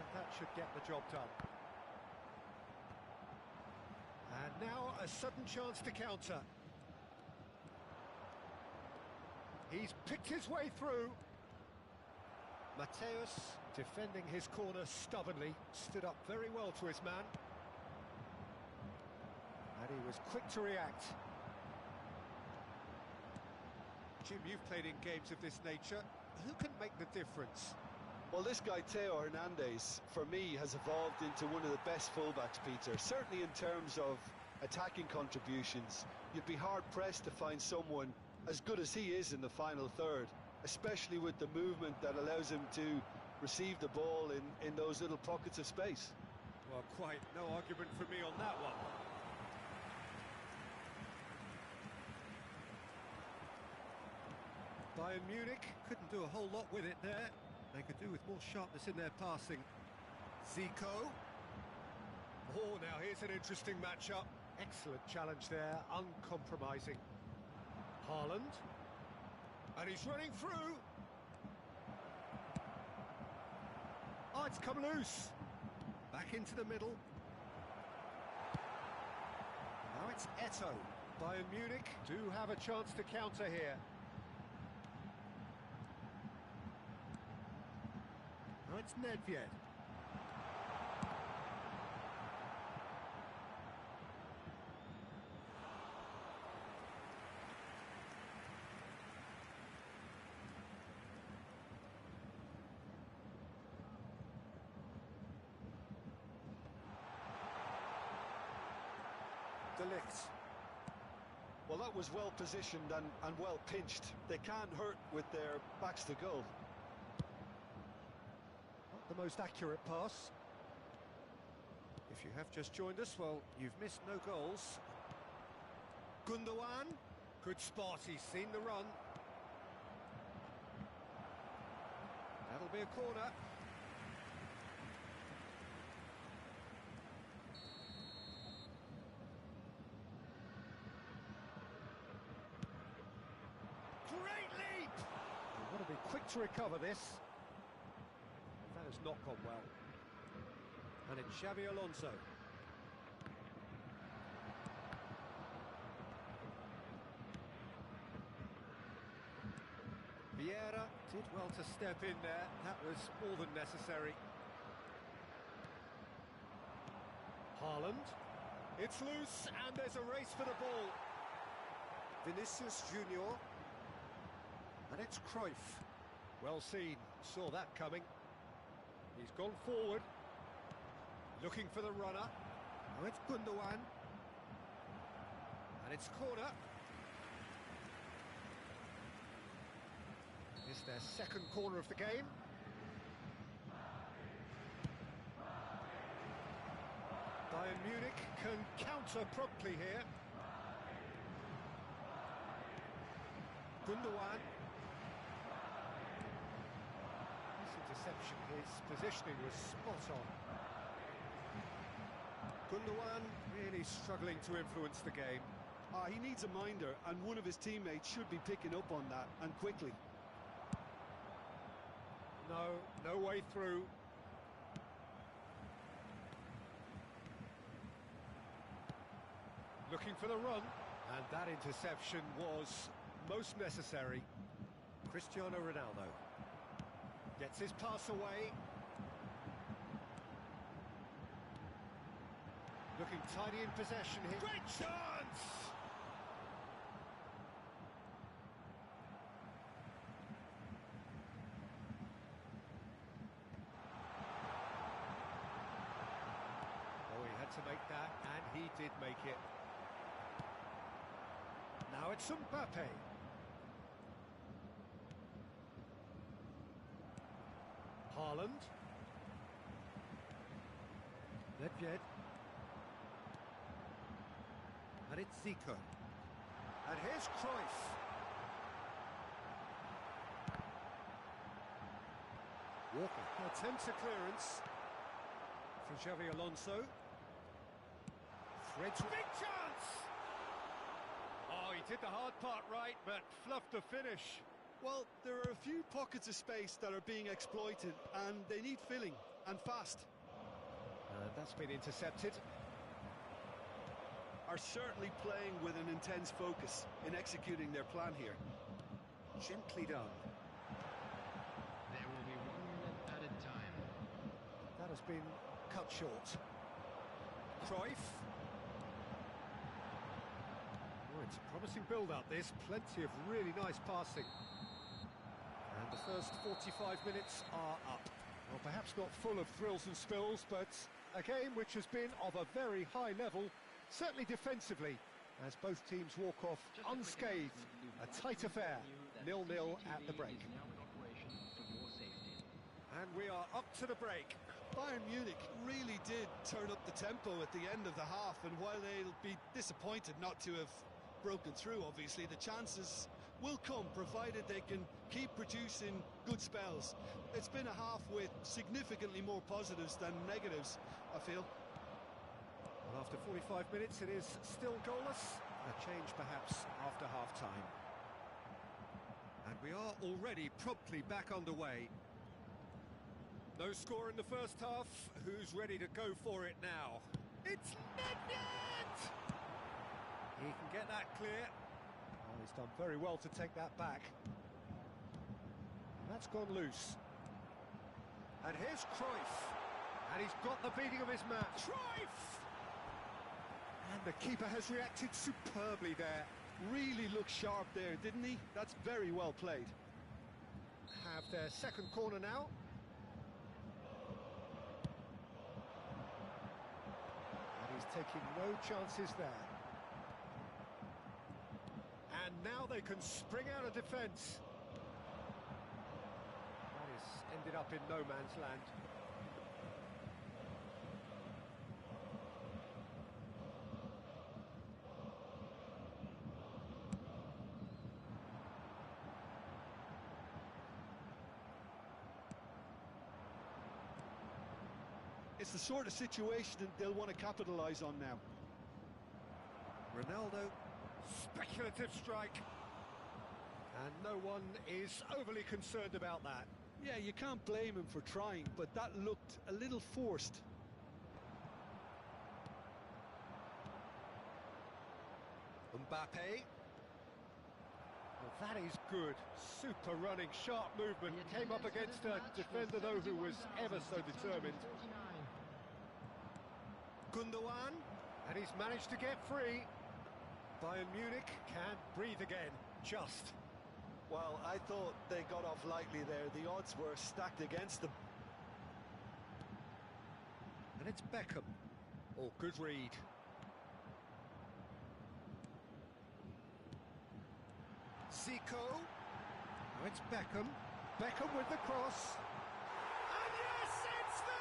And that should get the job done. And now a sudden chance to counter. He's picked his way through. Matthäus defending his corner stubbornly, stood up very well to his man. And he was quick to react. Jim, you've played in games of this nature. Who can make the difference? Well, this guy, Theo Hernandez, for me, has evolved into one of the best fullbacks, Peter. Certainly in terms of attacking contributions. You'd be hard-pressed to find someone as good as he is in the final third, especially with the movement that allows him to receive the ball in those little pockets of space. Well, quite no argument for me on that one. Bayern Munich couldn't do a whole lot with it there. They could do with more sharpness in their passing. Zico. Oh, now here's an interesting matchup. Excellent challenge there, uncompromising. Haaland, and he's running through. Oh, it's come loose. Back into the middle. Now it's Eto'o. Bayern Munich do have a chance to counter here. Now it's Nedved. De Ligt. Well, that was well positioned and well pinched. They can't hurt with their backs to goal. Not the most accurate pass. If you have just joined us, well, you've missed no goals. Gundogan, good spot, he's seen the run. That'll be a corner. Great leap! You've got to be quick to recover this. That has not gone well. And it's Xabi Alonso. Vieira did well to step in there. That was more than necessary. Haaland. It's loose and there's a race for the ball. Vinicius Junior. And it's Cruyff. Well seen, saw that coming. He's gone forward. Looking for the runner. Now it's Gundogan. And it's corner. It's their second corner of the game. Bayern Munich can counter promptly here. Gundogan. This interception, his positioning was spot on. Gundogan really struggling to influence the game. He needs a minder, and one of his teammates should be picking up on that, and quickly. No way through. Looking for the run, and that interception was most necessary. Cristiano Ronaldo gets his pass away. Looking tidy in possession here. Great chance! to make that, and he did make it. Now it's Mbappe. Haaland. Nedved. And it's Zico. And here's Cruyff. Walker attempts a clearance for Xavi Alonso. Threads big chance! Oh, he did the hard part right, but fluffed the finish. Well, there are a few pockets of space that are being exploited, and they need filling, and fast. That's been intercepted. Are certainly playing with an intense focus in executing their plan here. Gently done. There will be 1 minute added time. That has been cut short. Cruyff. Oh, it's a promising build-up, this. Plenty of really nice passing. And the first 45 minutes are up. Well, perhaps not full of thrills and spills, but a game which has been of a very high level, certainly defensively, as both teams walk off unscathed. A tight affair, 0-0 at the break. And we are up to the break. Bayern Munich really did turn up the tempo at the end of the half, and while they'll be disappointed not to have broken through, obviously, the chances will come, provided they can keep producing good spells. It's been a half with significantly more positives than negatives, I feel. Well, after 45 minutes, it is still goalless. A change, perhaps, after half-time. And we are already promptly back underway. No score in the first half. Who's ready to go for it now? It's Nedved! He can get that clear. Oh, he's done very well to take that back. And that's gone loose. And here's Cruyff. And he's got the beating of his man. Cruyff! And the keeper has reacted superbly there. Really looked sharp there, didn't he? That's very well played. Have their second corner now. And he's taking no chances there. And now they can spring out of defence. That has ended up in no man's land. It's the sort of situation that they'll want to capitalise on now. Ronaldo, speculative strike. And no one is overly concerned about that. Yeah, you can't blame him for trying, but that looked a little forced. Mbappe. Well, that is good. Super running, sharp movement. Came up against a defender, though, who was ever so determined. Gundogan, and he's managed to get free. Bayern Munich can't breathe again, just. Well, I thought they got off lightly there. The odds were stacked against them. And it's Beckham. Oh, good read. Zico. Now it's Beckham. Beckham with the cross. And yes, it's there!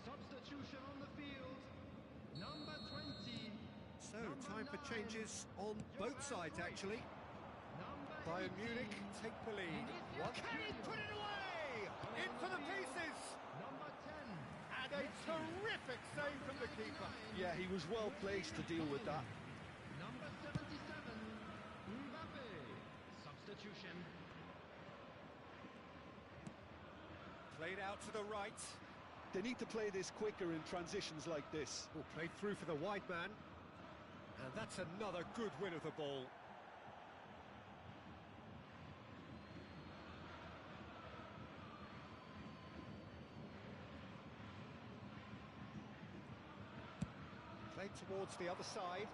Substitution on the field. Number 20. So, time for changes on both sides, actually. Bayern Munich take the lead. Can he put it away? In for the pieces! Number 10. And a terrific save from the keeper. Yeah, he was well placed to deal with that. Number 77. Mbappe. Substitution Played out to the right. They need to play this quicker in transitions like this. Oh, played through for the wide man. And that's another good win of the ball. Played towards the other side.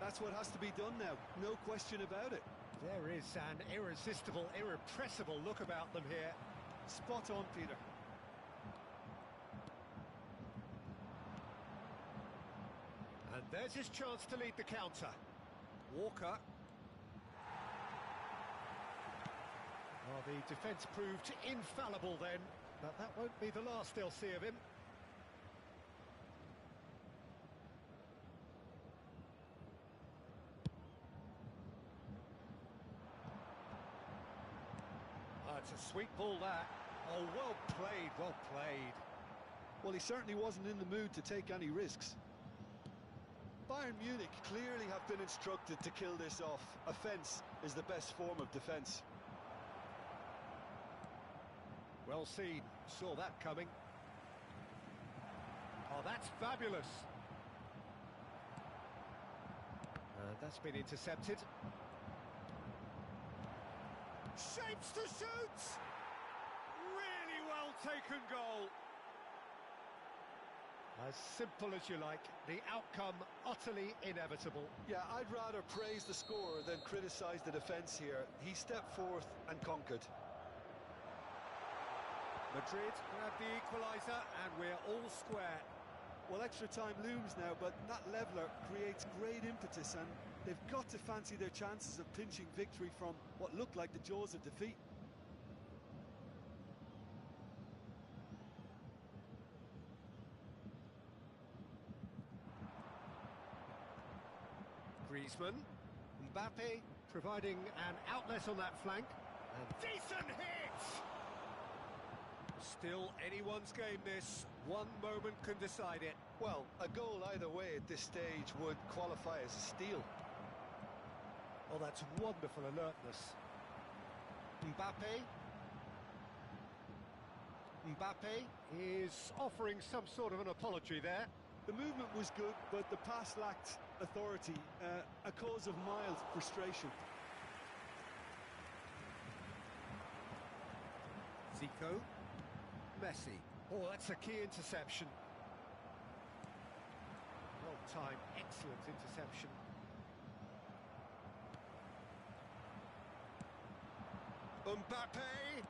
That's what has to be done now, no question about it. There is an irresistible, irrepressible look about them here. Spot on, Peter. And there's his chance to lead the counter. Walker. Well, the defence proved infallible then, but that won't be the last they'll see of him. It's a sweet ball, that. Oh, well played, well played. Well, he certainly wasn't in the mood to take any risks. Bayern Munich clearly have been instructed to kill this off. Offence is the best form of defence. Well seen, saw that coming. Oh, that's fabulous. That's been intercepted. Shapes to shoot! Really well taken goal. As simple as you like, the outcome utterly inevitable. Yeah, I'd rather praise the scorer than criticise the defence here. He stepped forth and conquered. Madrid grabbed the equaliser and we're all square. Well, extra time looms now, but that leveller creates great impetus and they've got to fancy their chances of pinching victory from what looked like the jaws of defeat. Griezmann, Mbappe providing an outlet on that flank. And decent hit! Still anyone's game this. One moment can decide it. Well, a goal either way at this stage would qualify as a steal. Oh, that's wonderful alertness. Mbappe. Mbappe is offering some sort of an apology there. The movement was good, but the pass lacked authority, a cause of mild frustration. Zico. Messi. Oh, that's a key interception. Well timed, excellent interception. Mbappe.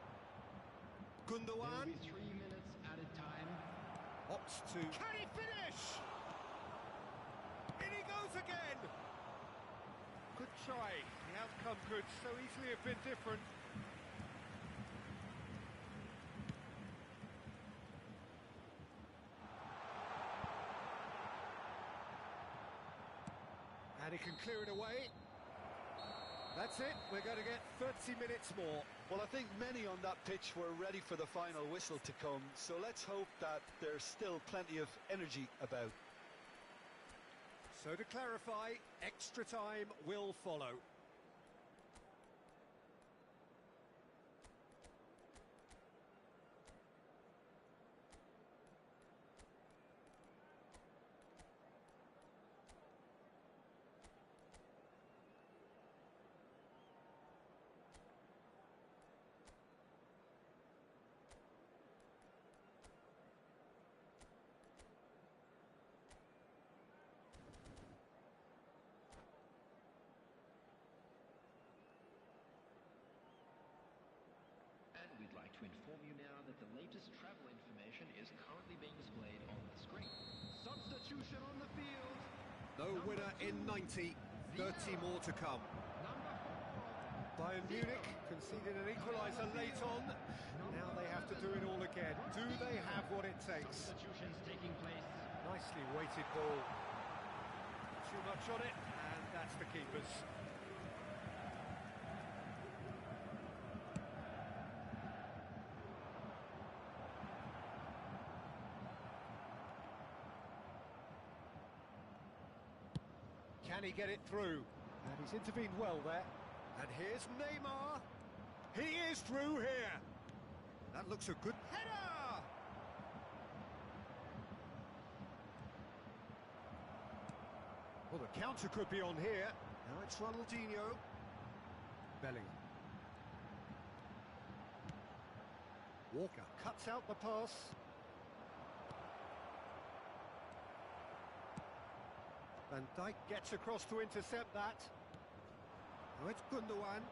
Gundogan. 3 minutes added time. Opts to... Can he finish? In he goes again. Good try. The outcome could so easily have been different. And he can clear it away. That's it, we're going to get 30 minutes more. Well, I think many on that pitch were ready for the final whistle to come, so let's hope that there's still plenty of energy about. So to clarify, extra time will follow. We'd like to inform you now that the latest travel information is currently being displayed on the screen. Substitution on the field. No winner in 90, 30 more to come. Number 4. Bayern Munich conceded an equaliser late on. Now they have to do it all again. Do they have what it takes? Substitutions taking place. Nicely weighted ball. Too much on it, and that's the keeper's. Can he get it through? And he's intervened well there. And here's Neymar. He is through here. That looks a good header. Well, the counter could be on here. Now it's Ronaldinho. Bellingham. Walker cuts out the pass. Van Dijk gets across to intercept that. Now it's Gundogan.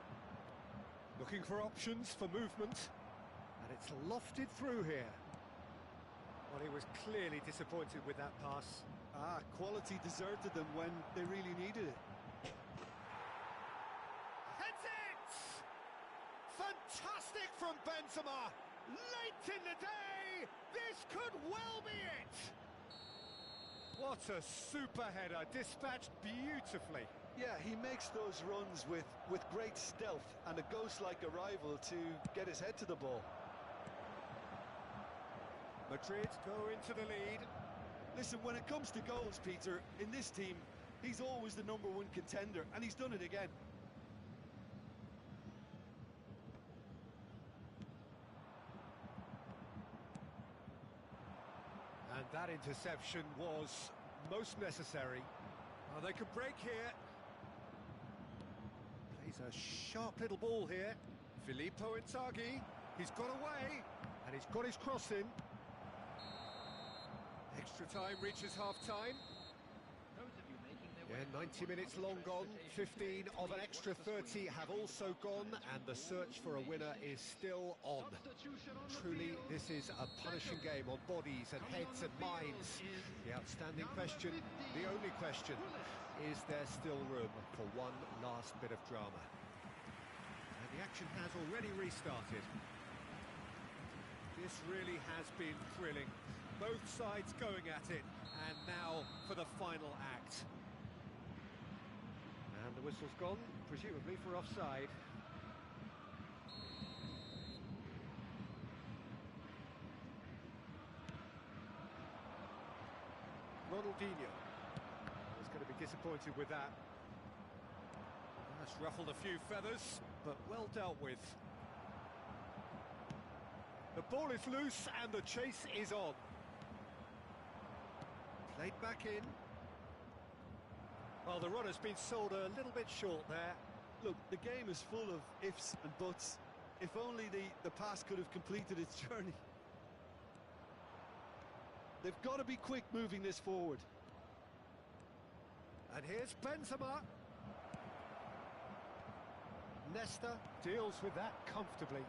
Looking for options for movement. And it's lofted through here. Well, he was clearly disappointed with that pass. Quality deserted them when they really needed it. Heads it! Fantastic from Benzema! Late in the day! This could well be it! What a super header, dispatched beautifully. Yeah, he makes those runs with great stealth and a ghost-like arrival to get his head to the ball. Madrid go into the lead. Listen, when it comes to goals, Peter, in this team, he's always the #1 contender, and he's done it again. And that interception was most necessary. Oh, they could break here. Plays a sharp little ball here. Filippo Inzaghi. He's got away, and he's got his cross in. Extra time reaches half-time. Yeah, 90 minutes long gone, 15 of an extra 30 have also gone, and the search for a winner is still on. Truly, this is a punishing game on bodies and heads and minds. The outstanding question, the only question, is there still room for one last bit of drama? And the action has already restarted. This really has been thrilling. Both sides going at it, and now for the final act. And the whistle's gone, presumably for offside. Ronaldinho is going to be disappointed with that. That's ruffled a few feathers, but well dealt with. The ball is loose and the chase is on. Played back in. Well, the run has been sold a little bit short there. Look, the game is full of ifs and buts. If only the pass could have completed its journey. They've got to be quick moving this forward. And here's Benzema. Nesta deals with that comfortably.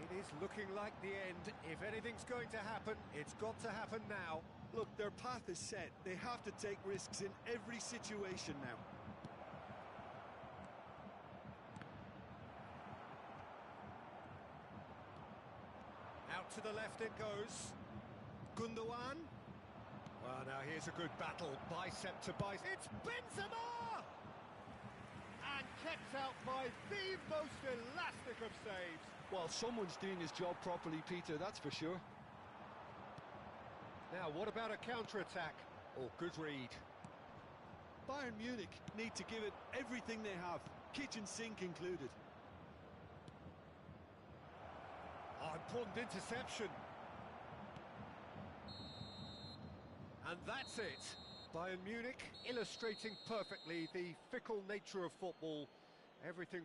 It is looking like the end. If anything's going to happen, it's got to happen now. Look, their path is set. They have to take risks in every situation now. Out to the left it goes. Gundogan. Well, now here's a good battle, bicep to bicep. It's Benzema! And kept out by the most elastic of saves. Well, someone's doing his job properly, Peter, that's for sure. Now, what about a counter-attack? Oh, good read. Bayern Munich need to give it everything they have, kitchen sink included. Oh, important interception. And that's it. Bayern Munich illustrating perfectly the fickle nature of football. Everything